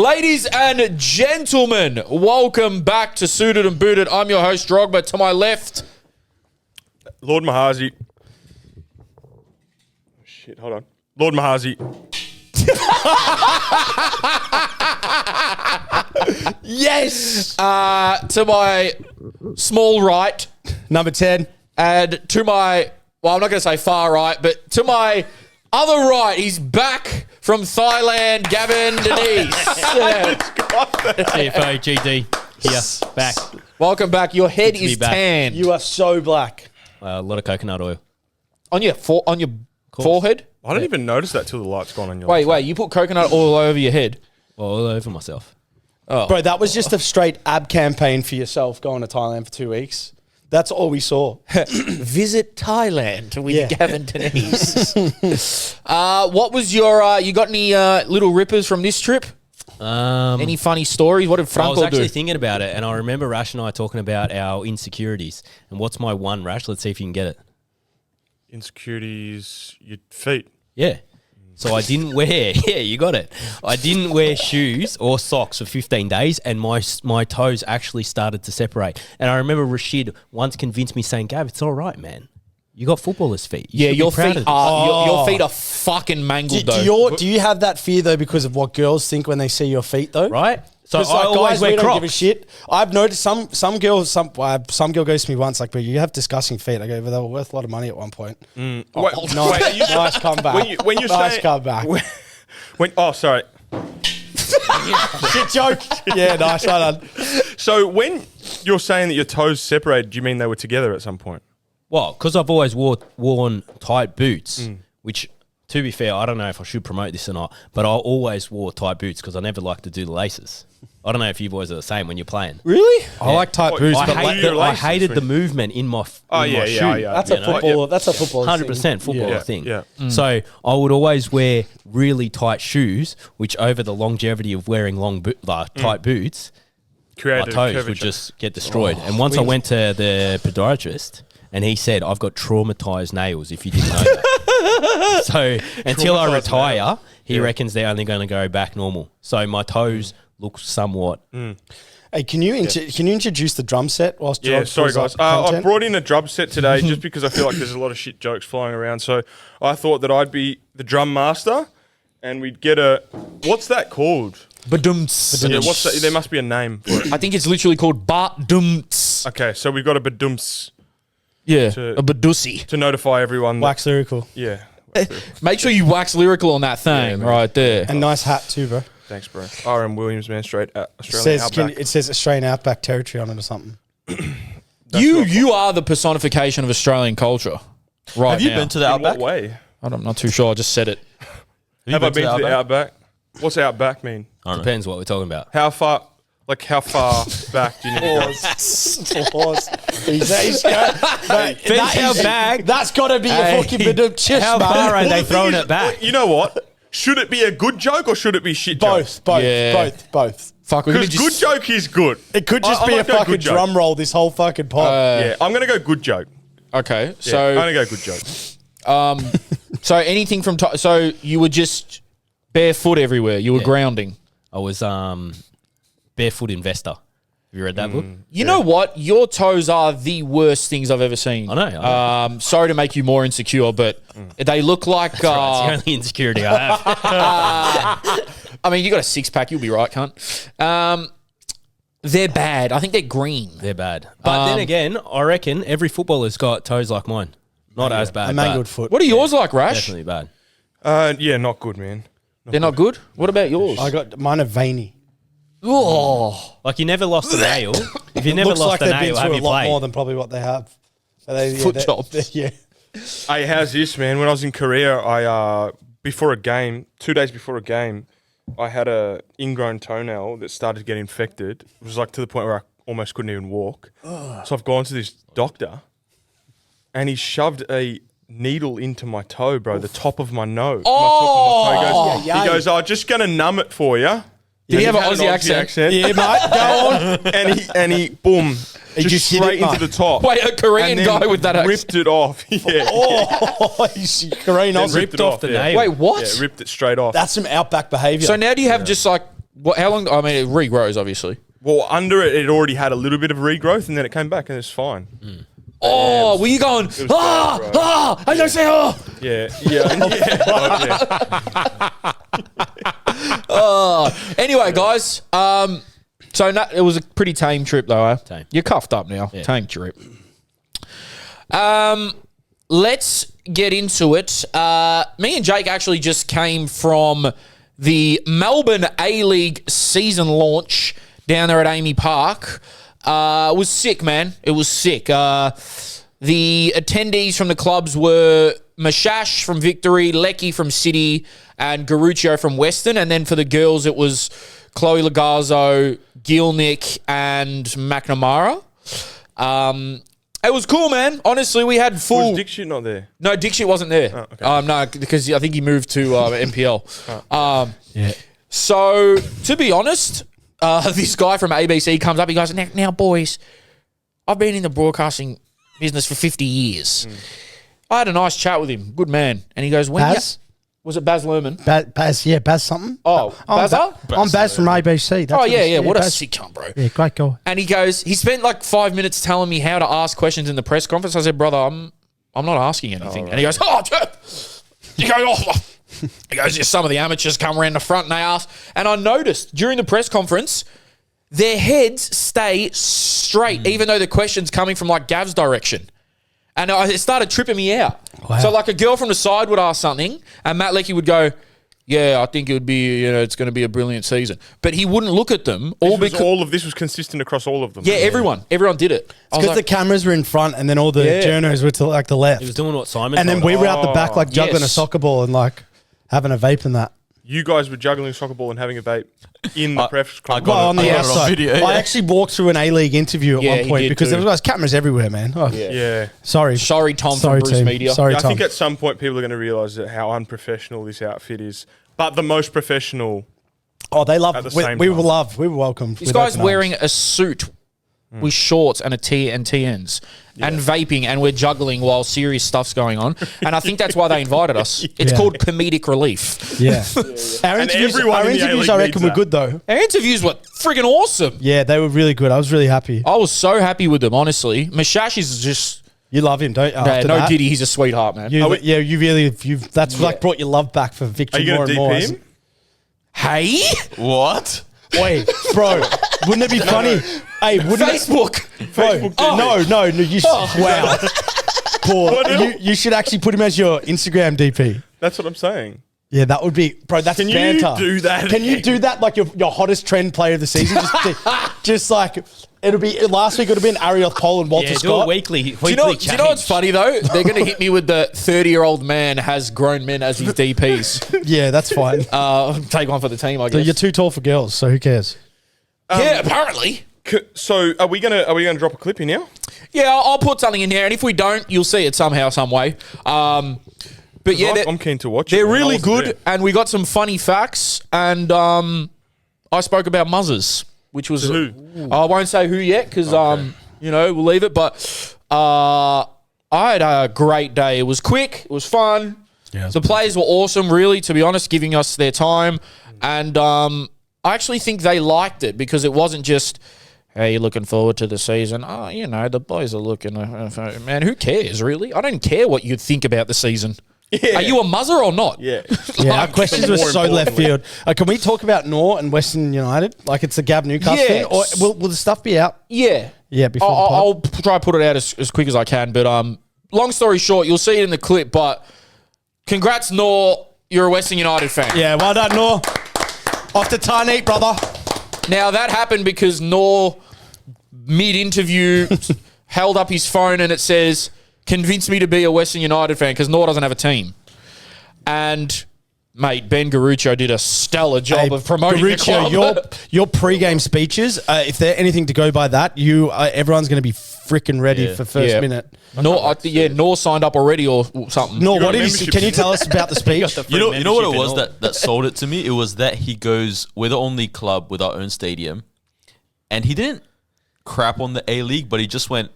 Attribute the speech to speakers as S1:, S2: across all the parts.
S1: Ladies and gentlemen, welcome back to Suited and Booted. I'm your host, Drogba. To my left,
S2: Lord Mahazi. Shit, hold on. Lord Mahazi.
S1: yes. To my small right,
S3: number 10.
S1: and to my, well, I'm not going to say far right, but to my other right, he's back from Thailand, Gavin Denise.
S4: CFO GD here, back.
S1: Welcome back. Your head
S4: Good to be
S1: is
S4: back.
S1: tanned.
S3: You are so black.
S4: A lot of coconut oil.
S1: On your forehead?
S2: I don't even notice that till the light's gone on your
S1: Wait, you put coconut oil over your head?
S4: All over myself.
S1: Oh.
S3: Bro, that was just a straight ab campaign for yourself going to Thailand for 2 weeks. That's all we saw.
S1: Visit Thailand with
S3: Yeah.
S1: Gavin Denise. What was your, you got any little rippers from this trip? Any funny stories? What did
S4: I was
S1: Franco
S4: actually
S1: do?
S4: thinking about it, and I remember Rash and I talking about our insecurities. And what's my one, Rash? Let's see if you can get it.
S2: insecurities, your feet.
S4: Yeah. So I didn't wear, yeah, you got it. I didn't wear shoes or socks for 15 days, and my toes actually started to separate. And I remember Rashid once convinced me saying, Gav, it's all right, man. You got footballer's feet.
S1: Yeah, your feet
S4: are.
S1: are your feet are fucking mangled though.
S3: Do you have that fear though because of what girls think when they see your feet though?
S4: Right? So I
S3: 'Cause, like,
S4: always
S3: guys,
S4: wear
S3: we don't give a
S4: Crocs.
S3: shit. I've noticed some girl goes to me once like, but you have disgusting feet. I go, but they were worth a lot of money at one point.
S2: Wait,
S3: Nice comeback.
S2: when you're
S3: nice
S2: saying,
S3: comeback.
S2: Oh, sorry.
S3: Shit joke. Yeah, nice. Well done.
S2: So when you're saying that your toes separated, do you mean they were together at some point?
S4: Well, because I've always worn tight boots, which, to be fair, I don't know if I should promote this or not, but I always wore tight boots because I never liked to do the laces. I don't know if you boys are the same when you're playing.
S3: Really? I like tight boots,
S4: I
S3: but
S4: I hated the movement in my
S2: Oh,
S4: in
S2: yeah,
S4: my
S2: yeah,
S4: shoe.
S2: yeah.
S3: that's
S4: you
S3: a
S4: know?
S3: football. That's a football.
S4: 100% footballer
S2: Yeah,
S4: thing.
S2: yeah.
S4: So I would always wear really tight shoes, which over the longevity of wearing tight boots, my
S2: Created
S4: toes
S2: curvature.
S4: would just get destroyed. And once I went to the podiatrist, and he said, I've got traumatized nails, if you didn't know that. So until I
S2: Traumatised
S4: retire, he
S2: Yeah.
S4: reckons they're only going to go back normal. So my toes look somewhat.
S3: Hey, can you introduce the drum set whilst
S2: Yeah,
S3: George
S2: sorry
S3: pulls
S2: guys.
S3: up
S2: I
S3: content?
S2: brought in a drum set today just because I feel like there's a lot of shit jokes flying around. So I thought that I'd be the drum master, and we'd get a what's that called?
S1: Badumts.
S2: Yeah, what's that? There must be a name for it.
S1: I think it's literally called Badumts.
S2: Okay, so we've got a badumps
S1: Yeah,
S2: To-
S1: a badussy.
S2: to notify everyone.
S3: Wax lyrical.
S2: Yeah.
S1: Make sure you wax lyrical on that thing
S2: man.
S1: right there.
S3: And nice hat too, bro.
S2: Thanks, bro. RM Williams, man, straight out Australian Outback.
S3: It says Australian Outback Territory on it or something.
S1: You are the personification of Australian culture. Right
S5: Have you
S1: now.
S5: been to the
S2: In
S5: Outback?
S2: what way?
S1: I'm not too sure. I just said it.
S2: Have I been to the Outback? What's Outback mean?
S4: Depends what we're talking about.
S2: How far back do you need to go?
S3: Pause. Depends
S4: how bag.
S3: That's got to be
S4: Hey,
S3: a fucking bit of chest,
S4: How
S3: man.
S4: far are they
S2: Well, the
S4: throwing
S2: thing
S4: it
S2: is,
S4: back?
S2: You know what? Should it be a good joke or should it be shit joke?
S3: Both,
S1: Yeah.
S3: both.
S1: Fuck, we're gonna
S2: Because good
S1: just.
S2: joke is good.
S3: It could just
S2: I
S3: be
S2: might
S3: a
S2: go
S3: fucking
S2: good joke.
S3: drum roll, this whole fucking pod.
S2: Yeah, I'm going to go good joke.
S1: Okay,
S2: Yeah, I'm
S1: so
S2: going to go good joke.
S1: so anything from so you were just barefoot everywhere. You were grounding.
S4: I was Barefoot Investor. Have you read that book?
S1: You know what? Your toes are the worst things I've ever seen.
S4: I know.
S1: Sorry to make you more insecure, but they look like.
S4: It's the only insecurity I have.
S1: I mean, you got a six pack. You'll be right, cunt. They're bad. I think they're green.
S4: They're bad. But then again, I reckon every footballer's got toes like mine. Not as bad.
S3: a mangled foot.
S1: What are yours like, Rash?
S4: Definitely bad.
S2: Yeah, not good, man.
S1: They're not good. What about yours?
S3: I got mine are veiny.
S1: Oh,
S4: Like you never lost a nail. If you never
S3: Looks
S4: lost
S3: like
S4: a
S3: they've been
S4: nail, have
S3: through a
S4: you
S3: lot
S4: played?
S3: more than probably what they have. So
S1: Foot jobs.
S3: Yeah.
S2: Hey, how's this, man? When I was in Korea, I before a game, 2 days before a game, I had a ingrown toenail that started to get infected. It was like to the point where I almost couldn't even walk. So I've gone to this doctor, and he shoved a needle into my toe, bro, the top of my nose.
S1: Oh!
S2: My top of my toe.
S3: Yeah,
S2: He goes, I'm just going to numb it for you.
S1: Did he have an
S2: had
S1: Aussie accent?
S3: Yeah, mate. Go on.
S2: and he boom,
S3: He
S2: just
S3: just hit
S2: straight
S3: it,
S2: into
S3: mate.
S2: the top.
S1: wait, a Korean
S2: And then
S1: guy with that accent.
S2: ripped it off. Yeah.
S3: Oh, he's Korean
S2: Then
S3: Aussie.
S2: ripped it
S4: off the
S2: yeah.
S4: nail.
S1: Wait, what?
S2: Yeah, ripped it straight off.
S3: That's some outback behaviour.
S1: So now do you have just like How long? I mean, it regrows, obviously.
S2: Well, under it already had a little bit of regrowth, and then it came back, and it's fine.
S1: Oh, were you going?
S2: bad, bro.
S1: I don't say oh.
S2: Yeah.
S1: Anyway, guys. It was a pretty tame trip, though. Eh?
S4: Tame.
S1: You're cuffed up now.
S4: Yeah.
S1: Tame trip. Let's get into it. Me and Jake actually just came from the Melbourne A-League season launch down there at Amy Park. It was sick, man. It was sick. The attendees from the clubs were Mashash from Victory, Lecky from City, and Garuccio from Western. And then for the girls, it was Chloe Lagazzo, Gilnick, and McNamara. It was cool, man. Honestly, we had full...
S2: Was Dick shit not there?
S1: No, Dick shit wasn't there.
S2: Oh, okay.
S1: No, because I think he moved to MPL.
S3: Yeah.
S1: So, to be honest, this guy from ABC comes up. He goes, now, boys, I've been in the broadcasting business for 50 years. I had a nice chat with him. Good man. And he goes,
S3: Baz?
S1: Was it Baz Luhrmann?
S3: Baz something.
S1: Oh, Bazza?
S3: I'm Baz from ABC. That's what it's-
S1: What a
S3: Baz.
S1: sick cunt, bro.
S3: Yeah, great guy.
S1: And he goes, he spent like 5 minutes telling me how to ask questions in the press conference. I said, brother, I'm not asking anything.
S2: right.
S1: And he goes, he goes, yeah, some of the amateurs come around the front and they ask. And I noticed during the press conference, their heads stay straight, even though the question's coming from like Gav's direction. And it started tripping me out.
S3: Wow.
S1: So like a girl from the side would ask something and Matt Leckie would go, yeah, I think it would be, it's going to be a brilliant season. But he wouldn't look at them.
S2: This was consistent across all of them.
S1: Yeah, everyone did it. I was
S3: Because the cameras were in front and then all the
S1: Yeah.
S3: journos were to like the left.
S4: He was doing what Simon
S3: And then
S4: told
S3: we
S4: him.
S3: were out the back like juggling a
S1: Yes.
S3: soccer ball and like having a vape and that.
S2: You guys were juggling a soccer ball and having a vape in the press conference.
S3: Well, on
S5: I
S3: the
S5: got it on
S3: outside.
S5: video,
S3: I
S5: yeah.
S3: actually walked through an A-League interview at
S1: Yeah,
S3: one
S1: he
S3: point
S1: did
S3: because
S1: too.
S3: there was cameras everywhere, man. Oh,
S2: Yeah.
S3: Sorry.
S1: Sorry, Tom
S3: Sorry,
S1: from Bruce
S3: team.
S1: Media.
S3: Sorry,
S2: I
S3: Tom.
S2: think at some point people are going to realise that how unprofessional this outfit is. But the most professional.
S3: Oh, they love
S2: At the
S3: we,
S2: same
S3: we
S2: time.
S3: were loved. We were welcomed.
S1: This
S3: with
S1: guy's
S3: open
S1: wearing
S3: arms.
S1: a suit with shorts and a T and TNs and vaping, and we're juggling while serious stuff's going on. And I think that's why they invited us. It's
S3: Yeah.
S1: called comedic relief.
S3: Yeah. Our
S2: And
S3: interviews,
S2: everyone
S3: our
S2: in the
S3: interviews
S2: A-League
S3: I
S2: needs
S3: reckon, were
S2: that.
S3: good though.
S1: Our interviews were friggin' awesome.
S3: Yeah, they were really good. I was really happy.
S1: I was so happy with them, honestly. Mashash is just
S3: You love him, don't you? After
S1: no
S3: that?
S1: Diddy. He's a sweetheart, man.
S3: You, you really, that's like brought your love back for
S2: Are
S3: Victory
S2: you
S3: more
S2: going
S3: and
S2: to
S3: more.
S2: DP him?
S1: Hey,
S5: What?
S3: Wait, bro, wouldn't it be funny? Hey, wouldn't
S1: Facebook.
S3: it? Bro, no, you. Wow, Paul, you should actually put him as your Instagram DP.
S2: That's what I'm saying.
S3: Yeah, that would be, bro. That's
S2: Can you
S3: banter.
S2: do that
S3: Can you
S2: again?
S3: do that like your hottest trend player of the season? Just like it'll be last week. It would have been Ariel Cole and Walter
S4: Yeah, do
S3: Scott.
S4: a weekly
S1: Do you know what's
S4: challenge.
S1: funny though? They're going to hit me with the 30-year-old man has grown men as his DPs.
S3: Yeah, that's fine.
S1: Take one for the team, I
S3: So
S1: guess.
S3: you're too tall for girls, so who cares?
S1: Yeah, apparently.
S2: So are we gonna drop a clip in now?
S1: Yeah, I'll put something in there, and if we don't, you'll see it somehow, some way. But yeah,
S2: I'm keen to watch it.
S1: they're
S2: man. I
S1: really
S2: wasn't
S1: good,
S2: there.
S1: and we got some funny facts, and I spoke about muzzers, which was
S2: To
S1: I won't say who yet because we'll leave it. But I had a great day. It was quick, it was fun.
S3: Yeah,
S1: The players were awesome, really, to be honest, giving us their time, and I actually think they liked it because it wasn't just, hey, you're looking forward to the season. Oh, the boys are looking. Man, who cares, really? I don't care what you think about the season.
S2: Yeah.
S1: Are you a muzzer or not?
S2: Yeah.
S3: Yeah, our
S1: Like,
S3: questions were
S2: more
S3: so left
S2: importantly.
S3: field. Can we talk about Nor and Western United? Like it's the Gab Newcastle
S1: Yeah.
S3: thing? Or will the stuff be out?
S1: Yeah.
S3: Yeah, before the
S1: I'll
S3: pod?
S1: try to put it out as quick as I can. But long story short, you'll see it in the clip. But congrats, Nor. You're a Western United fan.
S3: Yeah, well done, Nor. Off to Tarneet, brother.
S1: Now, that happened because Nor, mid-interview, held up his phone and it says, convince me to be a Western United fan because Nor doesn't have a team. And, mate, Ben Garuccio did a stellar job of promoting the club.
S3: your pre-game speeches, if they're anything to go by that, everyone's going to be freaking ready for first minute.
S1: Nor signed up already or something.
S3: Nor,
S2: got
S3: what
S2: a
S3: did he?
S2: membership
S3: Can you
S2: in
S3: tell us about the speech?
S5: You know what it
S4: membership
S5: was
S4: and all.
S5: that sold it to me? It was that he goes, we're the only club with our own stadium. And he didn't crap on the A-League, but he just went,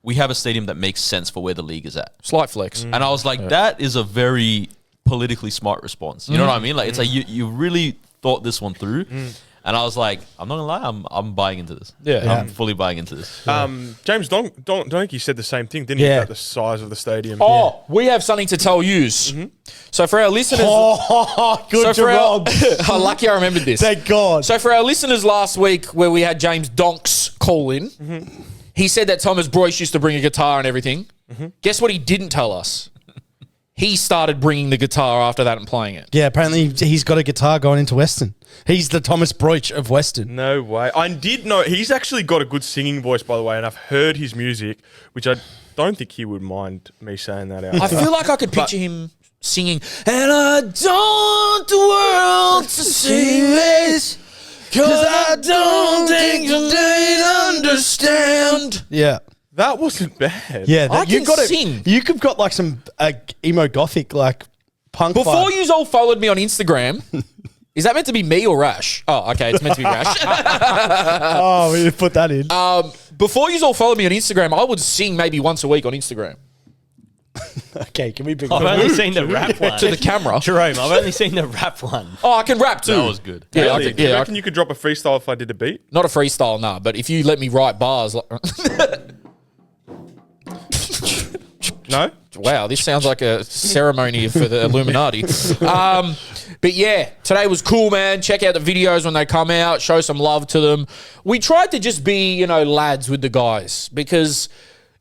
S5: we have a stadium that makes sense for where the league is at.
S1: Slight flex.
S5: And I was like, that is a very politically smart response. You know what I mean? Like, it's like you really thought this one through. And I was like, I'm not gonna lie, I'm buying into this.
S1: Yeah.
S5: I'm fully buying into this.
S2: James Donkey said the same thing, didn't he?
S3: Yeah.
S2: About the size of the stadium.
S1: Oh, we have something to tell yous. So for our listeners,
S3: Good
S1: so for our,
S3: job.
S1: oh, lucky I remembered this.
S3: Thank God.
S1: So for our listeners last week, where we had James Donks call in, he said that Thomas Broyce used to bring a guitar and everything. Guess what he didn't tell us? He started bringing the guitar after that and playing it.
S3: Yeah, apparently he's got a guitar going into Western. He's the Thomas Broich of Western.
S2: No way. I did know he's actually got a good singing voice, by the way, and I've heard his music, which I don't think he would mind me saying that out.
S1: I feel like I could picture him singing, and I don't want the world to see this, because I don't think they understand.
S3: Yeah.
S2: That wasn't bad.
S3: Yeah,
S1: I can sing.
S3: You could got like some emo gothic like punk.
S1: Before
S3: vibe.
S1: you all followed me on Instagram, is that meant to be me or Rash? Oh, okay, it's meant to be Rash.
S3: Oh, we put that in.
S1: Before you all followed me on Instagram, I would sing maybe once a week on Instagram
S3: Okay, can we bring
S4: I've only seen the rap one.
S1: to the camera.
S4: Jerome, I've only seen the rap one.
S1: Oh, I can rap too.
S5: That was good.
S1: Yeah,
S2: Really?
S1: I can,
S2: Do you
S1: yeah. I
S2: reckon you could drop a freestyle if I did a beat?
S1: not a freestyle, nah. But if you let me write bars, like,
S2: No?
S1: wow, this sounds like a ceremony for the Illuminati. But yeah, today was cool, man. Check out the videos when they come out. Show some love to them. We tried to just be, lads with the guys because,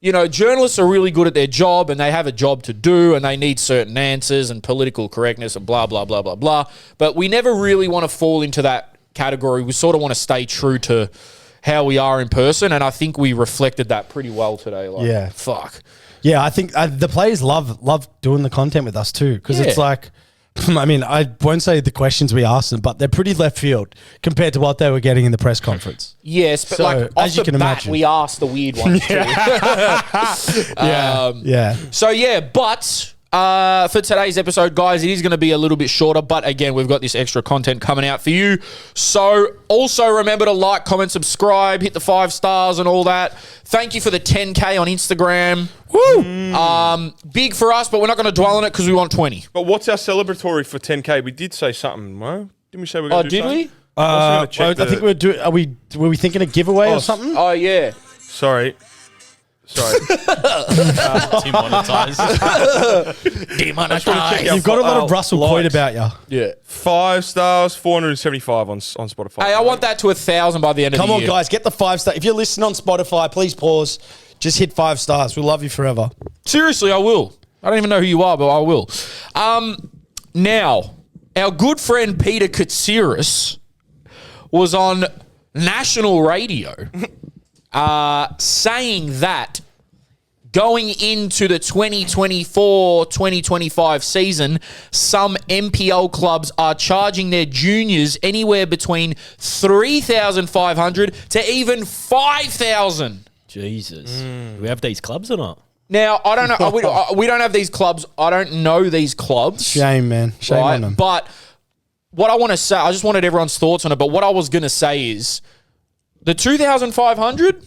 S1: journalists are really good at their job and they have a job to do and they need certain answers and political correctness and blah, blah, blah, blah, blah. But we never really want to fall into that category. We sort of want to stay true to how we are in person, and I think we reflected that pretty well today. Like,
S3: Yeah.
S1: fuck.
S3: Yeah, I think the players love doing the content with us too because it's
S1: Yeah.
S3: like, I mean, I won't say the questions we asked them, but they're pretty left field compared to what they were getting in the press conference.
S1: Yes, but
S3: So,
S1: like
S3: as
S1: off
S3: you
S1: the
S3: can
S1: bat,
S3: imagine.
S1: we asked the weird ones too.
S3: Yeah.
S1: So yeah, but for today's episode, guys, it is going to be a little bit shorter, but again, we've got this extra content coming out for you. So also remember to like, comment, subscribe, hit the 5 stars and all that. Thank you for the 10K on Instagram. Woo! Big for us, but we're not going to dwell on it because we want 20.
S2: But what's our celebratory for 10K? We did say something, no? Didn't we say we're going to do
S1: did
S2: something?
S1: we?
S3: I think were we thinking a giveaway or something?
S1: Oh yeah.
S2: Sorry.
S5: Demonetized.
S1: Demonetized.
S3: You've got a lot of Russell
S2: likes.
S3: Coit about you.
S1: Yeah.
S2: 5 stars, 475 on Spotify.
S1: Hey, I want that to 1,000 by the end of
S3: Come
S1: the
S3: on,
S1: year.
S3: guys, get the 5 star. If you're listening on Spotify, please pause. Just hit 5 stars. We'll love you forever.
S1: Seriously, I will. I don't even know who you are, but I will. Now, our good friend Peter Katsiris was on national radio saying that going into the 2024-2025 season, some NPL clubs are charging their juniors anywhere between $3,500 to even $5,000.
S4: Jesus. Do we have these clubs or not?
S1: Now, I don't know. We don't have these clubs. I don't know these clubs.
S3: Shame, man. Shame on them.
S1: But what I want to say, I just wanted everyone's thoughts on it. But what I was going to say is the 2,500,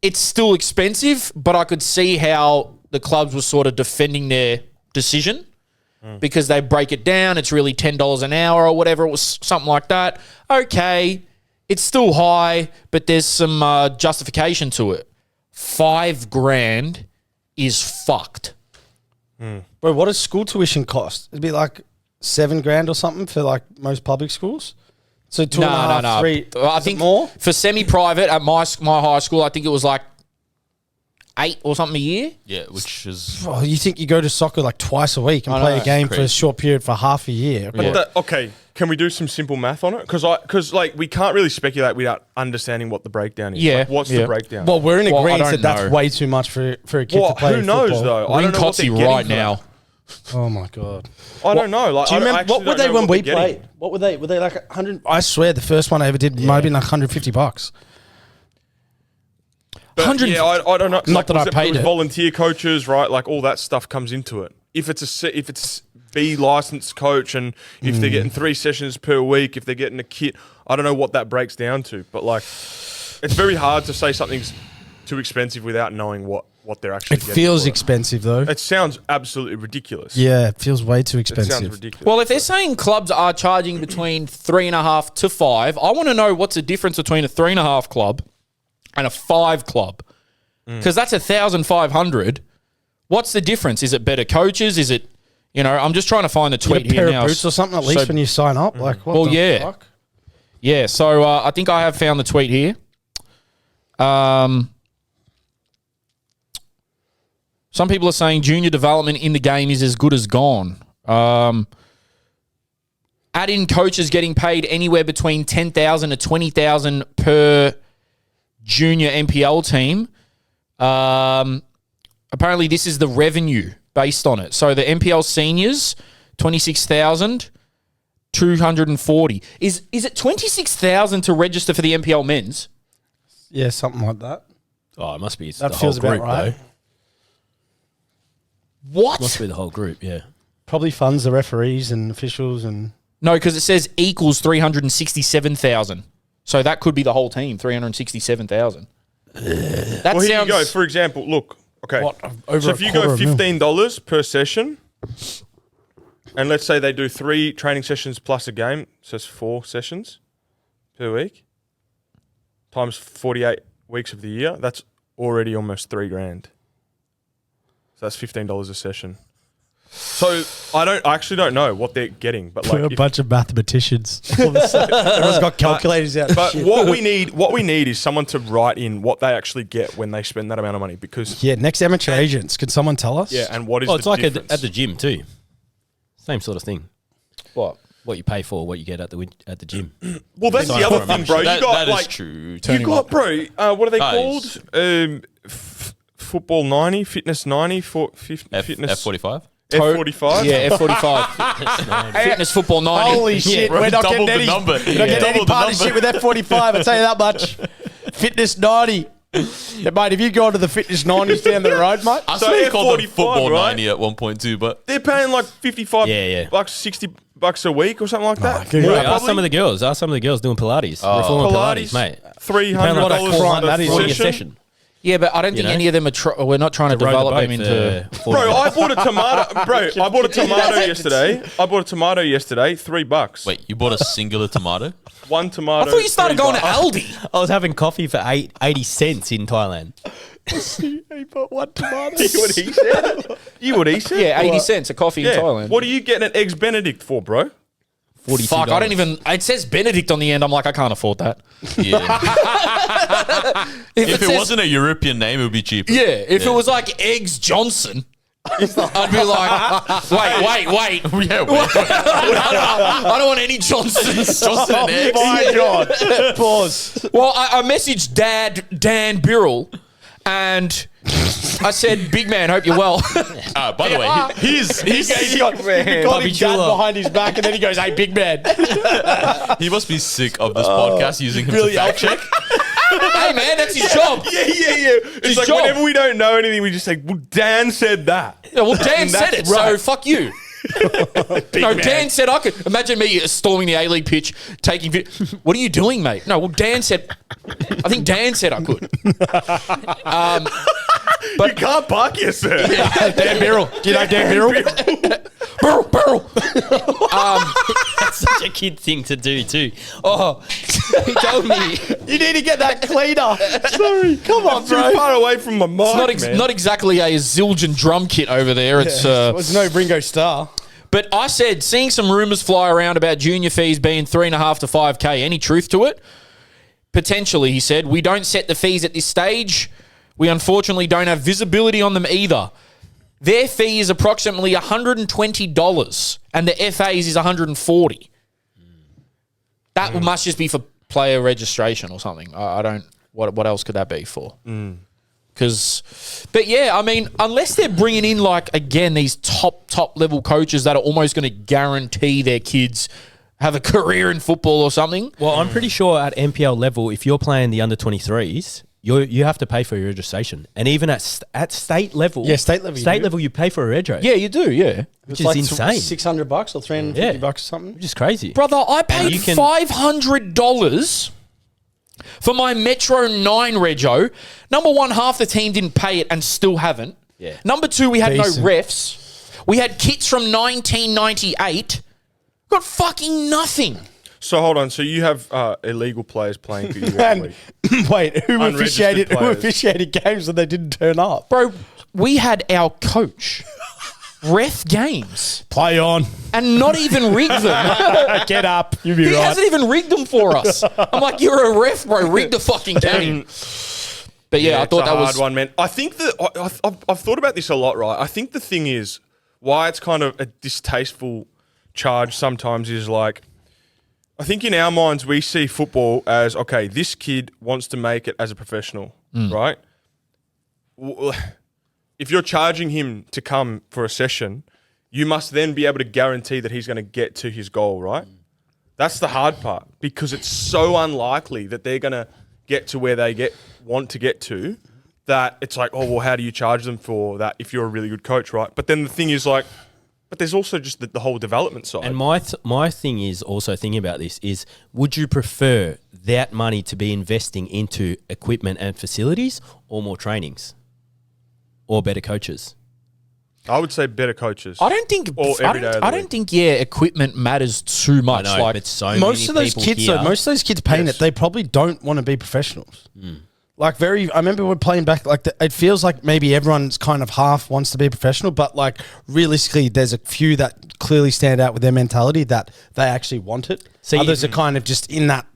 S1: it's still expensive, but I could see how the clubs were sort of defending their decision because they break it down. It's really $10 an hour or whatever. It was something like that. Okay, it's still high, but there's some justification to it. $5,000 is fucked.
S3: Bro, what does school tuition cost? It'd be like $7,000 or something for like most public schools. So two and a half, 3.
S1: I
S3: Is
S1: think
S3: it more.
S1: for semi-private at my high school, I think it was like 8 or something a year.
S5: Yeah, which is
S3: Oh, you think you go to soccer like twice a week and
S1: I
S3: play
S1: know,
S3: a game for a
S5: crazy.
S3: short period for half a year?
S1: Yeah.
S2: Okay, can we do some simple math on it? Because we can't really speculate without understanding what the breakdown is.
S1: Yeah,
S2: Like, what's
S1: yeah.
S2: the breakdown?
S3: Well, we're in
S1: Well, I
S3: agreement
S1: don't
S3: that that's
S1: know.
S3: way too much for a kid to play.
S2: who knows
S3: football.
S2: though? I
S1: Ring
S2: don't know what they're
S1: Cotsy
S2: getting
S1: right
S2: for that.
S1: now.
S3: Oh my god!
S2: I don't know. Like,
S3: Do you
S2: I
S3: remember
S2: actually
S3: what were
S2: don't
S3: they
S2: know
S3: when
S2: what
S3: we
S2: they're getting.
S3: played? What were they? Were they like 100? I swear, the first one I ever did might have been like $150.
S2: But
S1: 100
S2: yeah, I don't know.
S3: Not that I
S2: was
S3: paid it.
S2: Volunteer coaches, right? Like all that stuff comes into it. If it's B licensed coach, and if they're getting 3 sessions per week, if they're getting a kit, I don't know what that breaks down to. But like, it's very hard to say something's too expensive without knowing what they're actually
S3: It
S2: getting
S3: feels
S2: for
S3: expensive though.
S2: It sounds absolutely ridiculous.
S3: Yeah, it feels way too
S2: It
S3: expensive.
S2: sounds ridiculous.
S1: Well, if they're saying clubs are charging between 3.5 to 5, I want to know what's the difference between a 3.5 club and a 5 club, because that's 1,500. What's the difference? Is it better coaches? Is it, I'm just trying to find the tweet
S3: Get a
S1: here
S3: pair
S1: now.
S3: of boots or something at least when you sign up. Like, what
S1: Well,
S3: the
S1: yeah.
S3: fuck?
S1: Yeah, so I think I have found the tweet here. Some people are saying junior development in the game is as good as gone. Add in coaches getting paid anywhere between $10,000 to $20,000 per junior NPL team. Apparently, this is the revenue based on it. So the NPL seniors, 26,240. Is it 26,000 to register for the NPL men's?
S3: Yeah, something like that.
S4: Oh, it must be
S3: That
S4: the
S3: feels
S4: whole
S3: about
S4: group,
S3: right.
S4: though.
S1: What?
S4: Must be the whole group, yeah.
S3: Probably funds the referees and officials and.
S1: No, because it says equals 367,000. So that could be the whole team, 367,000. That
S2: Well, here
S1: sounds.
S2: you go. For example, look. Okay.
S3: What, over
S2: So
S3: a
S2: if you
S3: quarter
S2: go
S3: of a mil?
S2: $15 per session, and let's say they do 3 training sessions plus a game, so it's 4 sessions per week, times 48 weeks of the year, that's already almost $3,000. So that's $15 a session. So I actually don't know what they're getting, but like,
S3: a bunch of mathematicians. Everyone's got calculators out.
S2: but what we need is someone to write in what they actually get when they spend that amount of money, because
S3: Yeah, next amateur agents. Can someone tell us?
S2: and what is
S4: Well, it's
S2: the
S4: like
S2: difference?
S4: at the gym, too. Same sort of thing.
S1: What?
S4: What you pay for, what you get at the gym.
S2: Well, that's the other thing, bro.
S5: That,
S2: You got
S5: that is
S2: like
S5: true.
S2: you got, bro. What are they
S5: Nice.
S2: called? Football 90, fitness 90, fitness
S5: F45?
S2: F45.
S1: Yeah, F45. Fitness football 90.
S3: Holy shit,
S5: bro,
S3: we're not
S5: doubled
S3: getting
S5: the
S3: any,
S5: number.
S3: we're not
S5: Yeah.
S3: getting any
S5: Doubled the
S3: partnership with F45, I'll tell you that much. Fitness 90. Yeah, mate, if you go to the Fitness 90s down the road, mate.
S5: I
S2: So
S5: swear they called it
S2: F45,
S5: football
S2: right?
S5: 90 at one point too, but
S2: They're paying like 55
S4: Yeah.
S2: bucks, $60 a week or something like that.
S3: good.
S2: More
S3: Right,
S4: Ask
S2: probably.
S4: some of the girls. Ask some of the girls doing Pilates. Reformer Pilates, mate.
S2: $300
S4: Paying like
S3: a client that is.
S4: $400 a
S2: session.
S4: session.
S1: Yeah, but I don't think
S4: know?
S1: any of them are. We're not trying to
S4: Row the
S1: develop
S4: boat
S1: them into.
S4: for
S2: Bro,
S4: 40
S2: I bought a tomato. Bro, I bought a tomato yesterday. $3.
S5: wait, you bought a singular tomato?
S2: One tomato.
S1: I thought you started going to
S2: $3.
S1: Aldi.
S4: I was having coffee for 80 cents in Thailand.
S3: He bought one tomato.
S2: You what he said? You what he said?
S1: Yeah, 80 cents a coffee
S2: Yeah.
S1: in Thailand.
S2: What are you getting an Eggs Benedict for, bro?
S4: $42.
S1: Fuck, I don't even. It says Benedict on the end. I'm like, I can't afford that.
S5: Yeah.
S1: If
S5: If it
S1: says-
S5: wasn't a European name, it would be cheaper.
S1: Yeah, if it was like Eggs Johnson, I'd be like, wait.
S5: Yeah, wait.
S1: I don't want any Johnsons.
S5: Johnson and eggs.
S3: My God. Pause.
S1: Well, I messaged Dad Dan Birrell, and I said, "Big man, hope you're well."
S5: By the way, he's
S3: He got him
S4: Bobby
S3: dad
S4: Chula.
S3: behind his back and then he goes, hey, big man.
S5: he must be sick of this podcast using him
S3: really
S5: to fact check.
S1: Hey man, that's his job.
S2: Yeah. It's
S1: His
S2: like
S1: job.
S2: whenever we don't know anything, we just say, well, Dan said that.
S1: Yeah, well, Dan said it,
S2: that's
S1: so
S2: right.
S1: fuck you. No, Dan said I could. Imagine me storming the A-League pitch, taking. What are you doing, mate? No, well, Dan said. I think Dan said I could.
S2: You can't park here, sir.
S3: Dan Birrell. Do you know Dan Birrell?
S1: Burrow.
S4: That's such a kid thing to do, too. Oh, he told me.
S3: You need to get that cleaner. Sorry. Come on,
S2: Too
S3: bro.
S2: far away from my mic,
S1: It's
S2: man.
S1: not exactly a Zildjian drum kit over there. It's
S3: There's no Ringo Starr.
S1: But I said, seeing some rumours fly around about junior fees being 3.5 to 5K. Any truth to it? Potentially, he said. We don't set the fees at this stage. We unfortunately don't have visibility on them either. Their fee is approximately $120, and the FA's is $140. That must just be for player registration or something. I don't. What else could that be for? But yeah, I mean, unless they're bringing in these top level coaches that are almost going to guarantee their kids have a career in football or something.
S4: Well, I'm pretty sure at NPL level, if you're playing the under 23s, you have to pay for your registration, and even at state level,
S3: state level you
S4: pay for a reg rate.
S1: Yeah, you do. Yeah,
S4: which is insane,
S3: $600 or $350 or something.
S4: which is crazy.
S1: brother, I paid
S4: you can-
S1: $500 For my Metro 9 rego, number one, half the team didn't pay it and still haven't.
S4: Yeah.
S1: Number two, we had
S3: Decent.
S1: no refs. We had kits from 1998. Got fucking nothing.
S2: So hold on. So you have illegal players playing for you every
S3: And
S2: week.
S3: wait, who
S2: Unregistered
S3: officiated
S2: players.
S3: games when they didn't turn up?
S1: Bro, we had our coach ref games
S3: Play on.
S1: and not even rig them.
S3: Get up. You'll be
S1: He
S3: right.
S1: hasn't even rigged them for us. I'm like, you're a ref, bro. Rig the fucking game. But yeah, I
S2: it's
S1: thought
S2: a
S1: that
S2: hard
S1: was
S2: one, man. I think that I've thought about this a lot, right? I think the thing is why it's kind of a distasteful charge sometimes is like, I think in our minds we see football as, okay, this kid wants to make it as a professional, right? If you're charging him to come for a session, you must then be able to guarantee that he's going to get to his goal, right? That's the hard part because it's so unlikely that they're going to get to where they want to get to that it's like, oh, well, how do you charge them for that if you're a really good coach, right? But then the thing is like, but there's also just the whole development side.
S4: And my thing is also thinking about this is, would you prefer that money to be investing into equipment and facilities or more trainings or better coaches?
S2: I would say better coaches.
S1: I don't think
S2: Or every day of the
S1: I don't
S2: week.
S1: think
S4: equipment
S1: matters too much.
S4: I know,
S1: like
S4: but so
S3: Most
S4: many
S3: of those
S4: people
S3: kids,
S4: here,
S3: though, most of those kids paying
S2: Yes.
S3: it, they probably don't want to be professionals. Like I remember we're playing back. Like it feels like maybe everyone's kind of half wants to be a professional, but like realistically, there's a few that clearly stand out with their mentality that they actually want it.
S4: See,
S3: Others are kind of just in that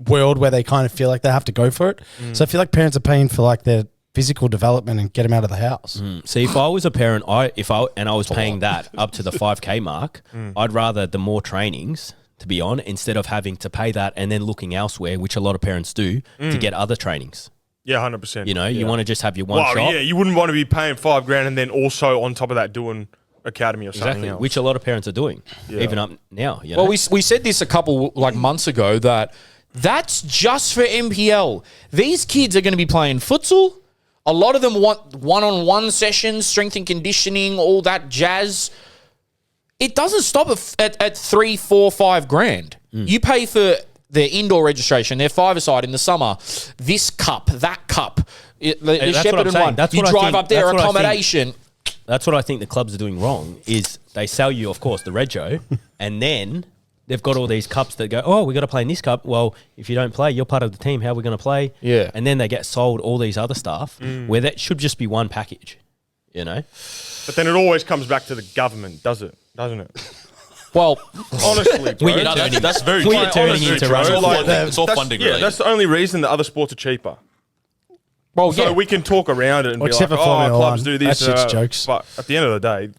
S3: world where they kind of feel like they have to go for it. So I feel like parents are paying for like their physical development and get them out of the house.
S4: See, if I was a parent, I was paying that up to the 5K mark, I'd rather the more trainings to be on instead of having to pay that and then looking elsewhere, which a lot of parents do, to get other trainings.
S2: Yeah, 100%.
S4: You know, you want to just have your one
S2: Well,
S4: shot.
S2: yeah, you wouldn't want to be paying $5,000 and then also on top of that doing academy or something
S4: Exactly,
S2: else.
S4: which a lot of parents are doing, even up now. You know?
S1: Well, we said this a couple like months ago that that's just for MPL. These kids are going to be playing futsal. A lot of them want one-on-one sessions, strength and conditioning, all that jazz. It doesn't stop at 3, 4, 5 grand. You pay for their indoor registration, their five-a-side in the summer, this cup, that cup, the
S4: that's what
S1: Shepherd
S4: I'm
S1: and
S4: saying.
S1: one.
S4: That's
S1: You
S4: what I
S1: drive
S4: think-
S1: up there,
S4: that's what I think.
S1: accommodation.
S4: That's what I think the clubs are doing wrong is they sell you, of course, the rego, and then they've got all these cups that go, oh, we got to play in this cup. Well, if you don't play, you're part of the team. How are we going to play?
S1: Yeah.
S4: And then they get sold all these other stuff where that should just be one package, you know?
S2: But then it always comes back to the government, doesn't it?
S1: Well,
S2: Honestly, bro.
S4: We're
S5: No, that's very
S4: We're
S5: true.
S4: turning
S2: Honestly,
S4: into
S2: bro,
S5: It's all
S4: rugby.
S5: funding. It's all
S2: that's,
S5: funding
S2: yeah,
S5: related.
S2: that's the only reason that other sports are cheaper.
S1: well,
S2: So
S1: yeah.
S2: we can talk around it and
S3: Except
S2: be
S3: for
S2: like, oh,
S3: Formula
S2: clubs
S3: One.
S2: do this.
S3: That shit's jokes.
S2: But at the end of the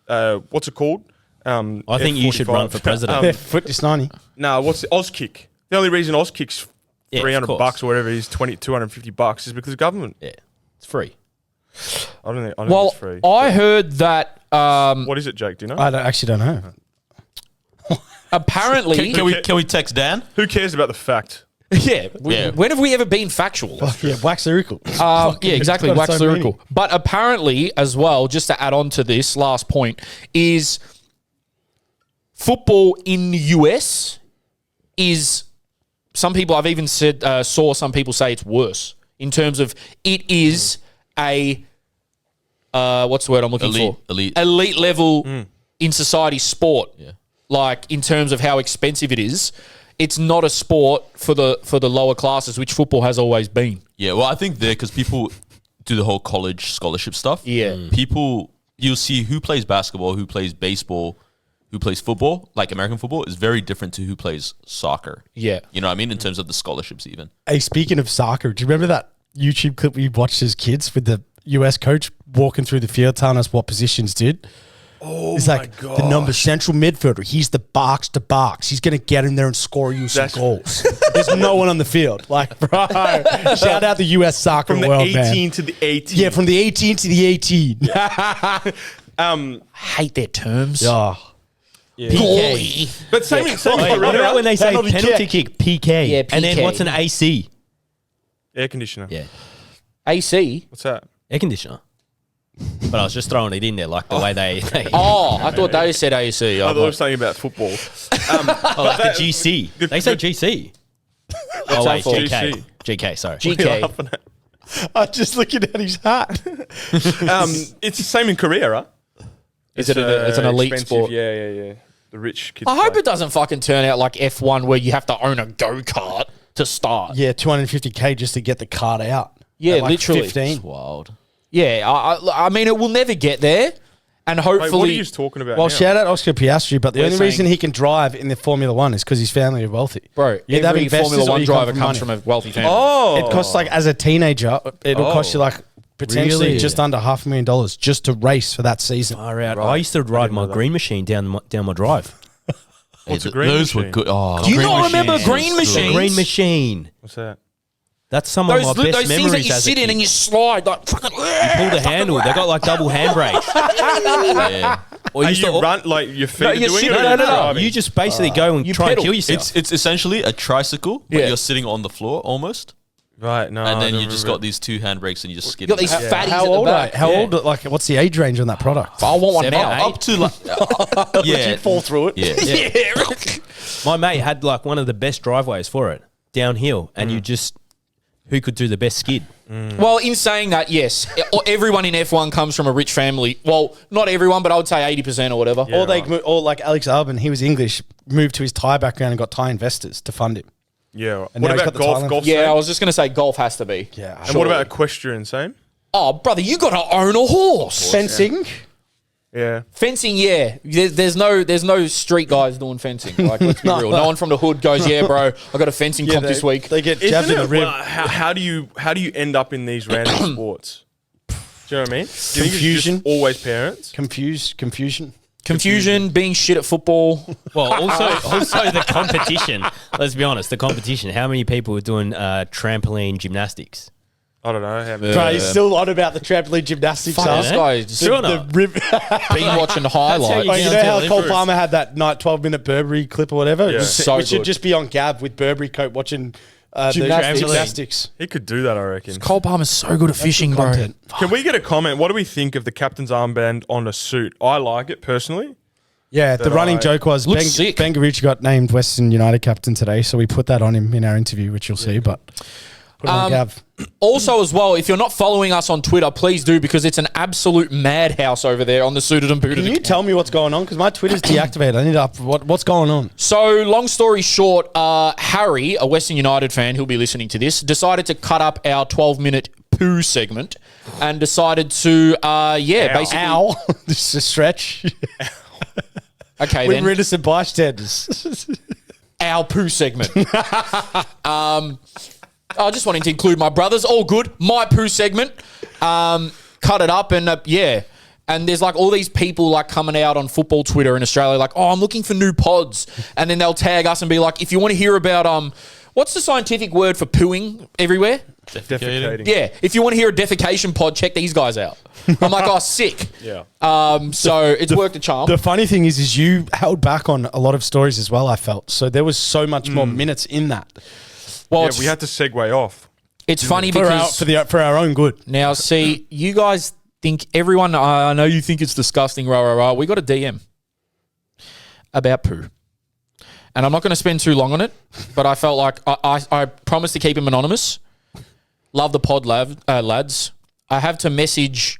S2: day, what's it called?
S4: I think you should run for president.
S3: Foot is 90.
S2: No, what's the Auskick? The only reason Auskick's
S4: Yeah, of
S2: $300
S4: course.
S2: or whatever it is, $250 is because of government.
S4: Yeah, it's free.
S2: I don't think
S1: Well,
S2: it's free.
S1: I heard that
S2: What is it, Jake? Do you know?
S3: I actually don't know.
S1: apparently,
S5: Can we text Dan?
S2: Who cares about the fact?
S1: yeah,
S5: Yeah.
S1: when have we ever been factual?
S3: Yeah, wax lyrical.
S1: Yeah, exactly.
S3: Got
S1: Wax
S3: so many.
S1: lyrical. But apparently, as well, just to add on to this last point, is football in the US is, some people I've even said, saw some people say it's worse in terms of it is a, what's the word I'm looking for?
S5: Elite
S1: Level in society sport.
S5: Yeah.
S1: Like in terms of how expensive it is. It's not a sport for the lower classes, which football has always been.
S5: Yeah, well, I think because people do the whole college scholarship stuff.
S1: Yeah.
S5: People, you'll see who plays basketball, who plays baseball, who plays football, like American football, is very different to who plays soccer.
S1: Yeah.
S5: You know what I mean? In terms of the scholarships even.
S3: Hey, speaking of soccer, do you remember that YouTube clip we watched as kids with the US coach walking through the field telling us what positions did?
S2: Oh,
S3: It's like the number central midfielder. He's the box to box. He's going to get in there and score you some
S2: That's-
S3: goals. There's no one on the field. Like, bro, shout out the US soccer
S2: From the
S3: world,
S2: 18
S3: man.
S2: to the 18.
S3: Yeah, from the 18 to the 18.
S1: Hate their terms.
S3: Oh.
S1: PK.
S2: But same
S4: What about when they say penalty kick? PK.
S1: Yeah,
S4: And then
S1: PK.
S4: what's an AC?
S2: Air conditioner.
S4: Yeah,
S1: AC.
S2: What's that?
S4: air conditioner. But I was just throwing it in there, like the way they
S1: Oh, I thought they said AC.
S2: I thought it was something about football.
S4: like the GC. They say GC. Oh, wait,
S1: for?
S4: GK. GK, sorry.
S2: What are you
S1: GK.
S2: laughing at?
S3: I'm just looking at his hat.
S2: It's the same in Korea, right?
S1: It's an elite
S2: expensive,
S1: sport.
S2: Yeah. The rich kids.
S1: I hope
S2: play.
S1: it doesn't fucking turn out like F1 where you have to own a go-kart to start.
S3: Yeah, 250K just to get the card out.
S1: Yeah,
S3: At like
S1: literally.
S3: 15.
S5: Wild.
S1: Yeah, I mean, it will never get there. And
S2: Wait,
S1: hopefully...
S2: what are you talking about?
S3: Well,
S2: now?
S3: shout out Oscar Piastri, but the
S1: We're
S3: only
S1: saying-
S3: reason he can drive in the Formula One is because his family are wealthy.
S1: Bro,
S3: You either have
S1: every
S3: investors
S1: Formula
S3: or
S1: 1
S3: you come
S1: driver
S3: from
S1: comes
S3: money.
S1: from a wealthy family.
S2: Oh,
S3: It costs like, as a teenager, it'll cost you like potentially
S4: Really?
S3: just under $500,000 just to race for that season.
S4: Far out. I used to ride my green machine down my drive.
S2: What's
S5: Hey,
S2: a green
S5: those were
S2: machine?
S5: good. Oh,
S1: Do you
S5: green
S1: not remember
S5: machines.
S1: green
S4: The
S1: machines?
S4: green machine.
S2: What's that?
S4: That's some of my best
S1: Those things
S4: memories
S1: that you
S4: as a
S1: sit in
S4: kid.
S1: and you slide like fucking...
S4: Pull the handle. They got like double handbrakes.
S5: Yeah.
S4: Or
S2: Are
S4: used
S2: you
S4: to-
S2: run like your feet
S1: No,
S2: are
S1: you're
S2: doing
S1: sitting-
S2: it? Or
S1: no,
S2: you're
S1: no, no.
S2: driving?
S4: You just basically go and
S1: you
S4: try
S1: pedal.
S4: and kill yourself.
S5: It's essentially a tricycle, but
S1: Yeah.
S5: you're sitting on the floor almost,
S2: right. No,
S5: and
S2: I
S5: then
S2: don't
S5: you just
S2: remember.
S5: got these two handbrakes and you just skid.
S1: You got these
S5: back.
S1: fatties
S3: How
S1: at
S3: old
S1: the
S3: are
S1: back.
S3: How
S1: Yeah.
S3: old? Like, what's the age range on that product?
S1: I want one
S4: 7,
S1: now.
S4: 8.
S5: Up to like, yeah,
S3: Fall through it.
S5: yeah.
S4: My mate had like one of the best driveways for it, downhill, and you just who could do the best skid.
S1: Well, in saying that, yes, everyone in F1 comes from a rich family. Well, not everyone, but I would say 80% or whatever.
S2: Yeah.
S3: Or like Alex Albon, he was English, moved to his Thai background and got Thai investors to fund him.
S2: Yeah. Right.
S3: And
S2: What
S3: now he's
S2: about
S3: got the
S2: golf?
S3: Thailand-
S2: Golf.
S1: Yeah, I
S2: same?
S1: was just going to say golf has to be.
S3: Yeah.
S2: And what about equestrian? Same.
S1: Oh, brother, you got to own a horse.
S3: Fencing?
S2: Yeah.
S1: Fencing, yeah. There's no street guys doing fencing. Like, let's be real. No one from the hood goes, yeah, bro, I got a fencing comp this week.
S3: They get
S2: Isn't
S3: jabbed in the
S2: it?
S3: rib.
S2: Well, how do you end up in these random sports? Do you know what I mean? Do you think it's just
S3: Confusion.
S2: always parents.
S3: Confusion.
S1: Confusion, being shit at football.
S4: Well, also the competition. Let's be honest, the competition. How many people are doing trampoline gymnastics?
S2: I don't know. How
S3: Bro, he's still on about the trampoline gymnastics.
S1: Fuck,
S3: huh?
S1: this guy is just
S4: Sure
S3: The
S4: not.
S3: rib.
S1: been watching the highlights.
S3: Like, you
S4: Yeah,
S3: know how
S4: yeah,
S3: Cole
S4: yeah.
S3: Palmer had that 12-minute Burberry clip or whatever?
S2: Yeah.
S1: So
S3: Which should
S1: good.
S3: just be on Gav with Burberry coat watching the
S1: Gymnastics.
S3: gymnastics.
S2: he could do that, I reckon.
S1: Cole Palmer's so good at fishing, bro.
S3: Content.
S2: Can we get a comment? What do we think of the captain's armband on a suit? I like it personally.
S3: Yeah, the
S2: That
S3: running
S2: I-
S3: joke was
S1: Looks sick.
S3: Ben Garucci got named Western United captain today, so we put that on him in our interview, which you'll see, but put it on Gav.
S1: Also, as well, if you're not following us on Twitter, please do, because it's an absolute madhouse over there on the Suited and Booted
S3: Can you
S1: account.
S3: tell me what's going on? Because my Twitter's deactivated. I need to what's going on?
S1: So, long story short, Harry, a Western United fan who'll be listening to this, decided to cut up our 12-minute poo segment and decided to, basically...
S3: Ow. This is a stretch.
S1: Okay,
S3: We're
S1: then.
S3: innocent bystanders.
S1: Our poo segment. I just wanted to include my brothers. All good. My poo segment. Cut it up and And there's like all these people like coming out on football Twitter in Australia like, oh, I'm looking for new pods. And then they'll tag us and be like, if you want to hear about what's the scientific word for pooing everywhere?
S2: Defecating.
S1: Yeah. If you want to hear a defecation pod, check these guys out. I'm like, oh, sick.
S2: Yeah.
S1: So it's worked a charm.
S3: The funny thing is you held back on a lot of stories as well, I felt. So there was so much more minutes in that.
S1: Well,
S2: Yeah,
S1: it's,
S2: we had to segue off.
S1: it's funny
S3: For
S1: because
S3: for our own good.
S1: now, see, you guys think everyone, I know you think it's disgusting, rah, rah, rah. We got a DM about poo. And I'm not going to spend too long on it, but I felt like I promised to keep him anonymous. Love the pod, lads. I have to message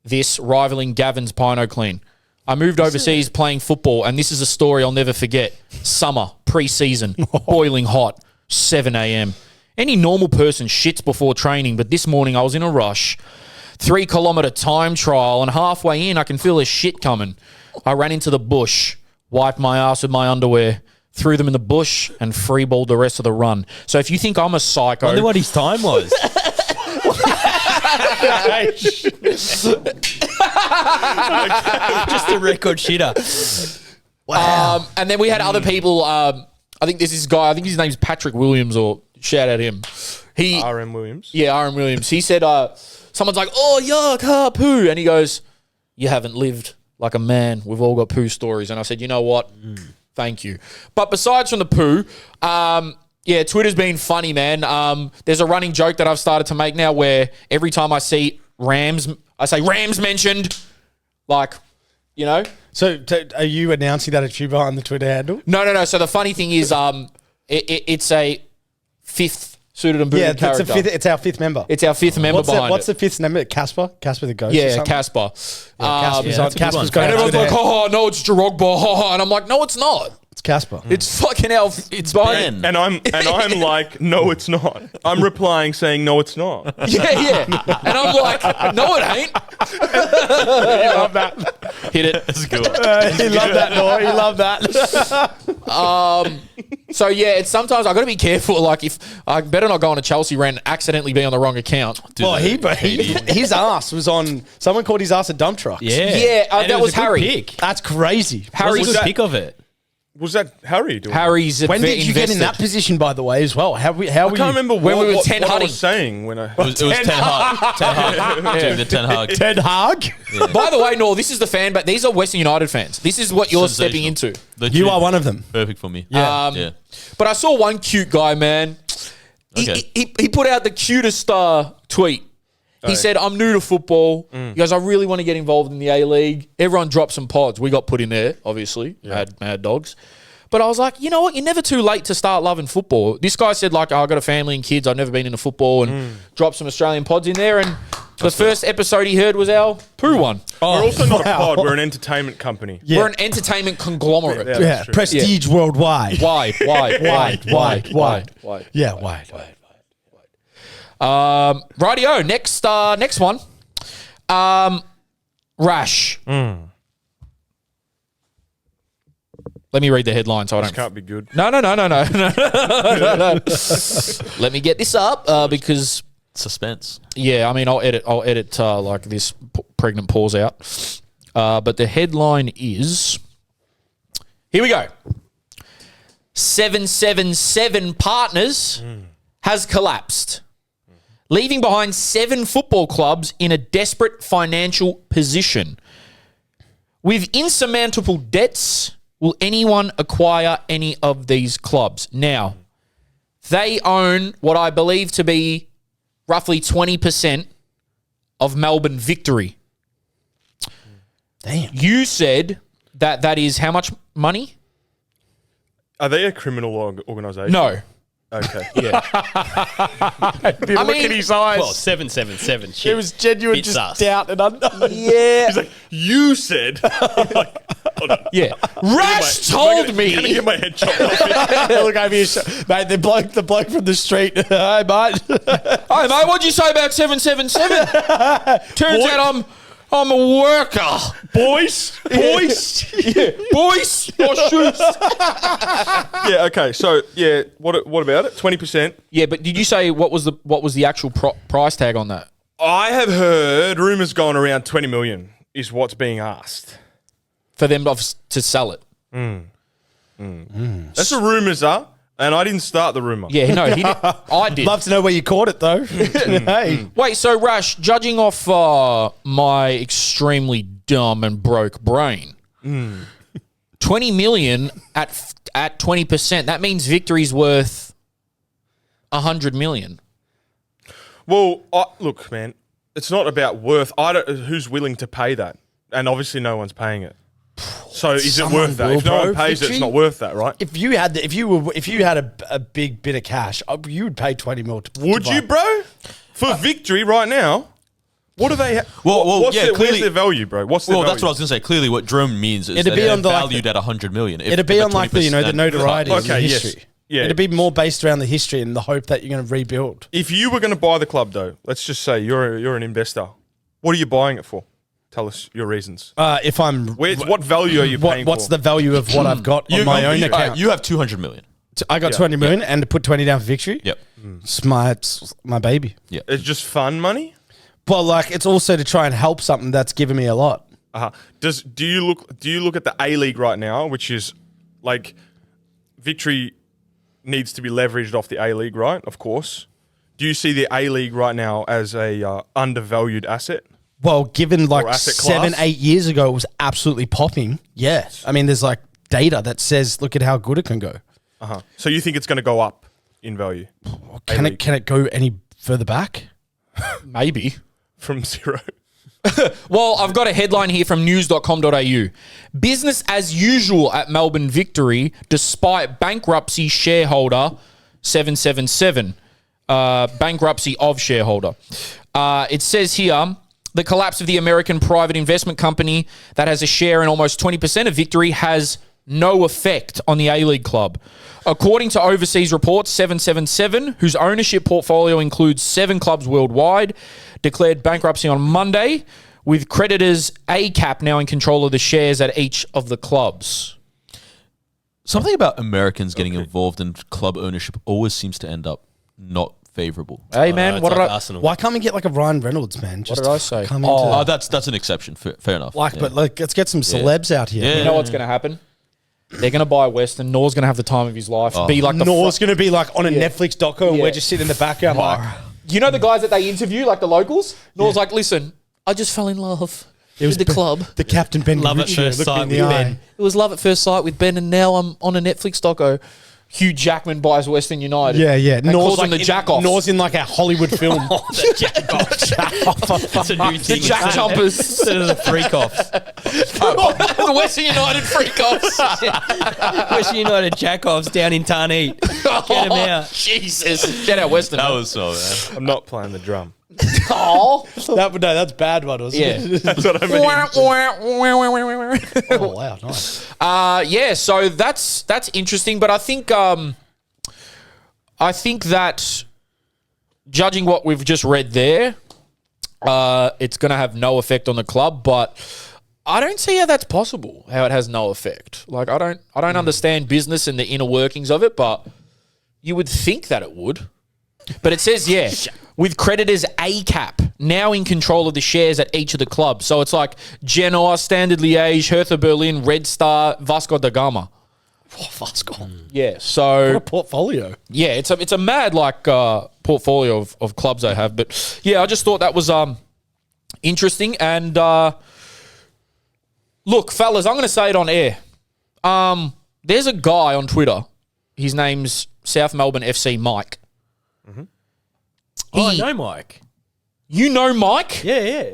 S1: this rivaling Gavin's Pino Clean. I moved overseas playing football, and this is a story I'll never forget. Summer, pre-season, boiling hot, 7 a.m. Any normal person shits before training, but this morning I was in a rush. 3 kilometre time trial, and halfway in I can feel a shit coming. I ran into the bush, wiped my ass with my underwear, threw them in the bush, and freeballed the rest of the run. So if you think I'm a psycho...
S4: Wonder what his time was. Just a record shitter.
S1: And then we had other people. I think there's this guy. I think his name's Patrick Williams, or shout out him. He,
S2: R.M. Williams.
S1: yeah, Aaron Williams. He said, someone's like, "Oh yuck, poo," and he goes, "You haven't lived like a man. We've all got poo stories." And I said, "You know what? Thank you." But besides from the poo, Twitter's been funny, man. There's a running joke that I've started to make now, where every time I see Rams, I say Rams mentioned, like, you know.
S3: So are you announcing that it's you behind the Twitter handle?
S1: No. So the funny thing is, it's a fifth suited and booted
S3: Yeah,
S1: character.
S3: it's our fifth member.
S1: It's our fifth member behind
S3: What's
S1: it.
S3: the fifth member? Casper the Ghost. or
S1: Yeah,
S3: something?
S1: Casper.
S3: Casper's
S4: that's a good one.
S3: Casper's
S1: And
S3: got
S1: everyone's like,
S3: it.
S1: oh, no, it's Drogba. And I'm like, no, it's not.
S3: It's Casper.
S1: It's fucking our...
S5: It's
S1: behind-
S5: Ben.
S2: And I'm like, no, it's not. I'm replying saying, no, it's not.
S1: Yeah. And I'm like, no, it ain't.
S3: You love that.
S1: Hit it.
S5: That's good.
S3: You love that, Noah. You love that.
S1: So yeah, it's sometimes I got to be careful. Like if I better not go on a Chelsea rant and accidentally be on the wrong account.
S5: Dude,
S3: Well, his ass was on. Someone called his ass a dump truck.
S4: Yeah.
S1: Yeah,
S4: And
S1: that
S4: it
S1: was
S4: a good
S1: Harry.
S4: Pick.
S3: That's crazy.
S4: Harry's
S1: Harry's
S4: a good pick of it.
S2: Was that Harry doing?
S1: Harry's
S3: When did you get in that
S1: invested.
S3: position, by the way, as well? How were
S2: I can't
S3: you?
S2: remember
S1: When we were
S2: what
S1: 10
S2: I
S1: hunting.
S2: was saying when I.
S5: It was Ten Hag. Ten Hag. Doing the Ten Hag.
S3: Ted Hag?
S1: By the way, no, this is the fan, but these are Western United fans. This is what you're stepping into.
S3: You are one of them.
S5: Perfect for me.
S3: Yeah.
S5: Yeah.
S1: But I saw one cute guy, man.
S5: Okay.
S1: He put out the cutest tweet. He said, I'm new to football. He goes, I really want to get involved in the A-League. Everyone dropped some pods. We got put in there, obviously. Mad dogs. But I was like, you know what? You're never too late to start loving football. This guy said, like, oh, I got a family and kids. I've never been into football, and dropped some Australian pods in there. And the first episode he heard was our poo one.
S2: We're also not a
S3: wow.
S2: pod. We're an entertainment company.
S3: Yeah.
S1: We're an entertainment conglomerate.
S2: Yeah.
S3: Yeah,
S2: That's true.
S3: prestige worldwide.
S1: Wide.
S3: Yeah, wide.
S1: Rightio. Next one. Rash. Let me read the headline so I
S2: This
S1: don't.
S2: can't be good.
S1: No. Let me get this up because
S5: Suspense.
S1: yeah, I mean I'll edit like this pregnant pause out. But the headline is, here we go. 777 Partners has collapsed, leaving behind 7 football clubs in a desperate financial position. With insurmountable debts, will anyone acquire any of these clubs? Now, they own what I believe to be roughly 20% of Melbourne Victory.
S3: Damn.
S1: You said that is how much money?
S2: Are they a criminal organisation?
S1: No.
S2: Okay.
S1: Yeah.
S3: I mean, at his eyes.
S4: Well, 777. Shit.
S3: It was genuine
S4: It's
S3: just
S4: us.
S3: doubt and
S1: Yeah.
S2: He's like, you said. Like, hold on.
S1: Yeah. Rash told me.
S2: Can I get my head chopped off?
S3: Look over here, mate. The bloke from the street. Hi, mate.
S1: Hey, mate, what'd you say about 777? Turns out I'm a worker.
S2: Boys.
S1: Boys, your shoes.
S2: Yeah. Okay. So yeah. What about it? 20%.
S1: Yeah, but did you say what was the actual price tag on that?
S2: I have heard rumours going around 20 million is what's being asked.
S1: For them to sell it.
S2: That's what rumours are, and I didn't start the rumour.
S1: Yeah, no, he did. I did.
S3: Love to know where you caught it, though. Hey.
S1: Wait, so Rash, judging off my extremely dumb and broke brain, 20 million at 20%, that means Victory's worth 100 million.
S2: Well, look, man, it's not about worth. Who's willing to pay that, and obviously no one's paying it. So is it
S3: Someone
S2: worth that?
S3: will,
S2: If no one
S3: bro.
S2: pays it,
S3: Victory-
S2: it's not worth that, right?
S3: If you had a big bit of cash, you would pay 20 mil.
S2: Would you, bro? For Victory right now, what do they?
S5: Well,
S2: what's
S5: yeah,
S2: where's
S5: clearly-
S2: their value, bro? What's their
S5: Well,
S2: value?
S5: that's what I was going to say. Clearly, what Jerome means is
S3: It'd
S5: that
S3: be
S5: they're
S3: on the, like,
S5: valued at 100 million.
S3: It'd be on like the
S5: 20%
S3: notoriety and the
S2: Okay, yes.
S3: history.
S2: Yeah.
S3: It'd be more based around the history and the hope that you're going to rebuild.
S2: If you were going to buy the club, though, let's just say you're an investor. What are you buying it for? Tell us your reasons.
S3: If I'm,
S2: What value are you paying
S3: what's
S2: for?
S3: the value of what I've got on my own account?
S5: You have 200 million.
S3: I got 20 million and to put 20 down for Victory.
S5: Yep.
S3: It's my baby.
S2: It's just fun money.
S3: Well, like it's also to try and help something that's given me a lot.
S2: Do you look at the A-League right now, which is like Victory needs to be leveraged off the A-League, right? Of course. Do you see the A-League right now as a undervalued asset?
S3: Well, given like
S2: asset
S3: 7,
S2: class?
S3: 8 years ago, it was absolutely popping. Yeah. I mean, there's like data that says, look at how good it can go.
S2: So you think it's going to go up in value?
S3: Can
S2: A-League.
S3: it go any further back?
S1: Maybe.
S2: From zero?
S1: Well, I've got a headline here from news.com.au. Business as usual at Melbourne Victory, despite bankruptcy shareholder 777, bankruptcy of shareholder. It says here, the collapse of the American private investment company that has a share in almost 20% of Victory has no effect on the A-League club. According to overseas reports, 777, whose ownership portfolio includes 7 clubs worldwide, declared bankruptcy on Monday, with creditors ACAP now in control of the shares at each of the clubs.
S5: Something about Americans getting involved in club ownership always seems to end up not favourable.
S1: Hey, man,
S4: it's
S1: what
S4: like
S1: did I...
S4: Arsenal.
S3: Why can't we get like a Ryan Reynolds, man? Just
S1: did I say?
S3: Come into,
S5: Oh, that's an exception. Fair enough.
S3: like,
S5: Yeah.
S3: but like, let's get some celebs out here.
S5: Yeah.
S1: You know what's going to happen? They're going to buy Western. Nor's going to have the time of his life. Be like the
S3: Nor's going to be like on a Netflix doco and
S1: Yeah.
S3: we're just sitting in the background like,
S1: You know the guys that they interview, like the locals? Nor's like, listen, I just fell in love with the club.
S3: the captain Ben
S4: Love at
S3: Ritchie
S4: first
S3: looked me
S4: sight
S3: in the
S4: with
S3: eye.
S4: Ben.
S1: It was love at first sight with Ben, and now I'm on a Netflix doco. Hugh Jackman buys Western United.
S3: Yeah, yeah.
S1: And calls them the Jack-Offs.
S3: Nor's in like a Hollywood film.
S4: The Jack-Off. That's a new thing.
S1: The Jack Jumpers.
S4: Instead of the freak-offs.
S1: The Western United freak-offs.
S4: Western United Jack-Offs down in Tarneet. Get them out.
S1: Jesus. Get out Western.
S5: That was so bad.
S2: I'm not playing the drum.
S1: Oh.
S3: That's bad one, wasn't
S1: Yeah.
S3: it?
S2: That's what I mean.
S3: Oh, wow, nice.
S1: Yeah, so that's interesting, but I think that judging what we've just read there, it's going to have no effect on the club, but I don't see how that's possible, how it has no effect. Like I don't understand business and the inner workings of it, but you would think that it would. But it says, with creditors ACAP now in control of the shares at each of the clubs. So it's like Genoa, Standard Liège, Hertha Berlin, Red Star, Vasco da Gama.
S3: Oh, Vasco.
S1: Yeah, so
S3: Portfolio.
S1: yeah, it's a mad like portfolio of clubs they have. But yeah, I just thought that was interesting. And look, fellas, I'm going to say it on air. There's a guy on Twitter. His name's South Melbourne FC Mike.
S4: Oh, I know Mike.
S1: You know Mike?
S4: Yeah, yeah.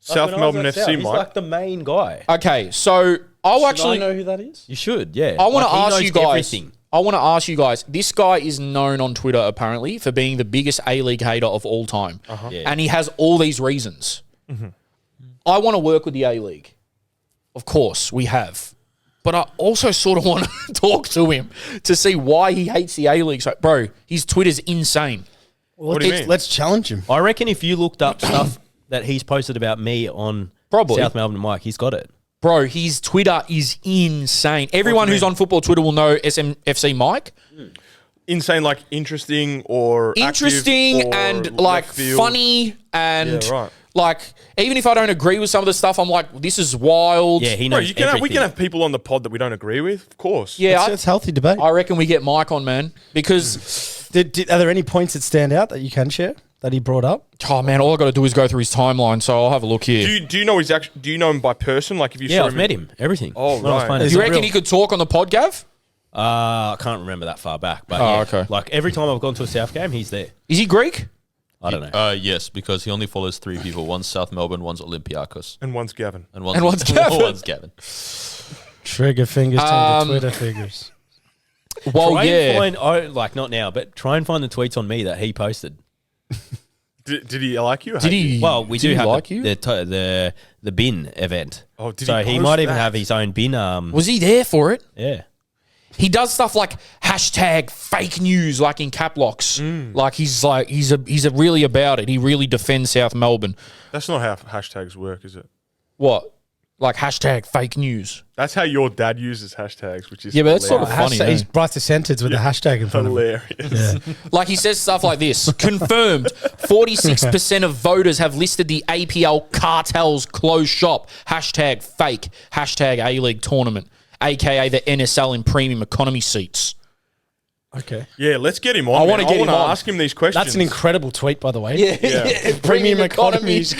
S2: South
S4: when I was
S2: Melbourne
S4: at
S2: FC,
S4: South, he's
S2: Mike.
S4: like the main guy.
S1: Okay, so I'll actually.
S3: I know who that is?
S4: You should, yeah.
S1: I want to
S4: Like, he
S1: ask
S4: knows
S1: you guys.
S4: everything.
S1: I want to ask you guys. This guy is known on Twitter apparently for being the biggest A-League hater of all time,
S4: Yeah.
S1: and he has all these reasons. I want to work with the A-League. Of course, we have, but I also sort of want to talk to him to see why he hates the A-League. So, bro, his Twitter's insane.
S3: Well,
S2: What do you mean?
S3: let's challenge him.
S4: I reckon if you looked up stuff that he's posted about me on
S1: Probably.
S4: South Melbourne Mike, he's got it.
S1: Bro, his Twitter is insane. Everyone who's on football Twitter will know SMFC Mike.
S2: Insane, like interesting or
S1: Interesting
S2: active or
S1: and like
S2: left field.
S1: funny and
S2: Yeah, right.
S1: like even if I don't agree with some of the stuff, I'm like, this is wild.
S4: Yeah, he
S2: Bro,
S4: knows
S2: we can
S4: everything.
S2: have people on the pod that we don't agree with, of course.
S1: Yeah,
S3: It's healthy debate.
S1: I reckon we get Mike on, man, because
S3: Are there any points that stand out that you can share that he brought up?
S1: oh man, all I got to do is go through his timeline. So I'll have a look here.
S2: Do you know do you know him by person? Like if you
S4: Yeah,
S2: saw
S4: I've met him. Everything.
S2: Oh,
S4: When I was
S2: right.
S4: playing
S1: Do
S4: at
S1: you
S4: South.
S1: reckon he could talk on the pod, Gav?
S4: I can't remember that far back. But
S1: Oh,
S4: yeah,
S1: okay.
S4: Like every time I've gone to a South game, he's there.
S1: Is he Greek?
S4: I don't know.
S5: Yes, because he only follows 3 people. One's South Melbourne, one's Olympiacos,
S2: and one's Gavin.
S5: and one's,
S1: And one's Gavin.
S5: one's Gavin.
S3: Trigger fingers to the Twitter figures.
S1: Well,
S4: try
S1: yeah.
S4: and find, like not now, but try and find the tweets on me that he posted.
S2: Did he like you? or
S1: Did
S2: hate you?
S1: he?
S4: Well, we
S1: did
S4: do
S1: he
S4: have
S1: like
S4: the,
S1: you?
S4: the bin event.
S2: Oh, did
S4: so
S2: he
S4: he
S2: post
S4: might even
S2: that?
S4: have his own bin.
S1: Was he there for it?
S4: Yeah.
S1: He does stuff like hashtag fake news, like in cap locks. Like he's really about it. He really defends South Melbourne.
S2: That's not how hashtags work, is it?
S1: What? Like hashtag fake news.
S2: That's how your dad uses hashtags, which is
S1: Yeah, but that's sort of
S2: hilarious.
S1: funny.
S3: He writes a sentence with a hashtag in front of it.
S2: Hilarious.
S1: Like he says stuff like this. Confirmed, 46% of voters have listed the APL cartel's closed shop. Hashtag fake. Hashtag A-League tournament. AKA the NSL in premium economy seats.
S3: Okay.
S2: Yeah, let's get him on.
S3: I wanna
S2: man.
S3: get him
S2: wanna
S3: on.
S2: ask him these questions.
S3: That's an incredible tweet, by the way.
S1: Yeah.
S3: Premium economy.
S1: He's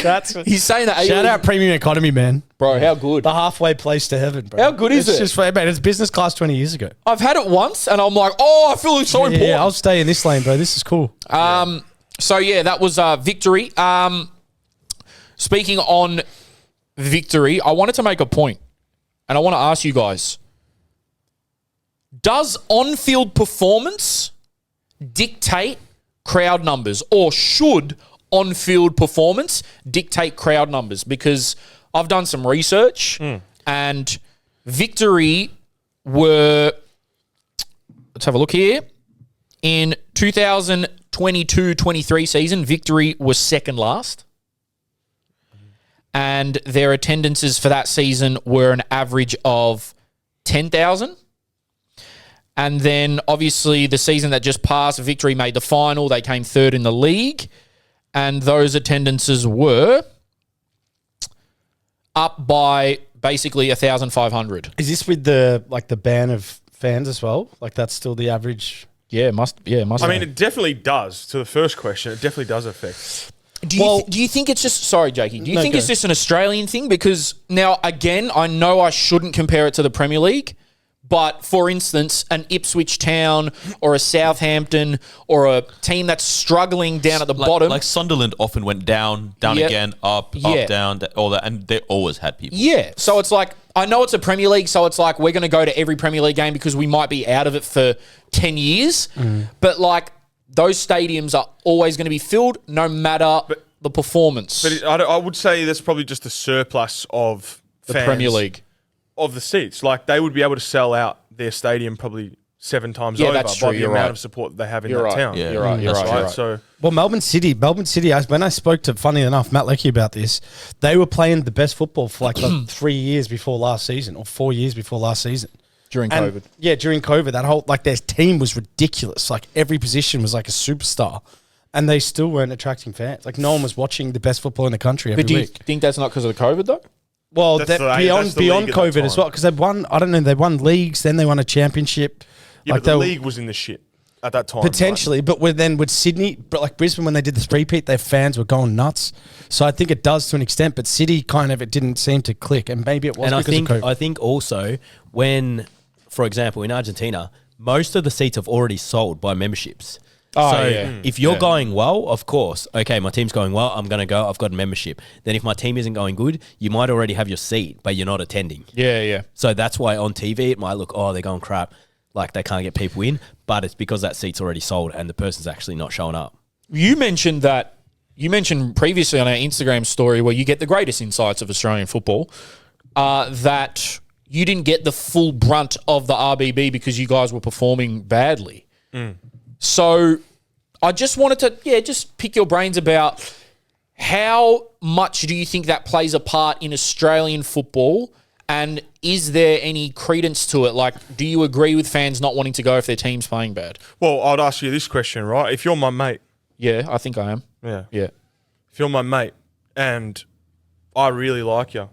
S1: saying that
S3: Shout out premium economy, man.
S1: Bro, how good.
S3: The halfway place to heaven, bro.
S1: How good is
S3: it's
S1: it?
S3: Just, man, it's business class 20 years ago.
S1: I've had it once and I'm like, oh, I feel it's so important.
S3: Yeah, I'll stay in this lane, bro. This is cool.
S1: So yeah, that was Victory. Speaking on Victory, I wanted to make a point, and I want to ask you guys: does on-field performance dictate crowd numbers, or should on-field performance dictate crowd numbers? Because I've done some research and Victory were, let's have a look here. In 2022-23 season, Victory was second last. And their attendances for that season were an average of 10,000. And then, obviously, the season that just passed, Victory made the final. They came third in the league. And those attendances were up by basically 1,500.
S3: Is this with the ban of fans as well? Like, that's still the average?
S1: Yeah, must.
S2: I mean, it definitely does. To the first question, it definitely does affect.
S1: Do you think it's just... Sorry, Jakey. Do you think it's just an Australian thing? Because now, again, I know I shouldn't compare it to the Premier League, but, for instance, an Ipswich Town or a Southampton or a team that's struggling down at the bottom...
S5: Like Sunderland often went down again, up, down, all that, and they always had people.
S1: Yeah. So it's like... I know it's a Premier League, so it's like we're going to go to every Premier League game because we might be out of it for 10 years. But, like... Those stadiums are always going to be filled no matter the performance.
S2: But I would say that's probably just a surplus of
S1: the
S2: fans
S1: Premier League.
S2: Of the seats. Like, they would be able to sell out their stadium probably 7 times over
S1: that's true.
S2: by the amount of support that they have in that town.
S5: Yeah.
S1: You're right.
S2: So,
S3: Well, Melbourne City, when I spoke to, funny enough, Matt Leckie about this, they were playing the best football for like 3 years before last season or 4 years before last season.
S1: During COVID.
S3: Yeah, during COVID. That whole, their team was ridiculous. Like, every position was like a superstar. And they still weren't attracting fans. Like, no one was watching the best football in the country every
S1: But do you
S3: week.
S1: think that's not because of the COVID, though?
S3: Well,
S2: That's the
S3: beyond
S2: league at that
S3: COVID as
S2: time.
S3: well, because they won, I don't know, they won leagues, then they won a championship.
S2: yeah,
S3: Like,
S2: but the
S3: they were-
S2: league was in the shit at that time.
S3: Potentially, but with Sydney, but like Brisbane, when they did the three-peat, their fans were going nuts. So I think it does to an extent, but City it didn't seem to click, and maybe it was
S4: And
S3: because of COVID.
S4: I think also when, for example, in Argentina, most of the seats have already sold by memberships.
S1: Oh,
S4: so
S1: yeah.
S4: if you're going well, of course, okay, my team's going well, I'm going to go, I've got a membership. Then if my team isn't going good, you might already have your seat, but you're not attending.
S1: Yeah.
S4: So that's why on TV it might look, they're going crap, like they can't get people in, but it's because that seat's already sold and the person's actually not showing up.
S1: You mentioned previously on our Instagram story where you get the greatest insights of Australian football, that you didn't get the full brunt of the RBB because you guys were performing badly. So I just wanted to, just pick your brains about how much do you think that plays a part in Australian football, and is there any credence to it? Like, do you agree with fans not wanting to go if their team's playing bad?
S2: Well, I'd ask you this question, right? If you're my mate,
S1: Yeah, I think I am.
S2: yeah.
S1: Yeah.
S2: If you're my mate and I really like you,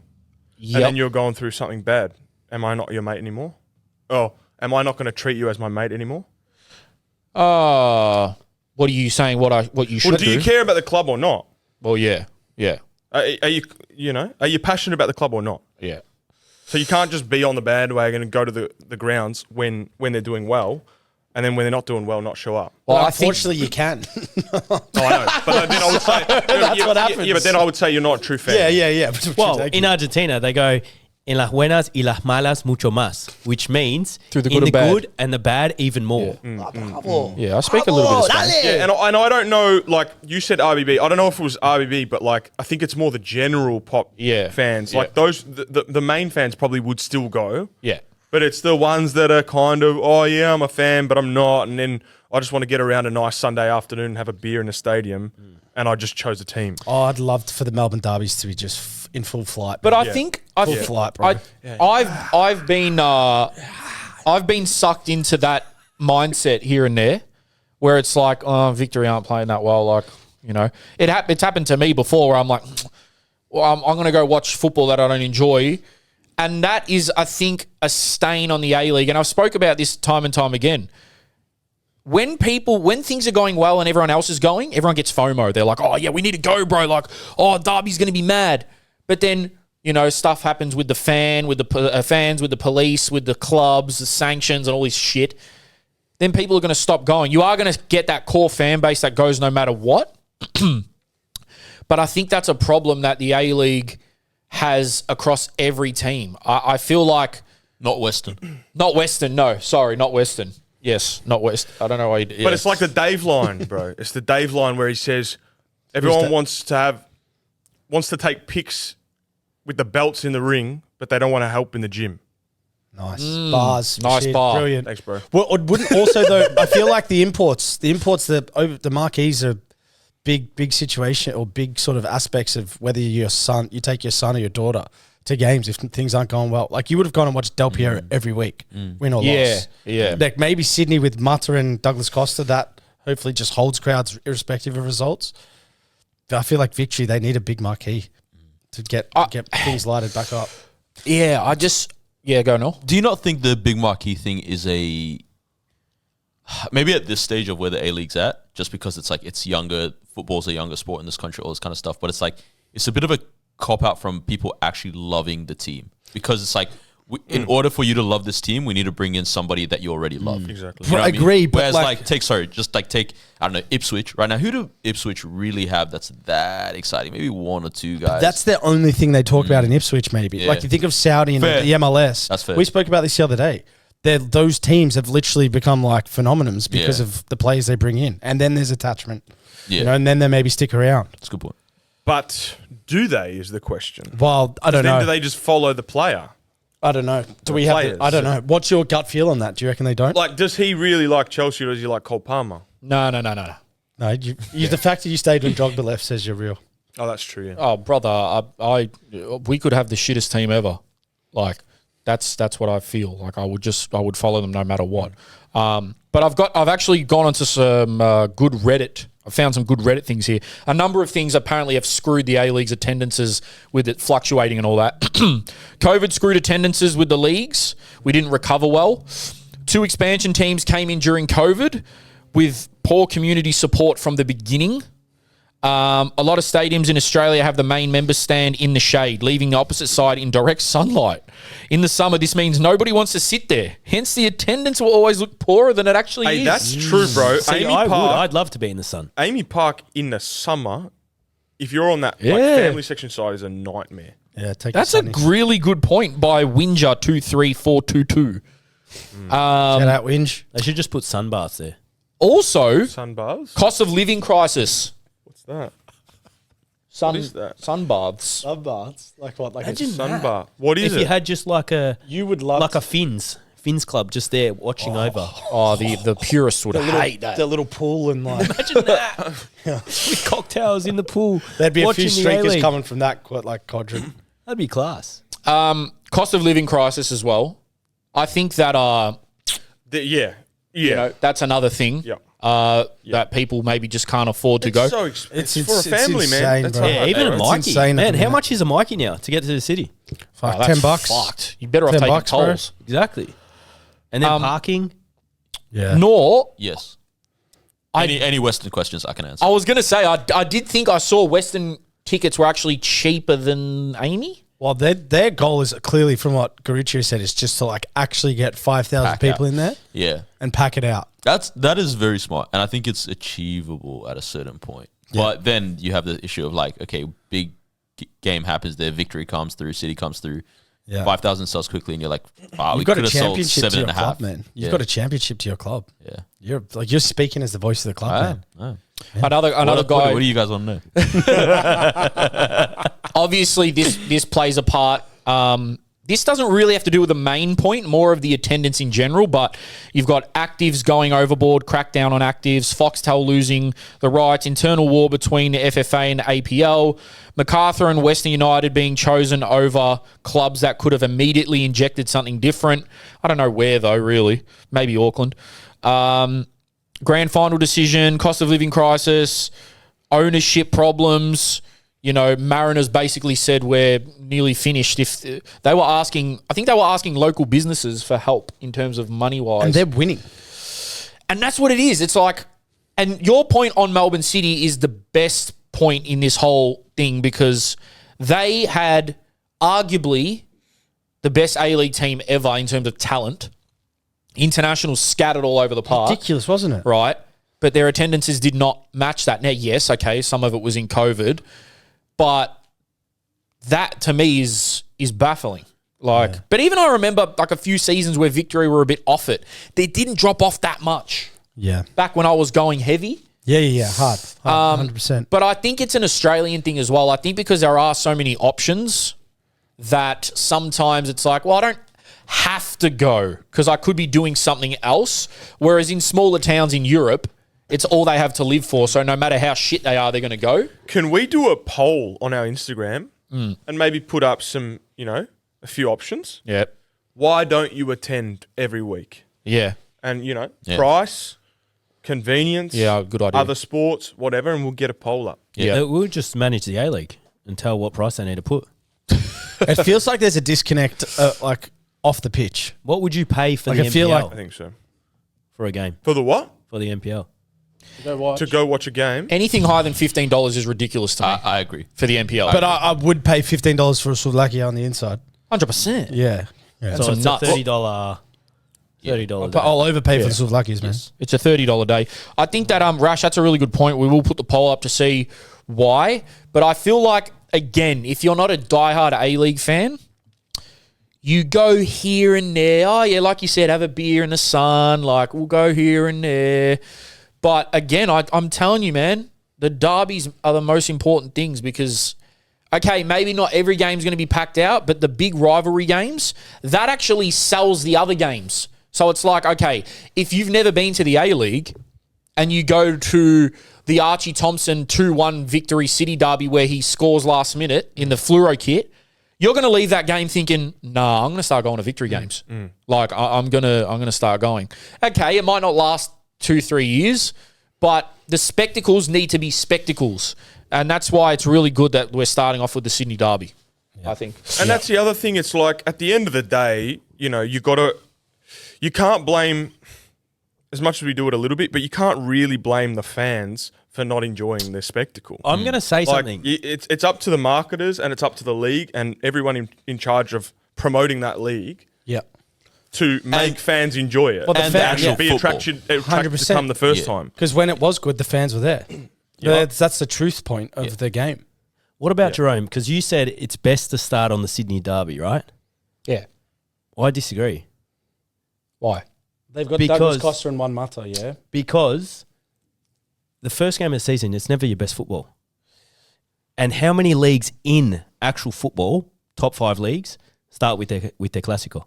S2: and then you're going through something bad, am I not your mate anymore? Oh, am I not going to treat you as my mate anymore?
S1: What are you saying? What you should
S2: Well, do you care about the club or not?
S1: Well, yeah.
S2: Are you are you passionate about the club or not?
S1: Yeah.
S2: So you can't just be on the bandwagon and go to the grounds when they're doing well, and then when they're not doing well, not show up.
S1: Well,
S3: unfortunately, you can.
S2: Oh, I know. But then I would say that's
S3: what happens.
S2: Yeah, but then I would say you're not a true fan.
S3: Yeah.
S4: Well, in Argentina, they go, en las buenas y las malas mucho más, which means
S1: Through the
S4: in
S1: good
S4: the
S1: and bad.
S4: good and the bad even more.
S1: Yeah, I speak a little bit of Spanish.
S2: Yeah, and I don't know, like, you said RBB. I don't know if it was RBB, but, like, I think it's more the general pop fans.
S1: Yeah.
S2: Like, those, the main fans probably would still go.
S1: Yeah.
S2: But it's the ones that are kind of, I'm a fan, but I'm not. And then I just want to get around a nice Sunday afternoon and have a beer in the stadium. And I just chose a team.
S3: Oh, I'd love for the Melbourne derbies to be just in full flight.
S1: But I
S2: Yeah.
S1: think
S3: Full flight, bro.
S1: I've been sucked into that mindset here and there, where it's like, Victory aren't playing that well. Like, it's happened to me before where I'm like, well, I'm going to go watch football that I don't enjoy. And that is, I think, a stain on the A-League. And I've spoke about this time and time again. When things are going well and everyone else is going, everyone gets FOMO. They're like, we need to go, bro. Like, Derby's going to be mad. But then, stuff happens with the fans, with the police, with the clubs, the sanctions and all this shit. Then people are going to stop going. You are going to get that core fan base that goes no matter what. But I think that's a problem that the A-League has across every team. I feel like...
S5: Not Western.
S1: Not Western, no. Sorry, not Western. Yes, not West. I don't know why.
S2: But it's like the Dave line, bro. It's the Dave line where he says everyone wants to take pics with the belts in the ring, but they don't want to help in the gym.
S3: Nice bars.
S1: Nice
S3: Shit,
S1: bar.
S3: Brilliant.
S2: Thanks, bro.
S3: Well, it wouldn't also though. I feel like the marquees are big situation or big sort of aspects of whether you take your son or your daughter to games if things aren't going well. Like you would have gone and watched Del Piero every week, win or loss.
S1: Yeah.
S3: Like maybe Sydney with Mata and Douglas Costa, that hopefully just holds crowds irrespective of results. But I feel like Victory, they need a big marquee to get things lighted back up.
S1: Yeah, go Noel.
S5: Do you not think the big marquee thing is maybe at this stage of where the A-League's at, just because it's younger, football's a younger sport in this country, all this kind of stuff, but it's a bit of a cop-out from people actually loving the team. Because it's in order for you to love this team, we need to bring in somebody that you already love.
S2: Exactly.
S5: You know
S3: I
S5: what
S3: agree,
S5: mean?
S3: but
S5: Whereas take, I don't know, Ipswich. Right now, who do Ipswich really have that's that exciting? Maybe one or two guys.
S3: That's the only thing they talk about in Ipswich, maybe.
S5: Yeah.
S3: Like you think of Saudi and
S5: Fair.
S3: the MLS.
S5: That's fair.
S3: We spoke about this the other day. Those teams have literally become like phenomenons because of the players they bring in. And then there's attachment.
S5: Yeah.
S3: And then they maybe stick around.
S5: That's a good point.
S2: But do they is the question.
S3: Well, I don't
S2: Then
S3: know.
S2: do they just follow the player?
S3: I don't know. Do
S2: The
S3: we have?
S2: players.
S3: I don't know. What's your gut feel on that? Do you reckon they don't?
S2: Like, does he really like Chelsea or does he like Cole Palmer?
S1: No.
S3: No. The fact that you stayed when Drogba left says you're real.
S2: Oh, that's true, yeah.
S1: Oh, brother, we could have the shittest team ever. Like, that's what I feel. Like, I would follow them no matter what. But I've actually gone onto some good Reddit. I found some good Reddit things here. A number of things apparently have screwed the A-League's attendances with it fluctuating and all that. COVID screwed attendances with the leagues. We didn't recover well. 2 expansion teams came in during COVID with poor community support from the beginning. A lot of stadiums in Australia have the main member stand in the shade, leaving the opposite side in direct sunlight. In the summer, this means nobody wants to sit there. Hence, the attendance will always look poorer than it actually
S2: Hey,
S1: is.
S2: that's true, bro.
S4: See, I'd love to be in the sun.
S2: Amy Park in the summer, if you're on that
S1: Yeah.
S2: family section side, is a nightmare.
S3: Yeah,
S1: That's a really good point by Winja 23422.
S3: Shout out Winge.
S4: They should just put sunbaths there.
S1: Also,
S2: Sun bars?
S1: cost of living crisis.
S2: What's that?
S1: Sun,
S2: What is that?
S1: Sunbaths.
S3: Sunbaths. Like what? Like
S4: Imagine
S2: Sun bar. What is
S4: If
S2: it?
S4: you had just like a
S3: you would love
S4: like a Finns club just there watching over.
S1: Oh, the purists would hate that.
S3: the little pool and like
S4: Imagine that. With cocktails in the pool.
S3: there'd be a
S4: watching
S3: few
S4: the
S3: streakers
S4: A-League.
S3: coming from that like quadrant.
S4: That'd be class.
S1: Cost of living crisis as well. I think that
S2: Yeah.
S1: you know, that's another thing.
S2: Yeah.
S1: That people maybe just can't afford to go.
S2: It's so expensive.
S3: It's
S2: for a family,
S3: insane,
S2: man. That's
S3: bro.
S2: hard.
S4: Yeah, even a
S3: it's
S4: Mikey.
S3: insane at
S4: Man,
S3: the
S4: how
S3: minute.
S4: much is a Mikey now to get to the city?
S3: Fuck,
S1: Oh, that's
S3: $10.
S1: Fucked. You better off
S3: $10
S1: taking
S3: bro.
S1: tolls.
S4: Exactly. And then parking.
S3: Yeah.
S1: Nor
S5: Yes. Any Western questions I can answer.
S1: I was going to say I did think I saw Western tickets were actually cheaper than Amy.
S3: Well, their goal is clearly, from what Garuccio said, is just to like actually get 5,000
S5: Pack
S3: people
S5: out.
S3: in there
S5: Yeah.
S3: and pack it out.
S5: That is very smart, and I think it's achievable at a certain point. But then you have the issue of like, okay, big game happens there, Victory comes through, City comes through,
S3: Yeah.
S5: 5,000 sells quickly, and you're like, wow, we
S3: You've got
S5: could
S3: a
S5: have sold
S3: championship to
S5: 7.5.
S3: your club, man. You've got a championship to your club.
S5: Yeah.
S3: You're speaking as the voice of the club, man.
S1: Another
S5: What
S1: guy.
S5: do you guys want to know?
S1: Obviously, this plays a part. This doesn't really have to do with the main point, more of the attendance in general, but you've got actives going overboard, crackdown on actives, Foxtel losing the rights, internal war between the FFA and the APL, MacArthur and Western United being chosen over clubs that could have immediately injected something different. I don't know where, though, really. Maybe Auckland. Grand final decision, cost of living crisis, ownership problems. You know, Mariners basically said we're nearly finished. If they were asking, I think they were asking local businesses for help in terms of money-wise.
S3: And they're winning.
S1: And that's what it is. It's like, and your point on Melbourne City is the best point in this whole thing because they had arguably the best A-League team ever in terms of talent. Internationals scattered all over the park.
S3: Ridiculous, wasn't it?
S1: Right. But their attendances did not match that. Now, yes, okay, some of it was in COVID, but that to me is baffling. But even I remember like a few seasons where Victory were a bit off it. They didn't drop off that much
S3: Yeah.
S1: back when I was going heavy.
S3: Yeah. Hard. 100%.
S1: But I think it's an Australian thing as well. I think because there are so many options that sometimes it's like, well, I don't have to go because I could be doing something else. Whereas in smaller towns in Europe, it's all they have to live for. So no matter how shit they are, they're going to go.
S2: Can we do a poll on our Instagram and maybe put up some, a few options?
S1: Yeah.
S2: Why don't you attend every week?
S1: Yeah.
S2: And, price, convenience,
S1: good idea.
S2: other sports, whatever, and we'll get a poll up.
S1: Yeah.
S4: We'll just manage the A-League and tell what price they need to put.
S3: It feels like there's a disconnect, like off the pitch.
S4: What would you pay for
S3: Like,
S4: the
S3: I feel
S4: NPL
S3: like-
S2: I think so.
S4: for a game?
S2: For the what?
S4: For the NPL?
S2: To go watch a game?
S1: Anything higher than $15 is ridiculous to me
S5: I agree.
S1: for the NPL.
S3: But I would pay $15 for a Slovakia on the inside.
S1: 100%.
S3: Yeah.
S1: That's
S4: So it's
S1: nuts.
S4: a $30 $30
S3: But I'll overpay for the Slovakias, man.
S1: It's a $30 day. I think that Rash, that's a really good point. We will put the poll up to see why. But I feel like, again, if you're not a diehard A-League fan, you go here and there. Oh, yeah, like you said, have a beer in the sun. Like, we'll go here and there. But again, I'm telling you, man, the derbies are the most important things because, okay, maybe not every game's going to be packed out, but the big rivalry games, that actually sells the other games. So it's like, okay, if you've never been to the A-League and you go to the Archie Thompson 2-1 Victory City derby where he scores last minute in the fluoro kit, you're going to leave that game thinking, nah, I'm going to start going to Victory games. Like, I'm going to start going. Okay, it might not last 2-3 years, but the spectacles need to be spectacles. And that's why it's really good that we're starting off with the Sydney derby, I think.
S2: And that's the other thing. It's like, at the end of the day, you can't blame, as much as we do it a little bit, but you can't really blame the fans for not enjoying the spectacle.
S4: I'm going to say something.
S2: It's up to the marketers and it's up to the league and everyone in charge of promoting that league
S3: Yeah.
S2: to make fans enjoy it.
S3: Well, the
S2: and
S3: fan-
S2: actually
S3: yeah.
S2: be attracted to
S3: 100%.
S2: come the first time.
S3: Because when it was good, the fans were there. That's the truth point of the game.
S4: What about Jerome? Because you said it's best to start on the Sydney derby, right?
S1: Yeah.
S4: I disagree.
S1: Why?
S3: They've got
S4: Because-
S3: Douglas Costa and Juan Mata, yeah?
S4: Because the first game of the season, it's never your best football. And how many leagues in actual football, top 5 leagues, start with their Classico?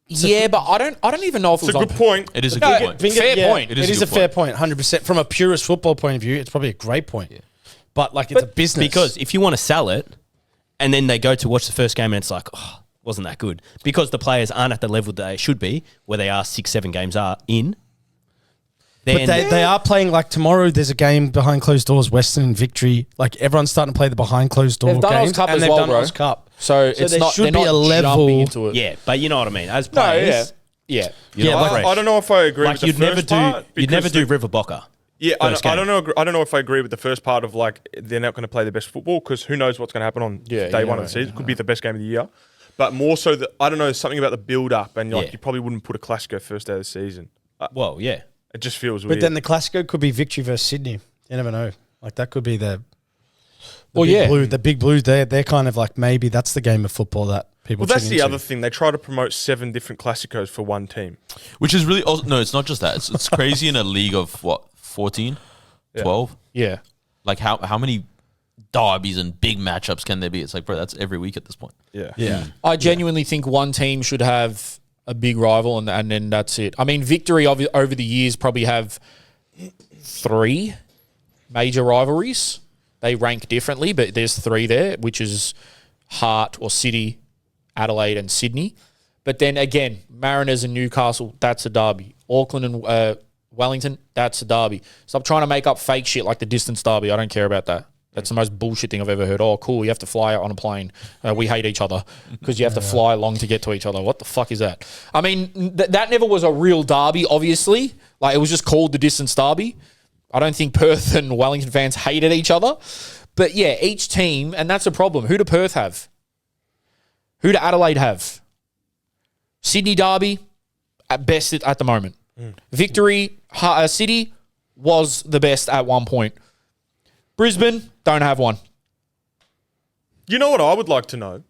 S1: Yeah, but I don't even know if
S2: It's
S1: it
S2: a
S1: was
S2: good point.
S5: It is a good point.
S1: Fair point.
S5: It
S3: It
S5: is
S3: is
S5: a
S3: a
S5: good
S3: fair
S5: point.
S3: point, 100%. From a purist football point of view, it's probably a great point. But, like, it's a business.
S4: Because if you want to sell it, and then they go to watch the first game and it's like, oh, wasn't that good? Because the players aren't at the level that they should be, where they are 6-7 games are in.
S3: But they are playing, like, tomorrow there's a game behind closed doors, Western and Victory. Like, everyone's starting to play the behind closed door
S1: They've done
S3: games.
S1: Oz Cup
S3: and
S1: as
S3: they've
S1: well,
S3: done
S1: bro.
S3: Oz Cup.
S1: So it's
S3: there
S1: not,
S3: should
S1: they're
S3: be
S1: not
S3: a level-
S1: jumping into it.
S4: Yeah, but you know what I mean. As
S1: No,
S4: players,
S1: yeah.
S4: you know,
S2: I don't know if I agree with
S4: like
S2: the
S4: you'd never
S2: first
S4: do,
S2: part.
S4: you'd never
S2: because
S4: do River Boca.
S2: Yeah,
S4: first
S2: I
S4: game.
S2: don't know. I don't know if I agree with the first part of like they're not going to play the best football because who knows what's going to happen on day one of the season. Could be the best game of the year, but more so that I don't know something about the build up and like
S4: Yeah.
S2: you probably wouldn't put a Classico first day of the season.
S4: Well, yeah.
S2: It just feels weird.
S3: But then the Classico could be Victory versus Sydney. You never know. Like, that could be the
S1: Well,
S3: big
S1: yeah.
S3: blue. The big blues, they're kind of like, maybe that's the game of football that people
S2: well, that's
S3: tune
S2: the
S3: into.
S2: other thing. They try to promote 7 different Classicos for one team.
S5: Which is really no, it's not just that. It's crazy in a league of what 14, 12.
S1: Yeah.
S5: Like how many derbies and big matchups can there be? It's like, bro, that's every week at this point.
S2: Yeah,
S3: Yeah.
S1: I genuinely think one team should have a big rival and then that's it. I mean, Victory over the years probably have 3 major rivalries. They rank differently, but there's 3 there, which is Heart or City, Adelaide and Sydney. But then again, Mariners and Newcastle, that's a derby. Auckland and Wellington, that's a derby. Stop trying to make up fake shit like the distance derby. I don't care about that. That's the most bullshit thing I've ever heard. Oh, cool, you have to fly out on a plane. We hate each other because you have to fly long to get to each other. What the fuck is that? I mean, that never was a real derby, obviously. Like, it was just called the distance derby. I don't think Perth and Wellington fans hated each other. But yeah, each team, and that's a problem. Who do Perth have? Who do Adelaide have? Sydney derby, at best at the moment. Victory, City was the best at one point. Brisbane, don't have one.
S2: You know what I would like to know?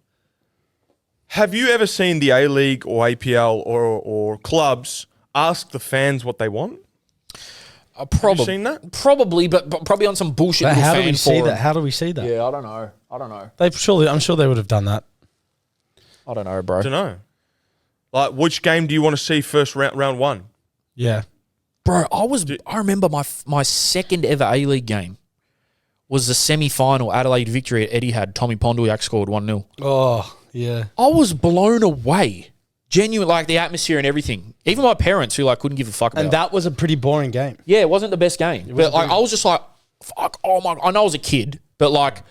S2: Have you ever seen the A-League or APL or clubs ask the fans what they want?
S1: Probably
S2: seen that?
S1: Probably, but probably on some bullshit.
S3: But
S1: little
S3: how do
S1: fan
S3: we see
S1: forum.
S3: that? How do we see that?
S1: Yeah, I don't know.
S3: I'm sure they would have done that.
S1: I don't know, bro.
S2: I don't know. Like, which game do you want to see first round one?
S3: Yeah.
S1: Bro, I remember my second ever A-League game was the semi-final Adelaide Victory at Etihad. Tommy Ponduyak scored 1-0.
S3: Oh, yeah.
S1: I was blown away. Genuine, like the atmosphere and everything. Even my parents who like couldn't give a fuck about
S3: And that was a pretty boring game.
S1: Yeah, it wasn't the best game. But like I was just like, fuck, oh my, I know I was a kid, but like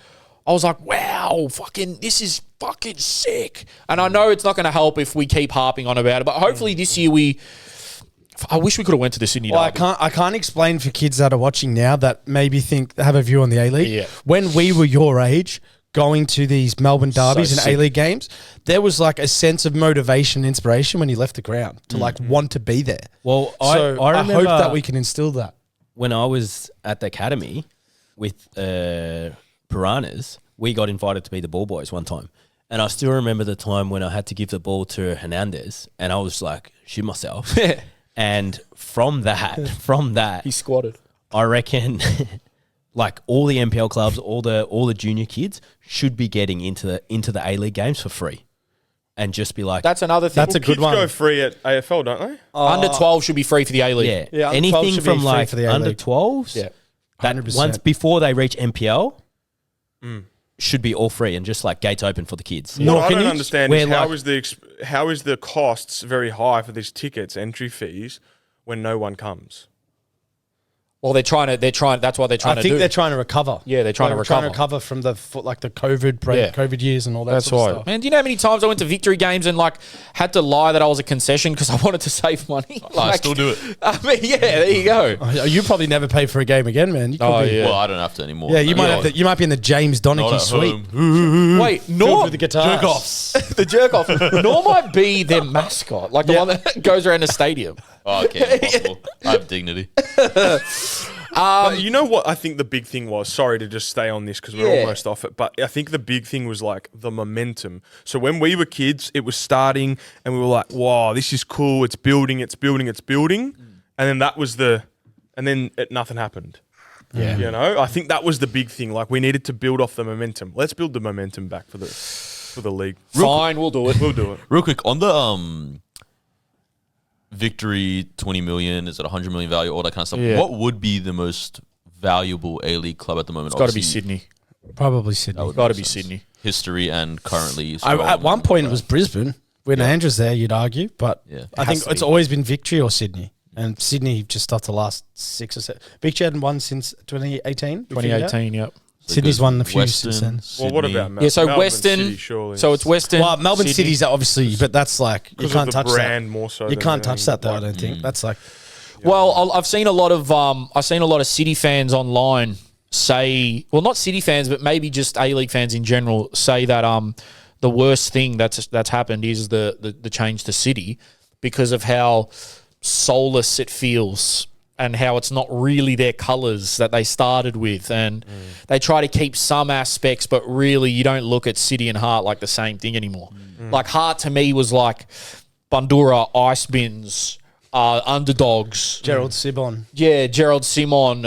S1: I was like, wow, fucking this is fucking sick. And I know it's not gonna help if we keep harping on about it, but hopefully this year I wish we could have went to the Sydney
S3: Well,
S1: Derby.
S3: I can't explain for kids that are watching now that maybe have a view on the A-League.
S1: Yeah.
S3: When we were your age, going to these Melbourne derbies and
S1: sick.
S3: A-League games, there was like a sense of motivation, inspiration when you left the ground to like want to be there.
S4: Well,
S3: So
S4: I
S3: I
S4: remember
S3: hope that we can instill that.
S4: when I was at the academy with Piranhas, we got invited to be the ball boys one time. And I still remember the time when I had to give the ball to Hernandez and I was like, shit myself. And from that,
S1: He squatted.
S4: I reckon like all the NPL clubs, all the junior kids should be getting into the A-League games for free. And just be like,
S1: That's another thing.
S3: That's a good
S2: Kids
S3: one.
S2: go free at AFL, don't they?
S1: Under 12 should be free for the A-League.
S4: yeah,
S3: Yeah, under 12
S4: anything
S3: should be
S4: from
S3: free
S4: like
S3: for the
S4: under
S3: A-League.
S4: 12s,
S1: Yeah.
S4: that
S3: 100%.
S4: once before they reach NPL, should be all free and just like gates open for the kids.
S2: What I
S3: can
S2: don't
S3: you-
S2: understand
S4: where,
S2: is
S4: like-
S2: how is the costs very high for these tickets, entry fees, when no one comes?
S1: Well, that's why they're trying
S3: I
S1: to
S3: think
S1: do.
S3: they're trying to recover.
S1: Yeah, they're trying to recover.
S3: from the COVID break,
S1: Yeah.
S3: COVID years and all that
S1: That's
S3: sort
S1: right.
S3: of stuff.
S1: Man, do you know how many times I went to Victory games and like had to lie that I was a concession because I wanted to save money?
S5: I still do it.
S1: I mean, yeah, there you go.
S3: Oh, you probably never pay for a game again, man. You could
S1: Oh,
S3: be-
S1: yeah.
S5: Well, I don't have to anymore.
S3: Yeah, you might be in the James
S5: Not
S3: Donaghy
S5: at
S3: suite.
S5: home.
S1: Wait,
S3: Filled
S1: Nor
S3: with the guitars.
S5: Jerk-offs.
S1: the jerk off. Nor might be their mascot, like the one that goes around the stadium.
S5: Oh, okay, impossible. I have dignity.
S2: But you know what I think the big thing was? Sorry to just stay on this because we're
S1: Yeah.
S2: almost off it. But I think the big thing was like the momentum. So when we were kids, it was starting and we were like, wow, this is cool. It's building, it's building, it's building. And then nothing happened.
S1: Yeah.
S2: You know, I think that was the big thing. Like we needed to build off the momentum. Let's build the momentum back for the league.
S1: Fine, we'll do it.
S2: We'll do it.
S5: Real quick, on the Victory 20 million, is it 100 million value, all that kind of stuff.
S1: Yeah.
S5: What would be the most valuable A-League club at the moment?
S1: It's got to be
S5: Obviously,
S1: Sydney.
S3: Probably Sydney.
S1: It's got to be Sydney.
S5: history and currently.
S3: At
S5: strong.
S3: one point, it was Brisbane. When Andrew's there, you'd argue. But
S5: Yeah.
S3: I think
S1: Has to
S3: it's
S1: be.
S3: always been Victory or Sydney. And Sydney just stopped the last 6 or 7. Victory hadn't won since 2018.
S1: 2018, yep.
S5: So
S3: Sydney's
S5: good.
S3: won a few
S5: Western,
S3: since then.
S2: Well, what
S5: Sydney.
S2: about
S1: Yeah, so
S2: Melbourne
S1: Western.
S2: City, surely?
S1: So it's Western.
S3: Well, Melbourne
S1: Sydney.
S3: City's obviously, but that's like, you
S2: Because
S3: can't
S2: of the
S3: touch
S2: brand
S3: that.
S2: more so.
S3: You
S2: than
S3: can't touch
S2: anything.
S3: that though, I don't think. That's like,
S1: Well, I've seen a lot of City fans online say, well, not City fans, but maybe just A-League fans in general say that the worst thing that's happened is the change to City because of how soulless it feels and how it's not really their colours that they started with, and they try to keep some aspects, but really you don't look at City and Heart like the same thing anymore. Like Heart to me was like Bandura, Ice Bins, Underdogs.
S3: Gerald Sibon,
S1: Yeah, Gerald Simon,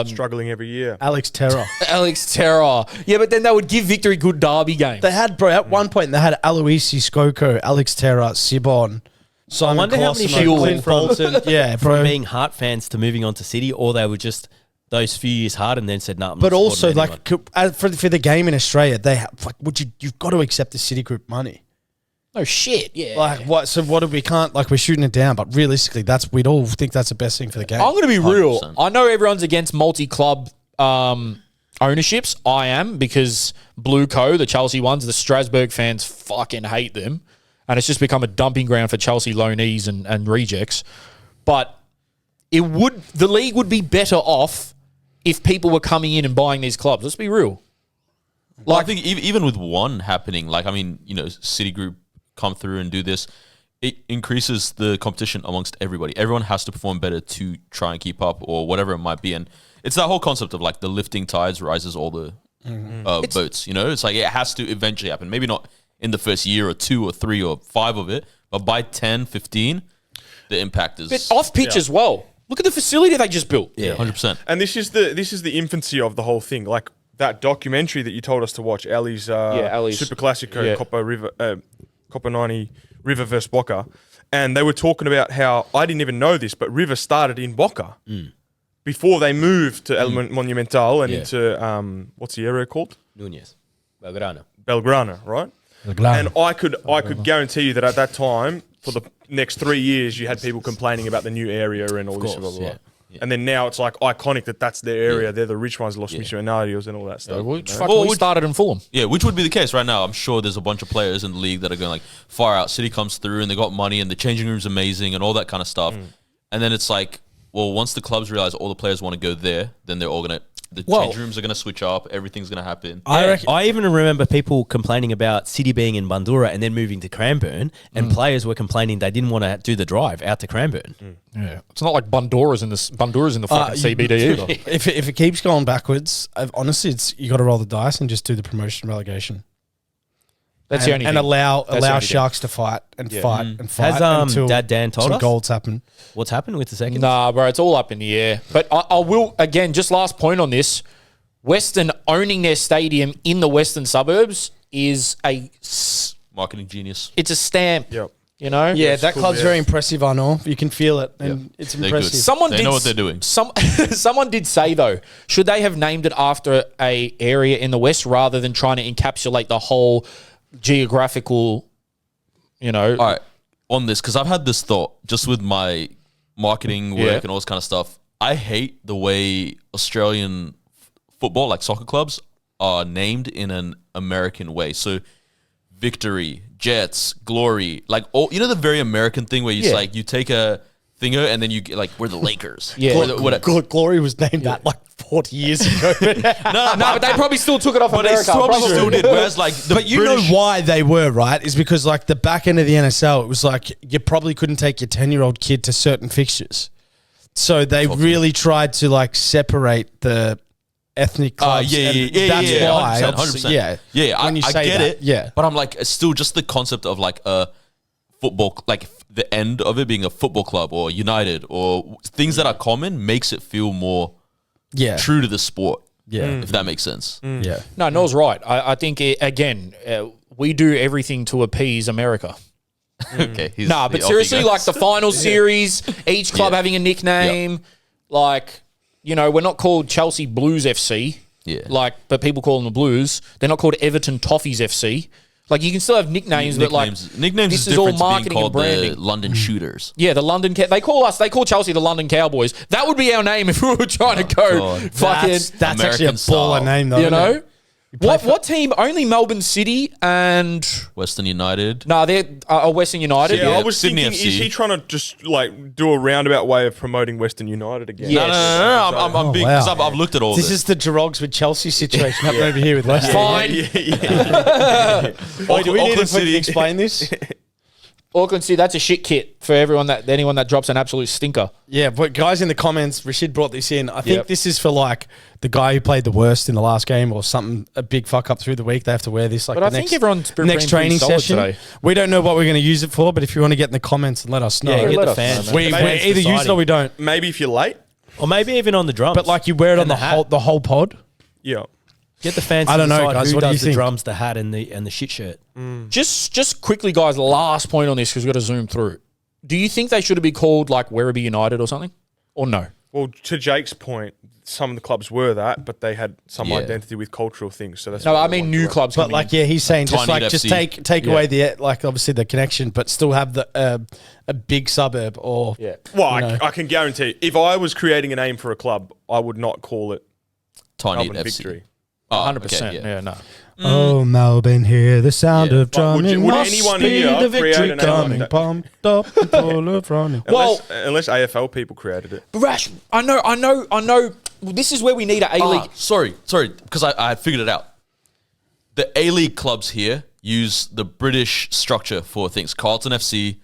S2: Struggling every year.
S3: Alex Terra.
S1: Alex Terra. Yeah, but then they would give Victory good derby games.
S3: They had, bro, at one point, they had Aloisi Skoko, Alex Terra, Sibon, Simon
S4: wonder how many
S3: Colosimo,
S4: people
S3: Clint
S4: from-
S3: Bolton. Yeah,
S4: From
S3: bro.
S4: being Heart fans to moving on to City, or they were just those few years hard and then said, "No." Nah, I'm
S3: But
S4: not
S3: also,
S4: supporting
S3: like, for the game in Australia, they have, like, you've got to accept the City Group money.
S1: Oh, shit, yeah.
S3: Like, what? So what? We can't, like, we're shooting it down, but realistically, we'd all think that's the best thing for the game.
S1: I'm going to be real.
S5: 100%.
S1: I know everyone's against multi-club ownerships. I am, because Blue Co, the Chelsea ones, the Strasbourg fans fucking hate them. And it's just become a dumping ground for Chelsea loanees and rejects. But the league would be better off if people were coming in and buying these clubs. Let's be real.
S5: Well, I think even with one happening, like, I mean, you know, Citigroup come through and do this, it increases the competition amongst everybody. Everyone has to perform better to try and keep up or whatever it might be. And it's that whole concept of like the lifting tides rises all the boats, you know? It's like it has to eventually happen. Maybe not in the first year or 2 or 3 or 5 of it. But by 10, 15, the impact is
S1: But off pitch as well. Look at the facility they just built.
S5: yeah, 100%.
S2: And this is the infancy of the whole thing. Like that documentary that you told us to watch, Ali's
S1: Ali's.
S2: Super Classico,
S1: Yeah.
S2: Copa 90 River versus Boca, and they were talking about how I didn't even know this, but River started in Boca before they moved to El Monumental and into what's the area called?
S4: Núñez, Belgrano.
S2: Belgrano, right? And I could guarantee you that at that time, for the next 3 years, you had people complaining about the new area and all this. Blah, blah, blah.
S5: Yeah.
S2: And then now it's like iconic that's their area. They're the rich ones, Los Missionarios and all that stuff.
S1: We started in Fulham.
S5: Yeah, which would be the case right now. I'm sure there's a bunch of players in the league that are going like, far out. City comes through and they got money and the changing room's amazing and all that kind of stuff. And then it's like, well, once the clubs realize all the players want to go there, then they're all going to, the change rooms are going to switch up. Everything's going to happen.
S4: I even remember people complaining about City being in Bandura and then moving to Cranbourne, and players were complaining they didn't want to do the drive out to Cranbourne.
S1: Yeah, it's not like Bundura's in the fucking CBD either.
S3: If it keeps going backwards, honestly, you got to roll the dice and just do the promotion relegation.
S1: That's the only
S3: and
S1: thing.
S3: allow
S1: the only
S3: Sharks to fight and fight and fight
S4: Has
S3: until
S4: Dad Dan told
S3: some
S4: us
S3: goals happen.
S4: what's happened with the second?
S1: Nah, bro, it's all up in the air. But I will, again, just last point on this. Western owning their stadium in the western suburbs is
S5: Marketing genius.
S1: it's a stamp.
S2: Yep.
S1: You know?
S3: Yeah, that
S2: cool,
S3: club's
S2: yeah.
S3: very impressive, I know. You can feel it, and it's
S5: They're
S3: impressive.
S5: good. They know what they're doing.
S1: Someone did say, though, should they have named it after a area in the west rather than trying to encapsulate the whole geographical,
S5: All right, on this, because I've had this thought just with my marketing work and all this kind of stuff. I hate the way Australian football, like soccer clubs, are named in an American way. So, Victory, Jets, Glory, like all, the very American thing where it's like you take a thinger and then you get like, we're the Lakers.
S3: Glory was named that like 40 years ago.
S1: No, but they probably still took it off
S5: But
S1: America.
S5: they probably
S1: probably.
S5: still did. Whereas like the
S3: But you
S5: British,
S3: know why they were, right? Is because like the back end of the NSL, it was like you probably couldn't take your 10-year-old kid to certain fixtures. So they really tried to like separate the ethnic clubs. That's why.
S5: 100%. Yeah,
S3: When you
S5: I
S3: say
S5: get
S3: that,
S5: it.
S3: yeah.
S5: But I'm like, it's still just the concept of like a football, like the end of it being a football club or United or things that are common makes it feel more true to the sport.
S3: Yeah.
S5: If that makes sense.
S3: Yeah.
S1: No, Noel's right. I think, we do everything to appease America.
S5: Okay. he's
S1: Nah, but
S5: the
S1: seriously,
S5: Aussie
S1: like the final series, each club having a nickname, like, we're not called Chelsea Blues FC.
S5: Yeah.
S1: Like, but people call them the Blues. They're not called Everton Toffees FC. Like, you can still have nicknames, but like,
S5: nicknames
S1: this
S5: is
S1: all
S5: different to being
S1: marketing and
S5: called
S1: branding.
S5: the London Shooters.
S1: Yeah, the London. They call Chelsea the London Cowboys. That would be our name if we were trying to go
S5: God.
S1: fucking.
S3: That's actually a
S5: American
S3: baller
S5: style.
S3: name, though.
S1: You
S3: isn't
S1: know.
S3: it?
S1: What team? Only Melbourne City and
S5: Western United.
S1: they're Western United.
S2: Yeah,
S1: Yeah,
S2: I was
S5: Sydney
S2: thinking,
S5: FC.
S2: is he trying to just like do a roundabout way of promoting Western United again?
S1: Yeah.
S5: No. I'm big
S3: wow.
S5: because I've looked at all
S3: This
S5: this.
S3: is the Drogs with Chelsea situation happening over here with Leicester.
S1: Fine.
S3: Wait, do we need
S5: Auckland
S3: to
S5: City.
S3: explain this?
S1: Auckland City. That's a shit kit for anyone that drops an absolute stinker.
S3: Yeah, but guys in the comments, Rashid brought this in. I think
S1: Yep.
S3: this is for like the guy who played the worst in the last game or something, a big fuck up through the week. They have to wear this like
S1: But
S3: the
S1: I
S3: next,
S1: think everyone's been
S3: next
S1: pretty
S3: training
S1: solid
S3: session.
S1: today.
S3: We don't know what we're going to use it for, but if you want to get in the comments and let us know.
S4: Yeah, get
S1: let
S4: the
S1: us
S4: fans.
S1: know,
S3: we either use it or we don't.
S2: Maybe if you're late.
S4: Or maybe even on the drums.
S3: But like you wear it on
S4: And
S3: the whole pod.
S2: Yeah.
S4: get the fans.
S3: I don't know,
S4: decide
S3: guys.
S4: Who
S3: What do you
S4: does the
S3: think?
S4: drums, the hat, and the shit shirt?
S1: Just quickly, guys. Last point on this because we've got to zoom through. Do you think they should have been called like Werribee United or something, or no?
S2: Well, to Jake's point, some of the clubs were that, but they had some
S5: Yeah.
S2: identity with cultural things. So that's
S1: No,
S2: what
S1: I
S2: they
S1: mean
S2: wanted
S1: new
S2: to
S1: clubs.
S3: But
S1: coming
S3: like,
S1: in.
S3: yeah, he's saying just
S5: Tiny
S3: like just
S5: FC.
S3: take away the like obviously the connection, but still have the a big suburb or
S1: yeah.
S2: Well,
S3: you know.
S2: I can guarantee, if I was creating a name for a club, I would not call it
S5: Tiny
S2: Melbourne
S5: FC.
S2: Victory.
S5: Oh,
S1: 100%.
S5: okay,
S1: Yeah, no.
S3: Oh, Melbourne, hear the sound
S5: Yeah.
S3: of
S2: But would
S3: drumming.
S2: would
S3: Must
S2: anyone
S3: be
S2: here
S3: the
S2: create
S3: victory
S2: an name like
S3: coming,
S2: that?
S3: pumped up and full of running.
S1: Well-
S2: Unless AFL people created it.
S1: But Rash, I know. This is where we need an A-League.
S5: Sorry, because I had figured it out. The A-League clubs here use the British structure for things. Carlton FC,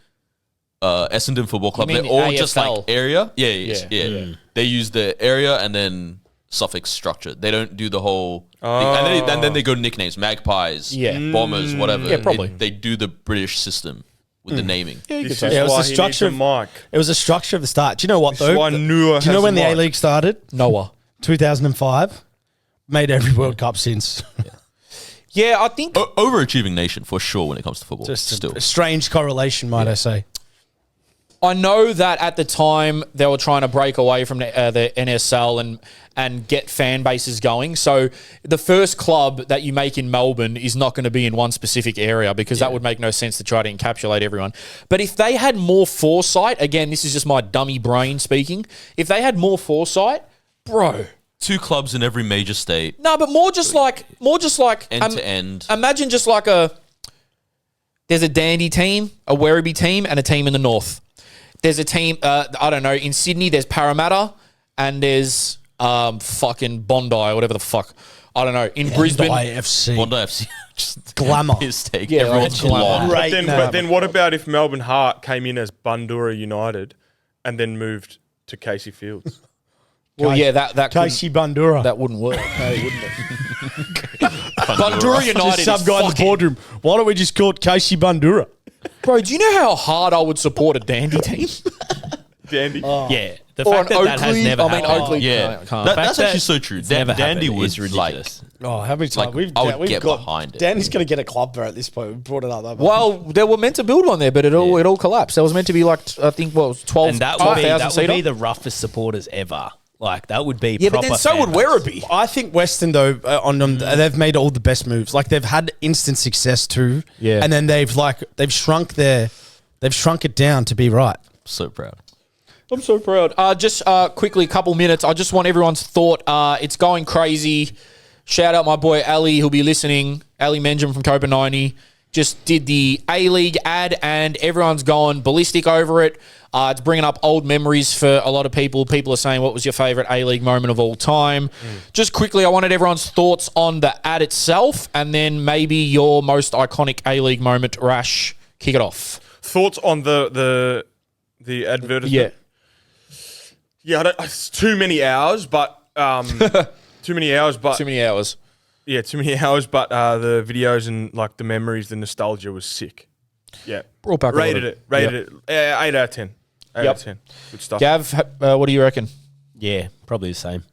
S5: Essendon Football Club,
S1: mean
S5: they're all just
S1: AFL?
S5: like area. Yeah. They use the area and then suffix structure. They don't do the whole thing. And then they go to nicknames, Magpies, Bombers, whatever.
S1: Yeah, probably.
S5: They do the British system with the naming.
S1: Yeah, you could
S2: This
S1: say.
S2: is
S3: Yeah, it was
S2: why
S3: the
S2: he
S3: structure
S2: needs a mic.
S3: It was a structure of the start. Do you know what,
S2: This is
S3: though?
S2: why Noah
S3: Do you know
S2: has
S3: when
S2: a
S3: the
S2: mic.
S3: A-League started?
S1: Noah.
S3: 2005. Made every World Cup since.
S1: Yeah, I think
S5: Overachieving nation for sure when it comes to football.
S3: Just
S5: Still.
S3: a strange correlation, might I say.
S1: I know that at the time they were trying to break away from the NSL and get fan bases going. So the first club that you make in Melbourne is not going to be in one specific area because that would make no sense to try to encapsulate everyone. But if they had more foresight, again, this is just my dummy brain speaking. If they had more foresight, bro.
S5: 2 clubs in every major state,
S1: No, but more just like
S5: end to end.
S1: Imagine just like there's a Dandy team, a Werribee team, and a team in the north. There's a team, I don't know, in Sydney, there's Parramatta, and there's fucking Bondi, or whatever the fuck. I don't know. In Brisbane.
S3: IFC.
S5: Bondi FC, just
S3: Glamour.
S5: piss take.
S1: Yeah,
S5: Everyone's
S1: glamour.
S5: blonde.
S3: Right.
S2: But then what about if Melbourne Heart came in as Bundoora United and then moved to Casey Fields?
S1: Well, yeah, that
S3: Casey Bandura.
S1: that wouldn't work, hey, wouldn't it? Bandura United
S3: Just some
S1: is
S3: guy in the
S1: fucking-
S3: boardroom. Why don't we just call it Casey Bandura?
S1: Bro, do you know how hard I would support a Dandy team?
S2: Dandy.
S4: Yeah, the
S1: Or
S4: fact
S1: an
S4: that has
S1: Oakley?
S4: never
S1: I mean,
S4: happened.
S1: Oakley.
S5: Yeah,
S1: No, I can't.
S5: That-
S4: fact
S5: that's actually
S4: that
S5: so true.
S4: it's never
S5: Dandy
S4: happened
S5: was
S4: is ridiculous.
S3: Oh, how many times
S5: Like,
S3: we've
S5: I would
S3: we've
S5: get
S3: got
S5: behind it.
S3: Danny's going to get a club there at this point. We brought it up.
S1: Well, they were meant to build one there, but it all collapsed. There was meant to be like, I think, what was 12,000
S4: And that would be
S1: seater?
S4: the roughest supporters ever. Like, that would be
S1: Yeah, but
S4: proper
S1: then so would
S4: fan base.
S1: Werribee.
S3: I think Western though they've made all the best moves. Like they've had instant success too.
S1: Yeah.
S3: And then they've shrunk it down to be right.
S5: So proud.
S1: I'm so proud. Just quickly, a couple minutes. I just want everyone's thought. It's going crazy. Shout out my boy Ali, who'll be listening. Ali Menjum from Copa 90. Just did the A-League ad and everyone's gone ballistic over it. It's bringing up old memories for a lot of people. People are saying, what was your favourite A-League moment of all time? Just quickly, I wanted everyone's thoughts on the ad itself and then maybe your most iconic A-League moment. Rash, kick it off.
S2: Thoughts on the advertisement? Yeah, it's too many hours, but too many hours, but
S1: Too many hours.
S2: yeah, too many hours. But the videos and like the memories, the nostalgia was sick. Yeah,
S1: Brought back a lot of-
S2: rated it. 8 out of 10. 8
S1: Yep.
S2: out of 10. Good stuff.
S1: Gav, what do you reckon?
S4: Yeah, probably the same.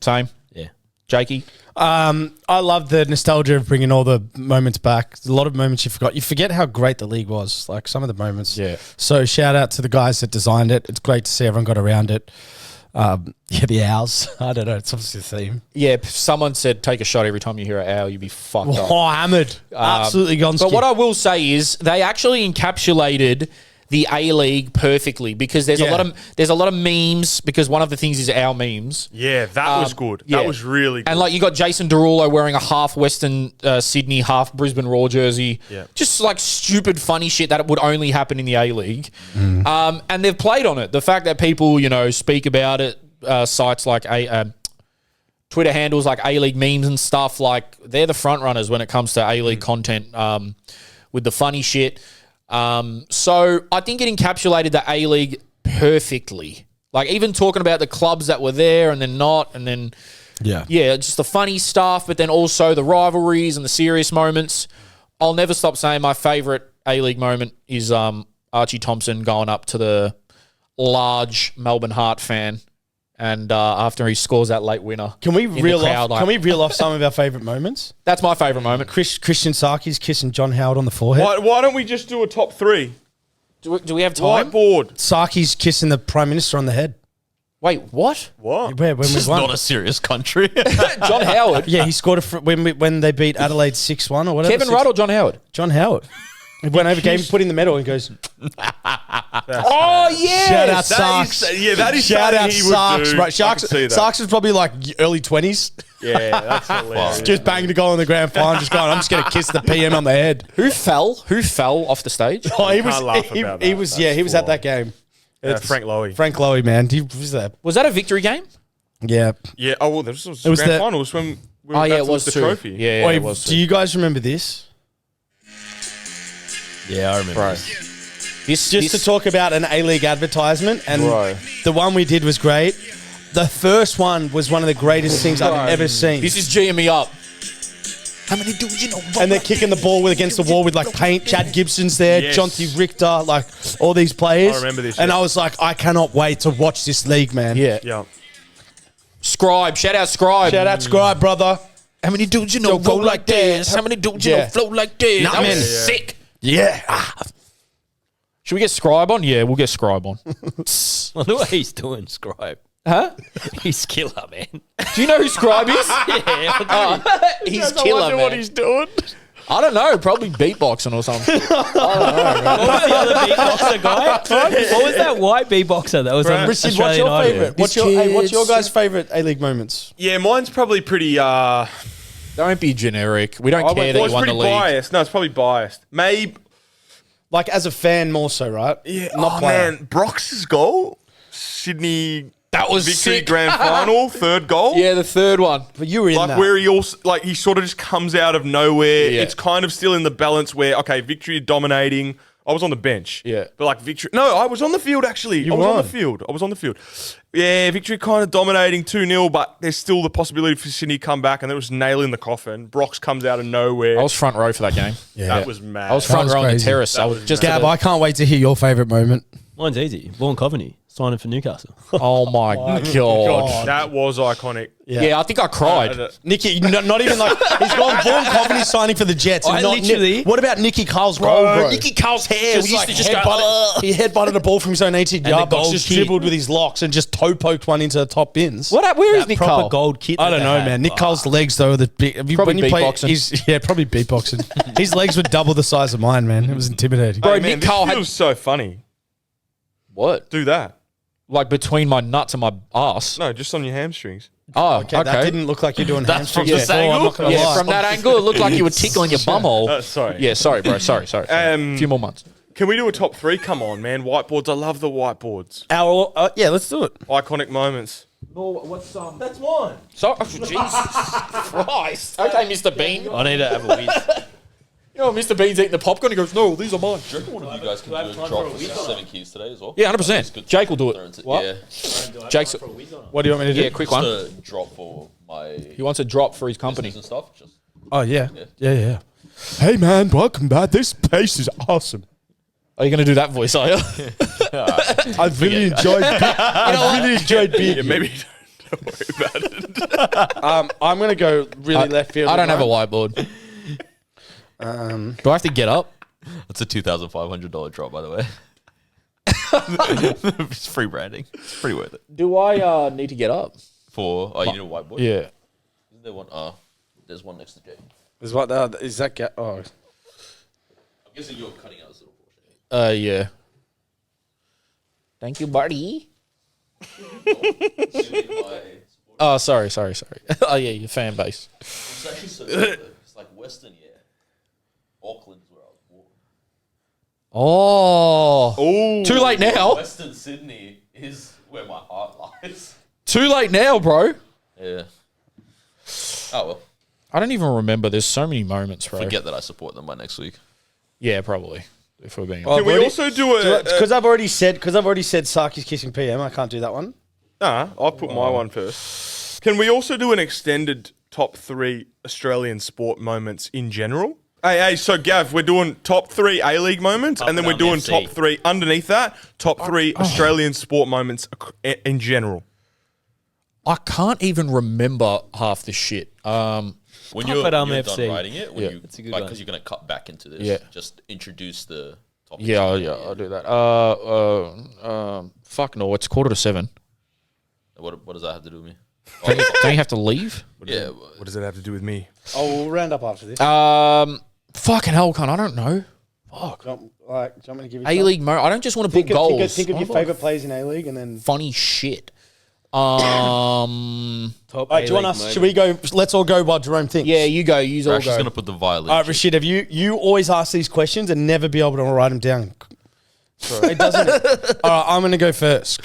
S1: Same?
S4: Yeah.
S1: Jakey?
S3: I love the nostalgia of bringing all the moments back. There's a lot of moments you forgot. You forget how great the league was. Like some of the moments.
S1: Yeah.
S3: So shout out to the guys that designed it. It's great to see everyone got around it. The owls. I don't know. It's obviously the theme.
S1: Yeah, someone said take a shot every time you hear an owl, you'd be fucked up.
S3: Oh, hammered. Absolutely gone.
S1: But what I will say is they actually encapsulated the A-League perfectly because there's a lot of memes because one of the things is our memes.
S2: Yeah, that was good.
S1: yeah.
S2: That was really good.
S1: And like you got Jason Derulo wearing a half Western Sydney, half Brisbane Roar jersey.
S2: Yeah.
S1: Just like stupid funny shit that would only happen in the A-League. And they've played on it. The fact that people, speak about it, sites like Twitter handles like A-League memes and stuff, like they're the front runners when it comes to A-League content with the funny shit. So I think it encapsulated the A-League perfectly. Like even talking about the clubs that were there and then not, and then just the funny stuff, but then also the rivalries and the serious moments. I'll never stop saying my favourite A-League moment is Archie Thompson going up to the large Melbourne Heart fan, and after he scores that late winner,
S3: Can we
S1: in the
S3: reel
S1: crowd,
S3: off? Can we reel off some of our favourite moments?
S1: That's my favourite moment.
S3: Christian Sarkis kissing John Howard on the forehead.
S2: why don't we just do a top 3?
S1: Do we have time?
S2: Whiteboard.
S3: Sarkis kissing the Prime Minister on the head.
S1: Wait, what?
S2: What?
S3: When we
S5: It's
S3: won.
S5: not a serious country.
S1: John Howard?
S3: Yeah, he scored when they beat Adelaide 6-1 or whatever.
S1: Kevin Rudd or John Howard?
S3: John Howard. He went over, gave him, put in the medal, and goes,
S1: Oh yeah!
S3: "Shout out
S2: That
S3: Sarks."
S2: is- yeah, that is
S3: Shout
S2: something
S3: out
S2: he would
S3: Sarks,
S2: do.
S3: bro.
S2: I
S3: Sarks,
S2: can see that.
S3: Sarks was probably like early 20s.
S2: Yeah, that's hilarious.
S3: Just banged a goal in the grand final, just going, I'm just going to kiss the PM on the head.
S1: Who fell? Who fell off the stage?
S3: Oh, he
S2: can't laugh
S3: he,
S2: about
S3: he
S2: that.
S3: was,
S2: That's
S3: he was
S2: full
S3: at that
S2: on.
S3: game.
S2: Frank Lowy.
S3: Frank Lowy, man. He was there.
S1: Was that a victory game?
S3: Yeah.
S2: Yeah. Oh well, this was
S3: It was
S2: grand
S3: the-
S2: finals when we
S1: Oh
S2: were
S1: yeah,
S2: about
S1: it
S2: to
S1: was
S2: lift the
S1: too.
S2: trophy.
S1: Yeah,
S3: Wait,
S1: it was.
S3: do you guys remember this?
S4: Yeah, I remember.
S1: Bro.
S4: this.
S1: This
S3: Just to talk about an A-League advertisement, and
S1: Bro.
S3: the one we did was great. The first one was one of the greatest things I've ever seen.
S1: This is G'ing me up. How many dudes you know?
S3: And they're kicking the ball against the wall with like paint. Chad Gibson's there,
S2: Yes.
S3: Jonty Richter, like all these players.
S2: I remember this,
S3: And
S2: yeah.
S3: I was like, I cannot wait to watch this league, man.
S1: Yeah.
S2: Yeah.
S1: Scribe. Shout out Scribe.
S3: Shout out Scribe, brother.
S1: How many dudes you know go like this? How many dudes you know
S3: Yeah.
S1: float like this?
S3: Nah,
S1: That
S3: man.
S1: was sick.
S3: Yeah.
S1: Should we get Scribe on? Yeah, we'll get Scribe on.
S4: I know what he's doing, Scribe.
S1: Huh?
S4: He's killer, man.
S1: Do you know who Scribe is?
S4: Yeah.
S1: He's killer, man.
S3: doing.
S1: I don't know. Probably beatboxing or something.
S4: What was the other beatboxer guy? What was that white beatboxer that was on
S3: Rashid, what's
S4: Australian
S3: your
S4: Idol?
S3: favourite?
S1: This
S3: What's your
S1: kid's-
S3: guys' favourite A-League moments?
S2: Yeah, mine's probably pretty.
S1: Don't be generic. We don't care that
S2: Well,
S1: you won the
S2: pretty
S1: league.
S2: biased. No, it's probably biased. Maybe.
S3: Like as a fan more so, right?
S2: Yeah.
S3: Not player.
S2: Man, Brox's goal, Sydney.
S1: That was
S2: Victory
S1: sick.
S2: grand final, third goal.
S1: Yeah, the third one.
S3: But you were in
S2: Like
S3: that.
S2: where he also he sort of just comes out of nowhere.
S1: Yeah.
S2: It's kind of still in the balance where Victory dominating. I was on the bench.
S1: Yeah.
S2: But like Victory. No, I was on the field actually. I was on the field. Yeah, Victory kind of dominating 2-0, but there's still the possibility for Sydney to come back, and there was nail in the coffin. Brox comes out of nowhere.
S1: I was front row for that game.
S2: That was mad.
S1: I was front
S3: was
S1: row on the
S3: crazy.
S1: terrace. I was just
S3: Gab,
S1: at
S3: I can't wait to hear your favourite moment.
S4: Mine's easy. Vaughan Coveney signing for Newcastle.
S1: oh my god.
S2: That was iconic.
S1: Yeah, I think I cried.
S3: Nicky, not even like he's gone. Vaughan Coveney signing for the Jets. and
S4: I
S3: not
S4: literally-
S3: What about Nicky Carl's goal, bro?
S1: Nicky Carl's hair.
S3: Just
S1: We used
S3: like
S1: to just go.
S3: he headbutted a ball from his own 18-yard
S4: the
S3: box,
S4: gold
S3: just
S4: kid.
S3: dribbled with his locks and just toe poked one into the top bins.
S1: Where is Nick
S4: proper
S1: Carl?
S4: gold kit.
S3: I
S4: that
S3: don't
S4: they
S3: know,
S4: had.
S3: man. Nick Carl's legs though are the big. Have you,
S1: Probably
S3: when you play,
S1: beatboxing.
S3: probably beatboxing. His legs were double the size of mine, man. It was intimidating.
S1: Bro,
S2: Hey, man,
S1: Nick
S2: this
S1: Carl had
S2: feels so funny.
S1: what?
S2: Do that.
S1: Like between my nuts and my ass.
S2: No, just on your hamstrings.
S1: Oh, okay.
S3: That didn't look like you're doing
S4: That's from
S3: hamstrings
S4: this
S3: before, I'm
S4: angle?
S3: not gonna
S1: Yeah,
S3: lie.
S1: from that angle, it looked like you were tickling your bumhole.
S2: Sorry.
S1: Yeah, sorry, bro. Sorry. A few more months.
S2: Can we do a top 3? Come on, man. Whiteboards. I love the whiteboards.
S3: Yeah, let's do it.
S2: Iconic moments.
S3: That's mine.
S1: So, Jesus Christ. Okay, Mr. Bean.
S4: I need to have a whiz.
S1: You know, Mr. Bean's eating the popcorn. He goes, "No, these are mine."
S5: Do you reckon one of you guys can do a drop for 7 keys today as well?
S1: Yeah, 100%. Jake will do it.
S5: What? Yeah.
S1: Jake's.
S3: What do you want me to do?
S1: Yeah, quick one.
S5: Just a drop for my
S1: He wants a drop for his company.
S5: business and stuff. Just
S3: Oh yeah. Yeah. Hey man, welcome back. This place is awesome.
S1: Are you going to do that voice, are you?
S3: I've really enjoyed. I've really enjoyed being.
S2: Yeah, maybe don't worry about it.
S3: I'm gonna go really left field.
S1: I don't
S3: with
S1: have a
S3: mine.
S1: whiteboard. Do I have to get up?
S5: That's a $2,500 drop, by the way. It's free branding. It's pretty worth it.
S1: Do I need to get up?
S5: You need a whiteboard?
S1: Yeah.
S5: Isn't there one? There's one next to Jay.
S3: Is what? Is that? Oh,
S5: I'm guessing you're cutting out this little portion.
S1: Yeah. Thank you, buddy. Oh, sorry. Oh, yeah, your fan base.
S5: It's actually so good. It's like Western, yeah. Auckland is where I was born.
S1: Oh. Too late now.
S5: Western Sydney is where my heart lies.
S1: Too late now, bro.
S5: Yeah. Oh, well.
S1: I don't even remember. There's so many moments, bro.
S5: Forget that I support them by next week.
S1: Yeah, probably. If we're being
S2: Can we also do a...
S3: because I've already said Sarki's kissing PM. I can't do that one.
S2: Nah, I'll put my one first. Can we also do an extended top 3 Australian sport moments in general? Hey, so Gav, we're doing top 3 A-League moments, and then we're
S5: down
S2: doing
S5: FC.
S2: top 3 underneath that, top 3 Australian sport moments in general.
S1: I can't even remember half the shit.
S5: When you're,
S4: it on
S5: you're
S4: FC.
S5: done writing it, when
S1: Yeah.
S5: you,
S4: It's a good
S5: like,
S4: one.
S5: because you're going to cut back into this,
S1: Yeah.
S5: just introduce the topic.
S1: Yeah, I'll do that. Fuck no, it's 6:45.
S5: What does that have to do with me?
S1: Don't you have to leave?
S5: Yeah.
S2: What does that have to do with me?
S3: Oh, we'll round up after this.
S1: Fucking hell, cunt. I don't know.
S3: do you want me to give you
S1: A-League I don't just want to put goals.
S3: Think of your favourite players in A-League and then...
S1: Funny shit.
S4: Top
S3: All right, do you want us? Should we go? Let's all go while Jerome thinks.
S1: Yeah, you go. You all
S5: Rash is
S1: go.
S5: going to put the violin.
S3: All right, Rashid, have you always ask these questions and never be able to write them down? It doesn't. All right, I'm going to go first.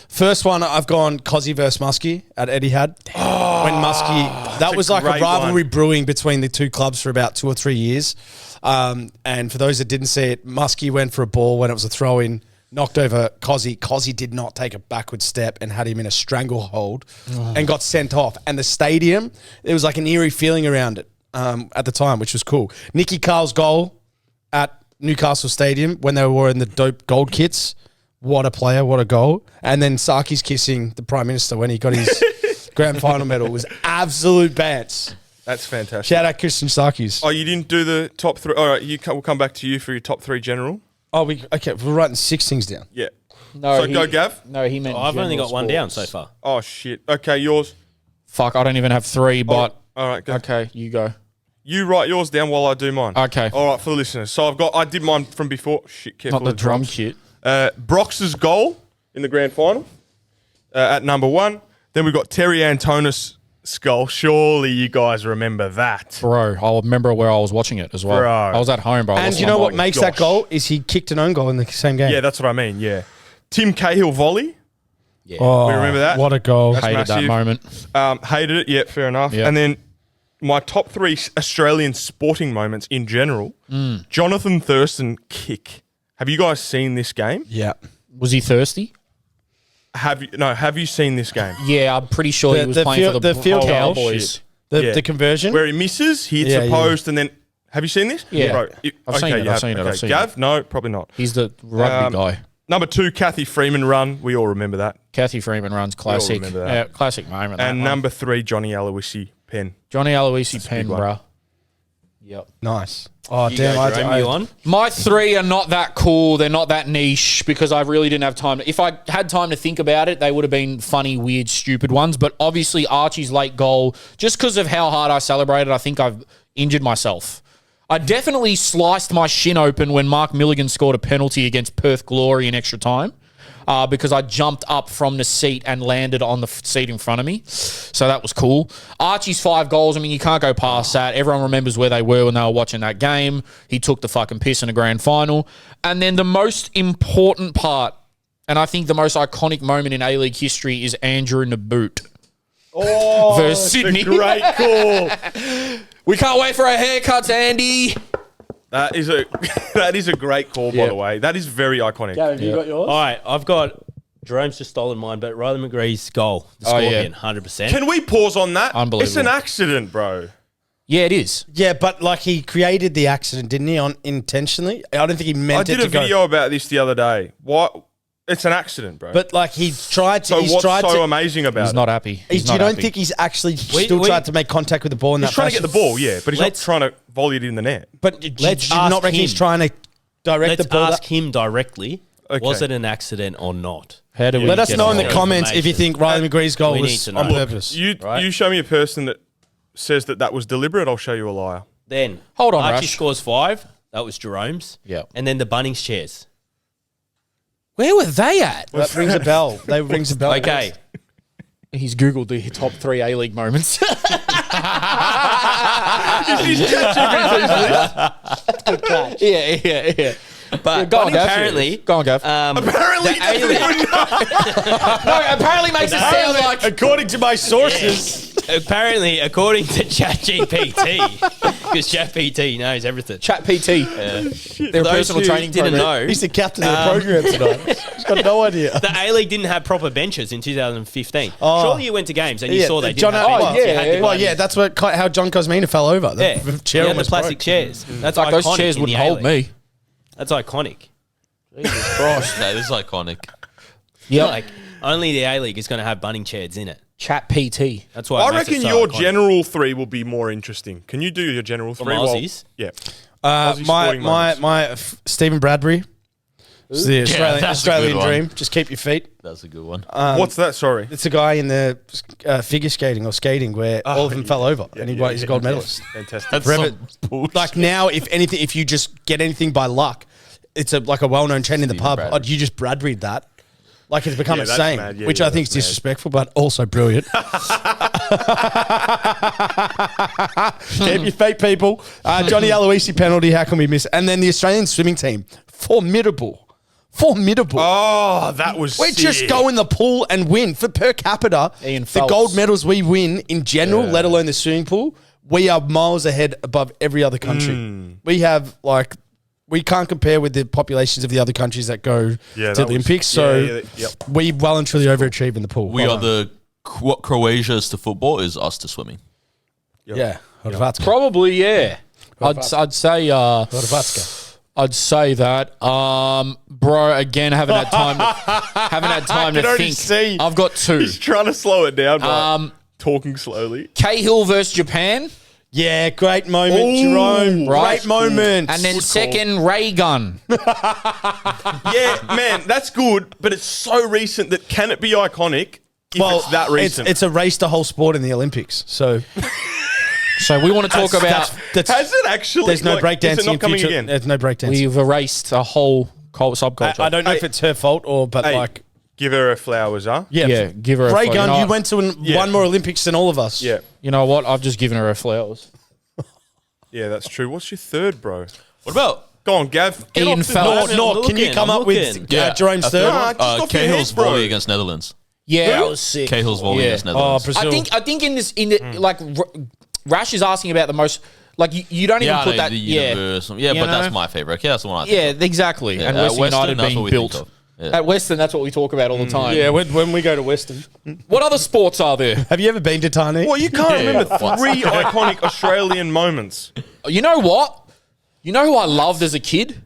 S3: First one, I've gone Cozzy versus Muskie at Etihad. When Muskie, that was like a
S2: great
S3: rivalry
S2: one.
S3: brewing between the two clubs for about 2 or 3 years. And for those that didn't see it, Muskie went for a ball when it was a throw-in, knocked over Cozzy. Cozzy did not take a backward step and had him in a stranglehold and got sent off. And the stadium, there was like an eerie feeling around it at the time, which was cool. Nicky Carl's goal at Newcastle Stadium when they were wearing the dope gold kits. What a player, what a goal. And then Saki's kissing the Prime Minister when he got his grand final medal was absolute bants.
S2: That's fantastic.
S3: Shout out Christian Sakis.
S2: Oh, you didn't do the top 3. All right, we'll come back to you for your top 3 general.
S3: Oh, we're writing 6 things down.
S2: Yeah.
S1: No,
S2: So go, Gav.
S1: No, he meant.
S4: I've only
S1: general
S4: got one down
S1: sports.
S4: so far.
S2: Oh, shit. Okay, yours.
S1: Fuck, I don't even have 3, but
S2: All right, go.
S1: okay, you go.
S2: You write yours down while I do mine.
S1: Okay.
S2: All right, for the listeners. So I did mine from before. Shit, careful.
S1: Not the
S2: with
S1: drum
S2: drums.
S1: kit.
S2: Brox's goal in the grand final at number 1. Then we've got Terry Antonis' goal. Surely you guys remember that.
S1: Bro, I remember where I was watching it as well.
S2: Bro.
S1: I was at home, bro.
S3: And you know what makes that goal is he kicked an own goal in the same game.
S2: Yeah, that's what I mean, yeah. Tim Cahill volley.
S4: Yeah.
S3: Oh,
S2: We remember that?
S3: What a goal.
S2: That's
S1: Hated that
S2: massive.
S1: moment.
S2: Hated it, yeah, fair enough.
S1: Yeah.
S2: And then my top 3 Australian sporting moments in general. Jonathan Thurston kick. Have you guys seen this game?
S3: Yeah.
S1: Was he thirsty?
S2: Have you seen this game?
S1: Yeah, I'm pretty sure he was playing for the
S3: field goal.
S1: Cowboys.
S2: Yeah.
S3: The conversion.
S2: Where he misses, he hits
S3: Yeah,
S2: a
S3: yeah.
S2: post, and then have you seen this?
S1: Yeah.
S2: Bro,
S1: I've seen it,
S2: you
S1: I've
S2: have.
S1: seen it,
S2: Okay.
S1: I've seen
S2: Gav? No, probably not.
S1: He's the rugby guy.
S2: Number 2, Kathy Freeman run. We all remember that.
S1: Kathy Freeman runs classic.
S2: remember that.
S1: Yeah, classic moment.
S2: And
S1: that one.
S2: number 3, Johnny Aloisi pen.
S1: Johnny Aloisi
S2: a
S1: pen,
S2: big one.
S1: bruh. Yep.
S3: Nice. Oh,
S4: You
S3: damn.
S4: go, Jerome, you on?
S1: My 3 are not that cool. They're not that niche because I really didn't have time. If I had time to think about it, they would have been funny, weird, stupid ones. But obviously, Archie's late goal, just because of how hard I celebrated, I think I've injured myself. I definitely sliced my shin open when Mark Milligan scored a penalty against Perth Glory in extra time. Because I jumped up from the seat and landed on the seat in front of me. So that was cool. Archie's 5 goals, I mean, you can't go past that. Everyone remembers where they were when they were watching that game. He took the fucking piss in a grand final. And then the most important part, and I think the most iconic moment in A-League history, is Andrew Naboot.
S2: Oh,
S1: versus Sydney.
S2: great call.
S1: We can't wait for our haircuts, Andy.
S2: That is a great call, by
S1: Yeah.
S2: the way. That is very iconic.
S3: Have you got yours?
S4: All right, I've got Jerome's just stolen mine, but Riley McGree's goal, the
S1: Oh, yeah.
S4: scorpion, 100%.
S2: Can we pause on that?
S1: Unbelievable.
S2: It's an accident, bro.
S1: Yeah, it is.
S3: Yeah, but like he created the accident, didn't he? intentionally. I don't think he meant
S2: I
S3: it
S2: did
S3: to
S2: a video
S3: go.
S2: about this the other day. What? It's an accident, bro.
S3: But like he tried to.
S2: so
S3: he's
S2: what's
S3: tried
S2: so
S3: to.
S2: amazing about
S1: He's
S2: it?
S1: not happy. He's
S3: You
S1: not
S3: don't
S1: happy.
S3: think he's actually still tried to make contact with the ball in
S2: He's
S3: that
S2: trying to get the
S3: fashion?
S2: ball, yeah, but he's
S4: Let's-
S2: not trying to volley it in the net.
S3: But do
S4: Let's
S3: you not
S4: ask
S3: reckon he's
S4: him.
S3: trying to direct
S4: Let's
S3: the ball?
S4: ask him directly,
S2: Okay.
S4: was it an accident or not?
S1: How do we
S3: Let us
S1: get
S3: know
S1: on
S3: in the
S1: that?
S3: comments if you think Riley McGree's goal
S4: We need
S3: was
S4: to know.
S3: on
S4: Look,
S3: purpose.
S2: You show me a person that says that was deliberate, I'll show you a liar.
S4: Then,
S1: Hold on,
S4: Archie
S1: Rash.
S4: scores 5. That was Jerome's.
S1: Yeah.
S4: And then the Bunnings chairs.
S1: Where were they at?
S3: That rings a bell. They rings a bell.
S4: Okay.
S1: He's Googled the top 3 A-League moments. Yeah.
S4: But
S1: Go on, Gav.
S4: apparently,
S1: Go on, Gav.
S2: Apparently,
S4: the A-League,
S1: No, apparently makes it sound like...
S3: According to my sources,
S4: apparently, according to ChatGPT, because ChatGPT knows everything.
S1: Chat PT. Their
S4: Those
S1: personal
S4: who
S1: training
S4: didn't
S1: program.
S4: know,
S3: he's the captain of the program tonight. He's got no idea.
S4: the A-League didn't have proper benches in 2015.
S3: Oh.
S4: Surely you went to games and you
S3: Yeah,
S4: saw they didn't
S3: John-
S4: have
S3: oh,
S4: benches.
S1: yeah,
S4: You had to go
S3: Well,
S4: in.
S3: yeah, that's how John Cosmina fell over. The
S4: Yeah,
S3: chair
S4: you had the
S3: almost
S4: plastic
S3: broke.
S4: chairs. That's
S1: Like
S4: iconic
S1: those chairs
S4: in
S1: wouldn't
S4: the
S1: hold
S4: A-League.
S1: me.
S4: That's iconic.
S5: That is iconic.
S1: Yeah.
S4: Like only the A-League is going to have bunning chairs in it.
S1: Chat PT.
S4: That's why
S2: I
S4: it makes
S2: reckon
S4: it so
S2: your
S4: iconic.
S2: general 3 will be more interesting. Can you do your general 3?
S4: From Aussies?
S2: Yeah.
S3: My
S2: Aussie sporting moments.
S3: Stephen Bradbury. It's the Australian,
S5: that's a good
S3: Australian
S5: one.
S3: dream. Just keep your feet.
S5: That's a good one.
S2: What's that? Sorry.
S3: It's a guy in the figure skating or skating where all of them fell over and he's a gold medalist.
S2: Fantastic.
S5: That's
S3: Forever-
S5: some bullshit.
S3: Like now, if you just get anything by luck, it's like a well-known trend in the
S5: Stephen
S3: pub.
S5: Bradbury.
S3: You just Bradbury'd that. Like it's become
S2: Yeah,
S3: a
S2: that's
S3: saying,
S2: mad. Yeah,
S3: which
S2: yeah,
S3: I think is
S2: that's mad.
S3: disrespectful, but also brilliant. Keep your feet, people. Johnny Aloisi penalty. How can we miss it? And then the Australian swimming team, formidable.
S2: Oh, that was
S3: We just go in the pool and win. For per capita,
S1: Ian
S3: the
S1: Phelps.
S3: gold medals we win in general, let alone the swimming pool, we are miles ahead above every other country. We have like we can't compare with the populations of the other countries that go to the
S2: that was-
S3: Olympics. So we well and truly overachieve in the pool.
S5: We are what Croatia is to football is us to swimming.
S3: Yeah. Hrvatska.
S1: Probably, yeah. I'd say
S3: Hrvatska.
S1: I'd say that. Bro, again, haven't had time to
S2: already
S1: think.
S2: see.
S1: I've got two.
S2: He's trying to slow it down, but talking slowly.
S1: Cahill versus Japan.
S3: Yeah, great moment,
S2: Ooh,
S3: Jerome.
S1: right.
S3: Great moment.
S1: And then second, Ray Gun.
S2: Yeah, man, that's good, but it's so recent that can it be iconic if it's that recent?
S3: It's erased the whole sport in the Olympics. So
S1: So we want to talk about...
S3: that's
S2: Has it actually?
S3: there's no
S2: like, is
S3: breakdancing
S2: it not
S3: in
S2: coming
S3: future.
S2: again?
S3: There's no breakdancing.
S1: We've erased a whole subculture.
S3: I don't know if it's her fault or, but
S2: Hey,
S3: like,
S2: give her her flowers, huh?
S1: Yeah, give her a
S3: Ray
S1: flower.
S3: Gun,
S1: You know
S3: you
S1: what?
S3: went to one more Olympics than all of us.
S2: Yeah.
S1: You know what? I've just given her her flowers.
S2: Yeah, that's true. What's your third, bro?
S5: What about
S2: Go on, Gav. Get
S1: Ian
S2: off the-
S1: Feld.
S3: No, can you
S4: looking,
S3: come
S4: I'm
S3: up with
S4: looking.
S3: Jerome's third?
S2: Nah, just off your
S5: Cahill's
S2: head, bro.
S5: volley against Netherlands?
S1: Yeah, that was sick.
S5: Cahill's volley
S1: Yeah.
S5: against
S3: Oh,
S5: Netherlands.
S3: Brazil.
S1: I think like Rash is asking about the most like you don't even
S5: yeah,
S1: put
S5: no,
S1: that.
S5: the
S1: Yeah,
S5: universe. Yeah,
S1: You
S5: but
S1: know?
S5: that's my favorite. Okay, that's the one I think
S1: yeah,
S5: of.
S1: exactly.
S5: Yeah,
S1: And Western
S5: Western,
S1: United
S5: that's
S1: being
S5: what we
S1: built.
S5: think of. Yeah.
S1: At Western, that's what we talk about all the time.
S3: Yeah, when we go to Western.
S1: What other sports are there?
S3: Have you ever been to Tani?
S2: Well, you can't remember three iconic Australian moments.
S1: You know what? You know who I loved as a kid?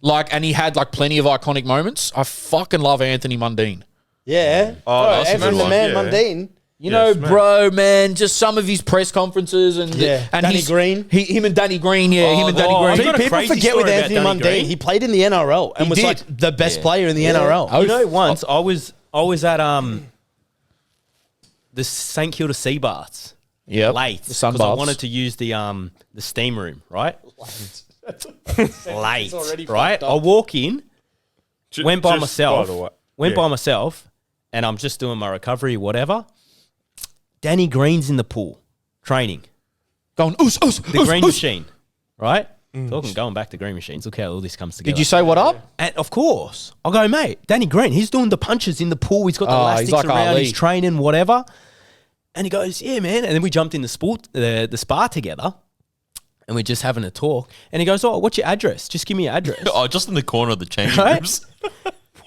S1: Like, and he had like plenty of iconic moments. I fucking love Anthony Mundine.
S3: Yeah.
S2: that's a
S3: Anthony
S2: good
S3: the
S2: one.
S3: Man
S2: Yeah.
S3: Mundine.
S1: You know,
S2: man.
S1: bro, man, just some of his press conferences and and
S3: Danny Green.
S1: him and Danny Green, him and Danny
S4: oh,
S1: Green.
S4: I've got a
S3: People
S4: crazy
S3: forget with
S4: story about
S3: Anthony
S4: Danny
S3: Mundine,
S4: Green.
S3: he played in the NRL and was
S1: did.
S3: like the best player in the NRL.
S1: Oh,
S4: You know, once I was at the St Kilda Sea Baths
S1: Yep,
S4: late
S1: the sun
S4: because I
S1: baths.
S4: wanted to use the steam room, right? Late,
S3: already
S4: right?
S3: fucked up.
S4: I walk in, went by
S2: Just
S4: myself,
S2: by the way.
S4: went
S2: Yeah.
S4: by myself, and I'm just doing my recovery, whatever. Danny Green's in the pool training,
S1: Going,
S4: the green machine, right? Going back to green machines. Look how all this comes together.
S1: Did you say what up?
S4: And of course, I go, mate, Danny Green, he's doing the punches in the pool. He's got the
S1: He's
S4: elastics
S1: like
S4: around,
S1: Ali.
S4: he's training, whatever. And he goes, yeah, man. And then we jumped in the spa together and we're just having a talk. And he goes, oh, what's your address? Just give me your address.
S5: Oh, just in the corner of the changing
S4: Right?
S5: rooms.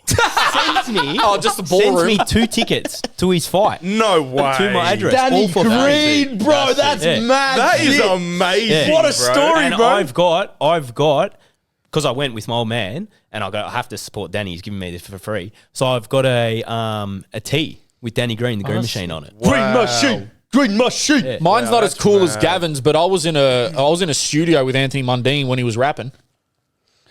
S4: Sends me,
S1: Just the
S4: sends
S1: ballroom.
S4: me 2 tickets to his fight.
S2: No way.
S4: To my address.
S3: Danny
S4: all for
S3: Green,
S4: free.
S3: bro, that's
S4: Yeah.
S3: mad.
S2: That is
S3: shit.
S2: amazing.
S4: Yeah.
S3: What a
S2: bro.
S3: story.
S4: And
S3: bro.
S4: I've got, because I went with my old man and I go, I have to support Danny. He's giving me this for free. So I've got a tee with Danny Green, the green machine on it.
S3: Green machine. Green machine.
S4: Yeah.
S1: Mine's not as cool as
S2: mad.
S1: Gavin's, but I was in a studio with Anthony Mundine when he was rapping. You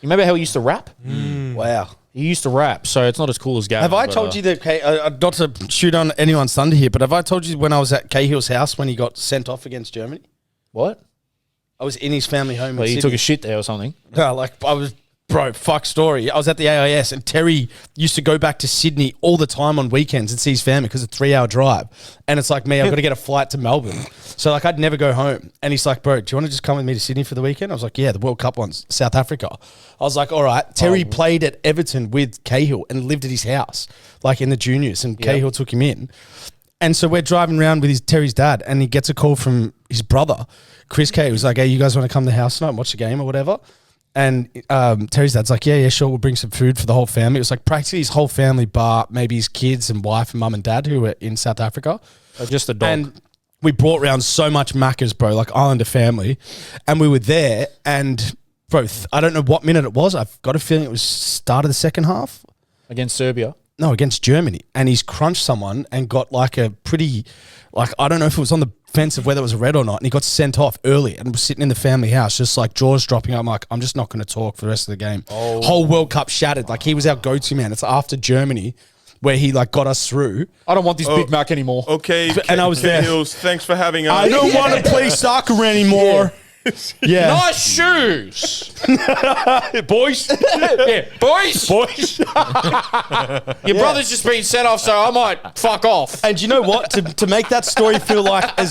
S1: remember how he used to rap?
S3: Wow.
S1: He used to rap, so it's not as cool as Gavin.
S3: Have I told you that, not to shoot on anyone's thunder here, but have I told you when I was at Cahill's house when he got sent off against Germany?
S1: what?
S3: I was in his family home
S1: Well,
S3: in
S1: he
S3: Sydney.
S1: took a shit there or something.
S3: No, like I was, bro, fuck story. I was at the AIS and Terry used to go back to Sydney all the time on weekends and see his family because it's a 3-hour drive. And it's like me, I've got to get a flight to Melbourne. So like I'd never go home. And he's like, bro, do you want to just come with me to Sydney for the weekend? I was like, yeah, the World Cup one's South Africa. I was like, all right. Terry played at Everton with Cahill and lived at his house, like in the juniors, and Cahill took him in. And so we're driving around with Terry's dad, and he gets a call from his brother, Chris K. He was like, hey, you guys want to come to the house tonight and watch the game or whatever? And Terry's dad's like, yeah, sure, we'll bring some food for the whole family. It was like practically his whole family, bar, maybe his kids and wife and mum and dad who were in South Africa.
S1: Just a dog.
S3: And we brought around so much Maccas, bro, like Islander family. And we were there, and bro, I don't know what minute it was. I've got a feeling it was start of the second half.
S1: Against Serbia.
S3: No, against Germany. And he's crunched someone and got like a pretty, like, I don't know if it was on the fence of whether it was red or not. And he got sent off early and was sitting in the family house, just like jaws dropping. I'm like, I'm just not going to talk for the rest of the game. Whole World Cup shattered. Like he was our go-to man. It's after Germany where he like got us through.
S1: I don't want this Big Mac anymore.
S2: Okay,
S3: And I was there.
S2: Hills, thanks for having us.
S3: I don't want to play soccer anymore. Yeah.
S1: Nice shoes.
S3: Boys.
S1: Yeah, boys.
S3: Boys.
S1: Your brother's just been sent off, so I might fuck off.
S3: And you know what? To make that story feel like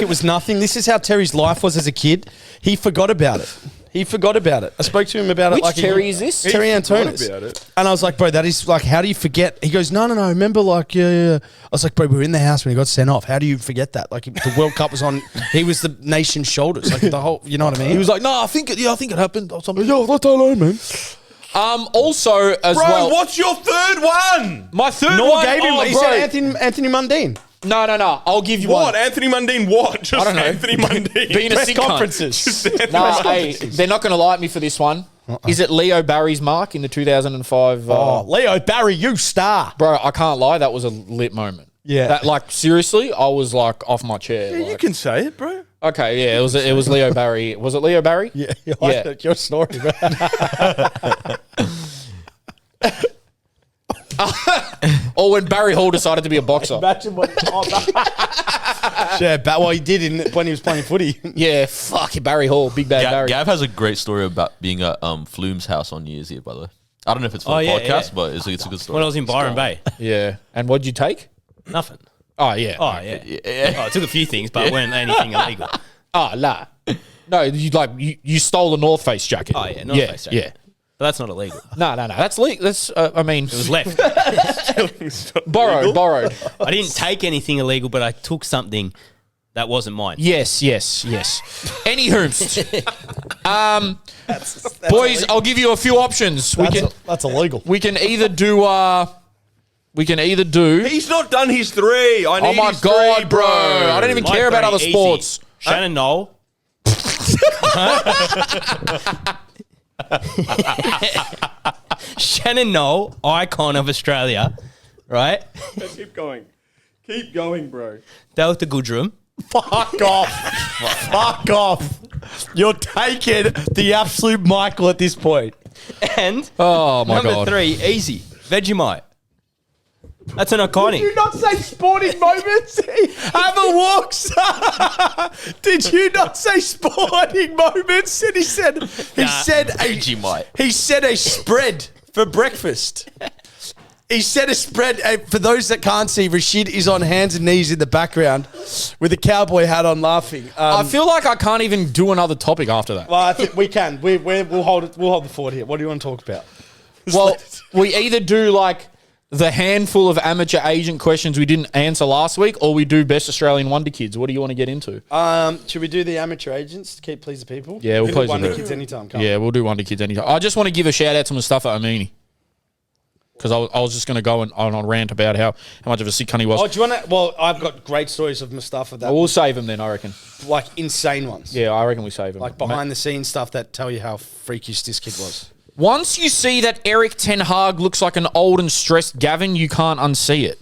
S3: it was nothing. This is how Terry's life was as a kid. He forgot about it. He forgot about it. I spoke to him about
S1: Which
S3: it. Like
S1: Terry is this?
S3: Terry Antonis.
S2: About it.
S3: And I was like, bro, that is like, how do you forget? He goes, no. Remember, like, yeah. I was like, bro, we were in the house when he got sent off. How do you forget that? Like, the World Cup was on. He was the nation's shoulders. Like the whole, you know what I mean?
S1: He was like, no, I think it happened or something.
S3: yo, I don't know, man.
S1: Also, as
S2: Bro,
S1: well,
S2: what's your third one?
S1: my third
S3: Nor
S1: one.
S3: gave him.
S1: oh,
S3: He
S1: bro.
S3: said Anthony Mundine.
S1: No. I'll give you
S2: What?
S1: one.
S2: Anthony Mundine what? Just
S1: don't know.
S2: Anthony Mundine.
S1: Being a
S3: Press
S1: sick cunt.
S3: conferences.
S2: Just Anthony
S1: Nah,
S2: Mundine.
S1: hey, they're not going to like me for this one. Is it Leo Barry's mark in the 2005?
S3: Leo Barry, you star.
S1: Bro, I can't lie. That was a lit moment.
S3: Yeah.
S1: That, like, seriously, I was, like, off my chair.
S2: Yeah, you
S1: like-
S2: can say it, bro.
S1: Okay, yeah, it was Leo Barry. Was it Leo Barry?
S3: Yeah,
S1: Yeah.
S3: your story, bro.
S1: Or when Barry Hall decided to be a boxer.
S3: Imagine what. Yeah, but well, he did when he was playing footy.
S1: Yeah, fuck it, Barry Hall, big bad Barry.
S5: Gav has a great story about being at Flume's house on New Year's Eve, by the way. I don't know if it's for
S4: Oh,
S5: the
S4: yeah,
S5: podcast,
S4: yeah.
S5: but it's a good story.
S4: When I was in Byron Bay.
S1: Yeah, and what'd you take?
S4: Nothing.
S1: Oh yeah.
S4: Oh, yeah.
S5: Yeah.
S4: Oh, I took a few things, but it weren't anything illegal.
S1: Oh nah. No, you stole a North Face jacket.
S4: Oh, yeah, North Face jacket.
S1: Yeah.
S4: But that's not illegal.
S1: No. That's legal. That's I mean,
S4: It was left.
S1: borrowed.
S4: I didn't take anything illegal, but I took something that wasn't mine.
S1: Yes. Any hoomst. Boys, I'll give you a few options.
S3: That's illegal.
S1: We can either do.
S2: He's not done his three. I need
S1: Oh my
S2: his
S1: god,
S2: three,
S1: bro! I don't even
S4: My
S1: care about
S4: three,
S1: other
S4: easy.
S1: sports.
S4: Shannon Knoll. Shannon Knoll, icon of Australia, right?
S2: Keep going. Keep going, bro.
S4: Delta Goodrum.
S3: Fuck off. Fuck off. You're taking the absolute Michael at this point.
S4: And
S1: Oh my
S4: number
S1: god!
S4: 3, easy. Vegemite. That's an iconic.
S3: Did you not say sporting moments? Have a walk, son. Did you not say sporting moments? And he said
S5: Vegemite.
S3: he said a spread for breakfast. He said a spread. For those that can't see, Rashid is on hands and knees in the background with a cowboy hat on, laughing.
S1: I feel like I can't even do another topic after that.
S3: Well, I think we can. We'll hold it. We'll hold the fort here. What do you want to talk about?
S1: Well, we either do like the handful of amateur agent questions we didn't answer last week, or we do best Australian wonder kids. What do you want to get into?
S3: Should we do the amateur agents to keep please the people?
S1: Yeah, we'll
S3: We can do
S1: please the
S3: wonder
S1: people.
S3: kids anytime. Can't
S1: Yeah, we'll do wonder kids anytime. I just want to give a shout out to Mustafa Amini. Because I was just going to go on a rant about how much of a sick cunt he was.
S3: Oh, do you want to? Well, I've got great stories of Mustafa that
S1: We'll save him then, I reckon.
S3: like insane ones.
S1: Yeah, I reckon we save him.
S3: Like behind the scenes stuff that tell you how freakish this kid was.
S1: Once you see that Eric Ten Hag looks like an old and stressed Gavin, you can't unsee it.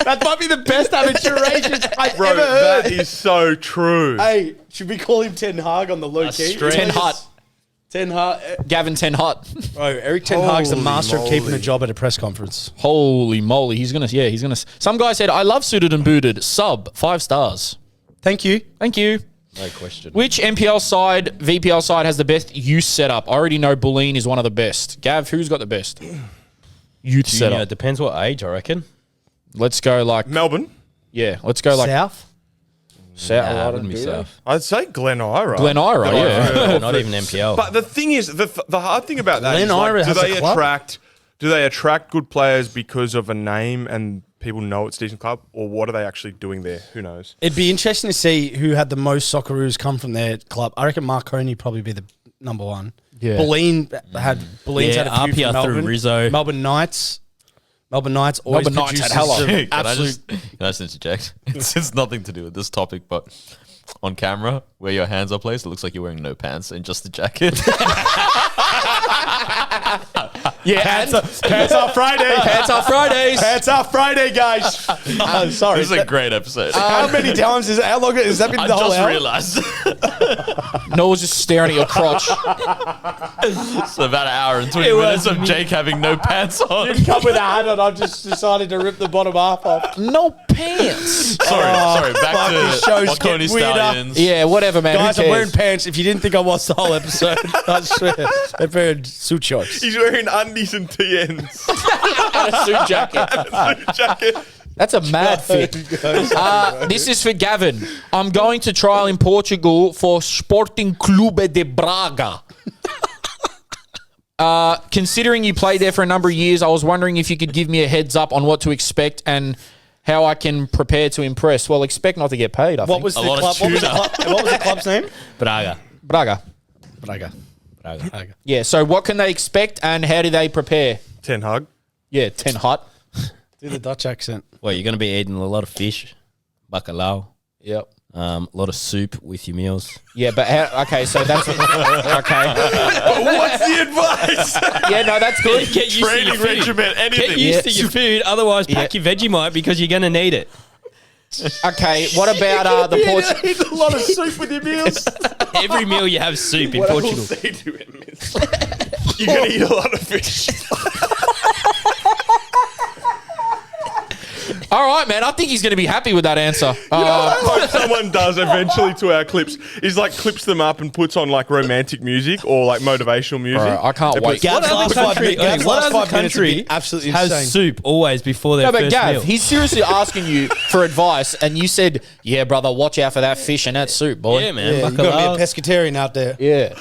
S3: That might be the best amateur agent I've
S2: Bro,
S3: ever heard.
S2: that is so true.
S3: Hey, should we call him Ten Hag on the low key?
S4: stretch.
S1: Ten Hut.
S3: Ten Hag.
S1: Gavin Ten Hut.
S3: Bro, Eric Ten Hag's the
S2: Holy
S3: master of keeping a
S2: moly.
S3: job at a press conference.
S1: Holy moly. He's going to. Some guy said, I love suited and booted. Sub, 5 stars.
S3: Thank you.
S1: Thank you.
S4: No question.
S1: Which NPL side, VPL side has the best youth setup? I already know Bulleen is one of the best. Gav, who's got the best youth
S4: It
S1: setup?
S4: depends what age, I reckon.
S1: Let's go like,
S2: Melbourne.
S1: let's go like
S3: South?
S1: South.
S4: Nah,
S1: I
S4: it wouldn't be South.
S2: I'd say Glen Ira.
S1: Glen Ira, yeah.
S4: Not even NPL.
S2: But the thing is, the hard thing about that
S3: Glen
S2: is, like,
S3: Ira has a club.
S2: do they attract good players because of a name and people know it's a decent club, or what are they actually doing there? Who knows?
S3: It'd be interesting to see who had the most Socceroos come from their club. I reckon Marconi probably be the number one.
S1: Yeah.
S3: Bulleen had a few
S4: Apia
S3: from
S4: through
S3: Melbourne.
S4: Rizzo.
S3: Melbourne Knights always
S1: Melbourne Knights had
S3: produces
S1: hella.
S5: Can I just interject? It's nothing to do with this topic, but on camera, where your hands are placed, it looks like you're wearing no pants and just a jacket.
S1: Yeah,
S3: Pants are Friday.
S1: Pants are Fridays.
S3: Pants are Friday, guys. Sorry.
S5: This is a great episode.
S3: How many times is it? How long has that been
S5: I
S3: the whole
S5: just
S3: hour?
S5: realized.
S1: Noah's just staring at your crotch.
S5: It's about an hour and 20 minutes of Jake having no pants on.
S3: Come with a hat on. I've just decided to rip the bottom half off.
S1: No pants.
S5: Sorry, back
S3: this
S5: to
S3: show's
S5: Marconi
S3: getting weirder.
S5: Stallions.
S1: Yeah, whatever, man.
S3: Guys,
S1: Who
S3: I'm
S1: cares?
S3: wearing pants. If you didn't think I watched the whole episode, I swear. They're wearing suit shorts.
S2: He's wearing undies and TNs.
S1: a suit jacket.
S2: Jacket.
S1: That's a mad fit. This is for Gavin. I'm going to trial in Portugal for Sporting Clube de Braga. Considering you played there for a number of years, I was wondering if you could give me a heads up on what to expect and how I can prepare to impress. Well, expect not to get paid, I think.
S3: What was the club's name?
S4: Braga.
S1: Braga.
S3: Braga.
S1: Yeah, so what can they expect and how do they prepare?
S2: Ten Hag.
S1: Yeah, Ten Hut.
S3: Do the Dutch accent.
S4: Well, you're going to be eating a lot of fish, bacalhau,
S1: Yep.
S4: a lot of soup with your meals.
S1: Yeah, but how, okay, so that's okay.
S2: What's the advice?
S1: Yeah, no, that's good.
S4: Get used to
S5: Training
S4: your food.
S5: regimen, anything.
S4: Get used to your food, otherwise pack your Vegemite because you're going to need it.
S1: Okay, what about the Portugal?
S3: Eat a lot of soup with your meals.
S4: Every meal you have soup in Portugal.
S2: You're going to eat a lot of fish.
S1: All right, man. I think he's going to be happy with that answer.
S2: I hope someone does eventually to our clips. Is like clips them up and puts on like romantic music or like motivational music.
S1: All right, I can't wait.
S3: Gav's
S4: What
S3: last
S4: other
S3: 5
S4: country,
S3: minutes. Gav's
S4: what
S3: last
S4: other
S3: 5 minutes have
S4: country
S3: been absolutely
S4: has
S3: insane.
S4: soup always before their
S1: No, but
S4: first
S1: Gav,
S4: meal?
S1: he's seriously asking you for advice, and you said, "Yeah, brother, watch out for that fish and that soup, boy."
S4: Yeah, man.
S3: Yeah, you've got to
S4: Bacalhau.
S3: be a pescatarian out there.
S1: Yeah.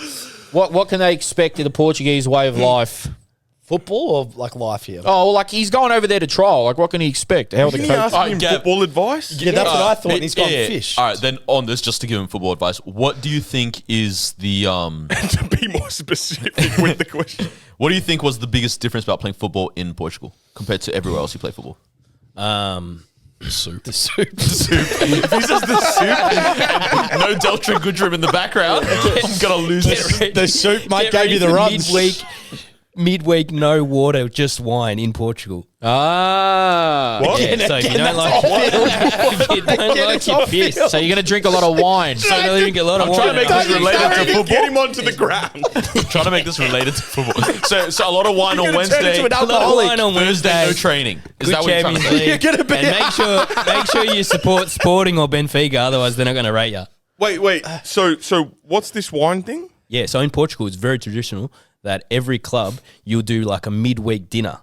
S1: What can they expect in the Portuguese way of life?
S3: Football or like life here?
S1: Oh, well, like he's going over there to trial. Like, what can he expect? How the
S2: Isn't he
S1: coach?
S2: asking him
S5: Gav.
S2: football advice?
S3: Yeah, that's what I thought. And he's gone
S5: Yeah.
S3: fish.
S5: All right, then on this, just to give him football advice, what do you think is the
S2: To be more specific with the question.
S5: what do you think was the biggest difference about playing football in Portugal compared to everywhere else you play football?
S4: Soup.
S3: The soup.
S5: If he says the soup, and no Delta Goodrum in the background, I'm gonna lose it.
S3: The soup, mate,
S4: Get
S3: gave
S4: ready
S3: you the
S4: for
S3: runs.
S4: midweek, no water, just wine in Portugal.
S1: Ah.
S2: What?
S4: Yeah, so if you don't like, if you don't like your piss,
S1: So you're going to drink a lot of wine.
S4: so you drink a lot of
S5: I'm trying
S4: wine.
S5: to make this related to football.
S2: Get him onto the ground.
S5: I'm trying to make this related to football. So a lot of wine on
S3: You're gonna turn
S5: Wednesday,
S3: into an
S4: A lot of
S3: alcoholic.
S4: wine on
S5: Thursday,
S4: Wednesday.
S5: no training. Is
S4: Good
S5: that what you're trying to
S4: Champions
S5: say?
S4: League.
S3: You're gonna be
S4: And make sure you support Sporting or Benfica, otherwise they're not going to rate you.
S2: Wait. So what's this wine thing?
S4: Yeah, so in Portugal, it's very traditional that every club you'll do like a midweek dinner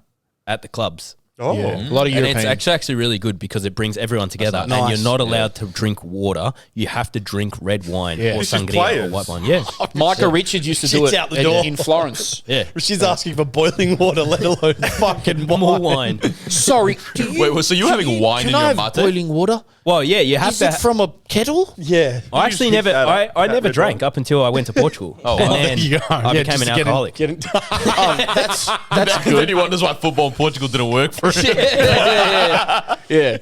S4: at the clubs.
S2: Oh.
S1: A lot of
S4: And
S1: European.
S4: it's actually really good because it brings everyone together, and
S3: nice.
S4: you're not allowed to drink water. You have to drink red wine
S1: Yeah.
S4: or
S2: This is
S4: sangria or
S2: players.
S4: white wine. Yeah,
S1: Micah Richards used to do
S3: Shit's
S1: it
S3: out the door.
S1: in Florence.
S4: yeah.
S3: She's asking for boiling water, let alone fucking
S4: More
S3: wine.
S4: wine.
S1: Sorry. Do you,
S5: Wait, so you're having wine in
S1: can I
S5: your
S1: have
S5: mate?
S1: boiling water?
S4: Well, yeah, you have
S1: Is
S4: to.
S1: it from a kettle?
S3: Yeah.
S4: I actually
S2: You just
S4: never,
S2: picked that
S4: I
S2: up,
S4: never
S2: that
S4: drank
S2: red
S4: up until I went to Portugal.
S5: Oh,
S4: and
S5: well,
S4: then
S3: There you go.
S4: I became an alcoholic.
S1: That's
S5: That's good. Then he wonders why football in Portugal didn't work for him.
S1: yeah.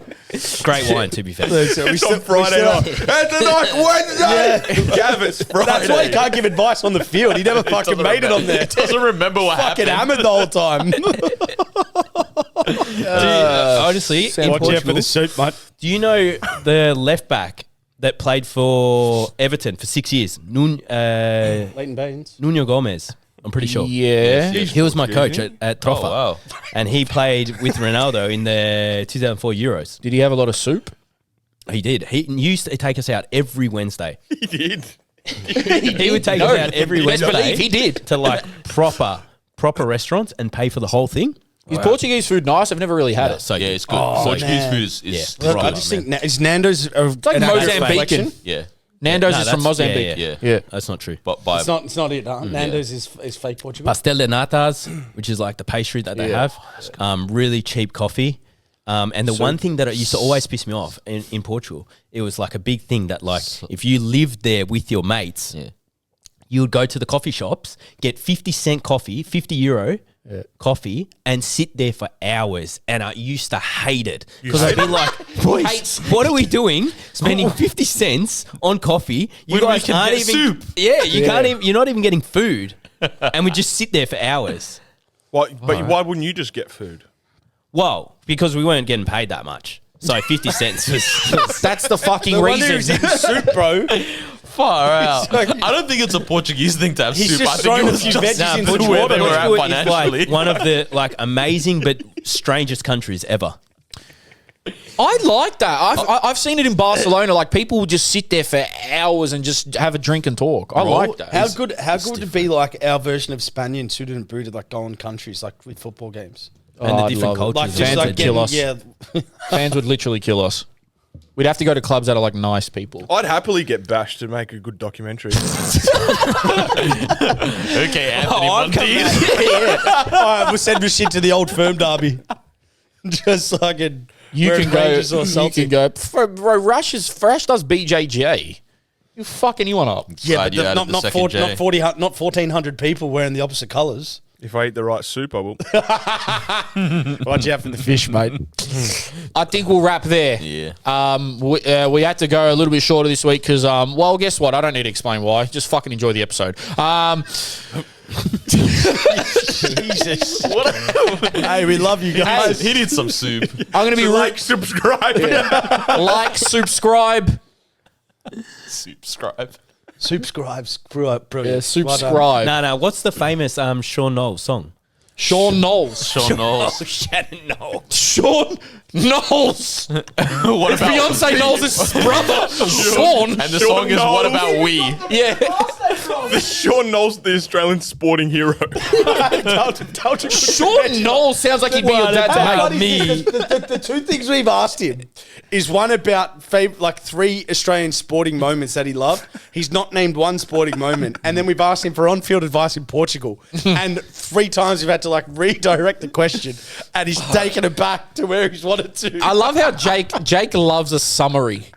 S4: Great wine, to be fair.
S2: It's on Friday night. It's like Wednesday. Gavins, Friday.
S3: That's why he can't give advice on the field. He never fucking made it on there.
S5: Doesn't remember what
S3: Fucking
S5: happened.
S3: hammered the whole time.
S4: Honestly, in
S3: Watch out for
S4: Portugal,
S3: the soup, mate.
S4: do you know the left back that played for Everton for 6 years?
S3: Leighton Baines.
S4: Nuno Gomez. I'm pretty sure.
S1: Yeah.
S4: He was my coach at Trofa.
S5: Oh, wow.
S4: And he played with Ronaldo in the 2004 Euros.
S1: Did he have a lot of soup?
S4: He did. He used to take us out every Wednesday.
S2: He did.
S4: He would take us out every
S1: Best
S4: Wednesday.
S1: believe he did.
S4: To like proper restaurants and pay for the whole thing.
S1: Is Portuguese food nice? I've never really had it.
S4: So
S5: Yeah, it's good.
S3: Oh,
S5: Portuguese
S3: man.
S5: food is
S3: Look, I
S5: proper,
S3: just
S5: man.
S3: think is Nando's
S1: like Mozambican.
S5: Yeah.
S1: Nando's
S4: No,
S1: is from
S4: that's-
S1: Mozambique.
S5: yeah.
S1: Yeah.
S4: That's not true.
S5: But by
S3: It's not it. Nando's is fake Portugal.
S4: Pastel de natas, which is like the pastry that they have. Really cheap coffee. And the one thing that used to always piss me off in Portugal, it was like a big thing that like if you lived there with your mates,
S5: Yeah.
S4: you would go to the coffee shops, get 50-cent coffee, €50 coffee, and sit there for hours. And I used to hate it because I'd be like, boys, what are we doing? Spending 50 cents on coffee. You
S5: When we
S4: guys
S5: can
S4: aren't
S5: get
S4: even.
S5: soup.
S4: Yeah, you can't even. You're not even getting food, and we just sit there for hours.
S2: Why wouldn't you just get food?
S4: Well, because we weren't getting paid that much. So 50 cents was
S1: That's the fucking reason.
S3: soup, bro.
S5: far out. I don't think it's a Portuguese thing to have
S3: He's
S5: soup.
S3: just
S5: I think
S3: throwing
S5: it
S3: a
S5: was
S3: few
S5: just
S3: veggies into
S5: Portugal
S3: the
S5: where
S3: water.
S5: they were at
S4: Portugal is
S5: financially.
S4: like one of the like amazing but strangest countries ever.
S1: I like that. I've seen it in Barcelona. Like people will just sit there for hours and just have a drink and talk. I like that.
S3: How good would it be like our version of Spanian suited and booted, like go on countries like with football games?
S4: And the
S1: I'd
S4: different
S1: love it.
S4: cultures.
S1: Fans
S3: just
S1: would kill us.
S3: Yeah,
S1: Fans would literally kill us. We'd have to go to clubs that are like nice people.
S2: I'd happily get bashed to make a good documentary.
S5: Okay, Anthony Mundine.
S3: All right, we'll send this shit to the old firm derby. Just like
S1: You can go.
S3: or
S1: You
S3: Celtic.
S1: can go. Bro, Rush does BJJ. You fuck anyone up.
S3: Yeah,
S5: Glad you
S3: but
S5: added the second J.
S3: not 1,400 people wearing the opposite colours.
S2: If I eat the right soup, I will.
S3: Watch out for the fish, mate.
S1: I think we'll wrap there.
S5: Yeah.
S1: We had to go a little bit shorter this week because, well, guess what? I don't need to explain why. Just fucking enjoy the episode.
S3: Jesus. Hey, we love you guys.
S5: He needs some soup.
S1: I'm going to be
S2: Like, subscribe.
S1: like, subscribe.
S5: Subscribe.
S3: Subscribes. Brilliant.
S1: Yeah, subscribe.
S4: No. What's the famous Sean Knowles song?
S1: Sean Knowles.
S5: Sean Knowles.
S4: Shannon Knowles.
S1: Sean Knowles.
S5: What
S1: It's
S5: about
S1: Beyonce Knowles' brother. Sean.
S5: And the
S2: Sean
S5: song is What
S2: Knowles.
S5: About We?
S1: Yeah.
S2: Sean Knowles, the Australian sporting hero.
S1: Sean Knowles sounds like he'd be your dad's mate.
S4: Me.
S3: The two things we've asked him is one about like 3 Australian sporting moments that he loved. He's not named one sporting moment. And then we've asked him for on-field advice in Portugal. And 3 times we've had to like redirect the question. And he's taken it back to where he's wanted to.
S1: I love how Jake loves a summary.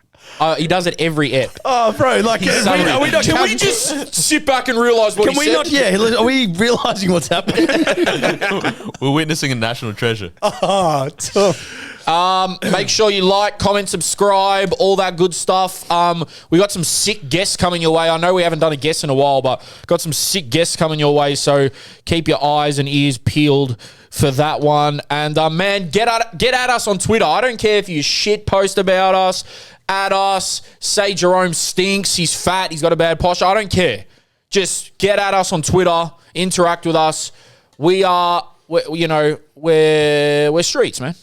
S1: He does it every ep.
S3: Oh, bro, like, are we not
S1: Can we just sit back and realise what
S3: Can
S1: he
S3: we
S1: said?
S3: not? Yeah, are we realising what's happening?
S5: We're witnessing a national treasure.
S3: Oh, tough.
S1: Make sure you like, comment, subscribe, all that good stuff. We got some sick guests coming your way. I know we haven't done a guest in a while, but got some sick guests coming your way. So keep your eyes and ears peeled for that one. And man, get at us on Twitter. I don't care if you shit post about us, at us, say Jerome stinks, he's fat, he's got a bad posture. I don't care. Just get at us on Twitter, interact with us. We're streets, man.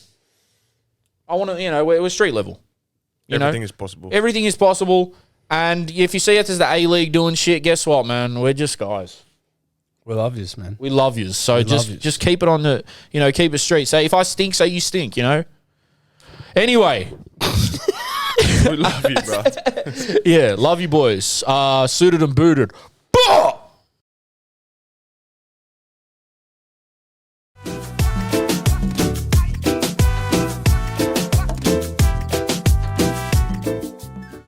S1: I want to, we're street level.
S2: Everything is possible.
S1: Everything is possible. And if you see us as the A-League doing shit, guess what, man? We're just guys.
S3: We love you, man.
S1: We love you. So just keep it on the, keep it street. Say, if I stink, say you stink, Anyway.
S2: We love you, bro.
S1: Yeah, love you boys. Suited and booted.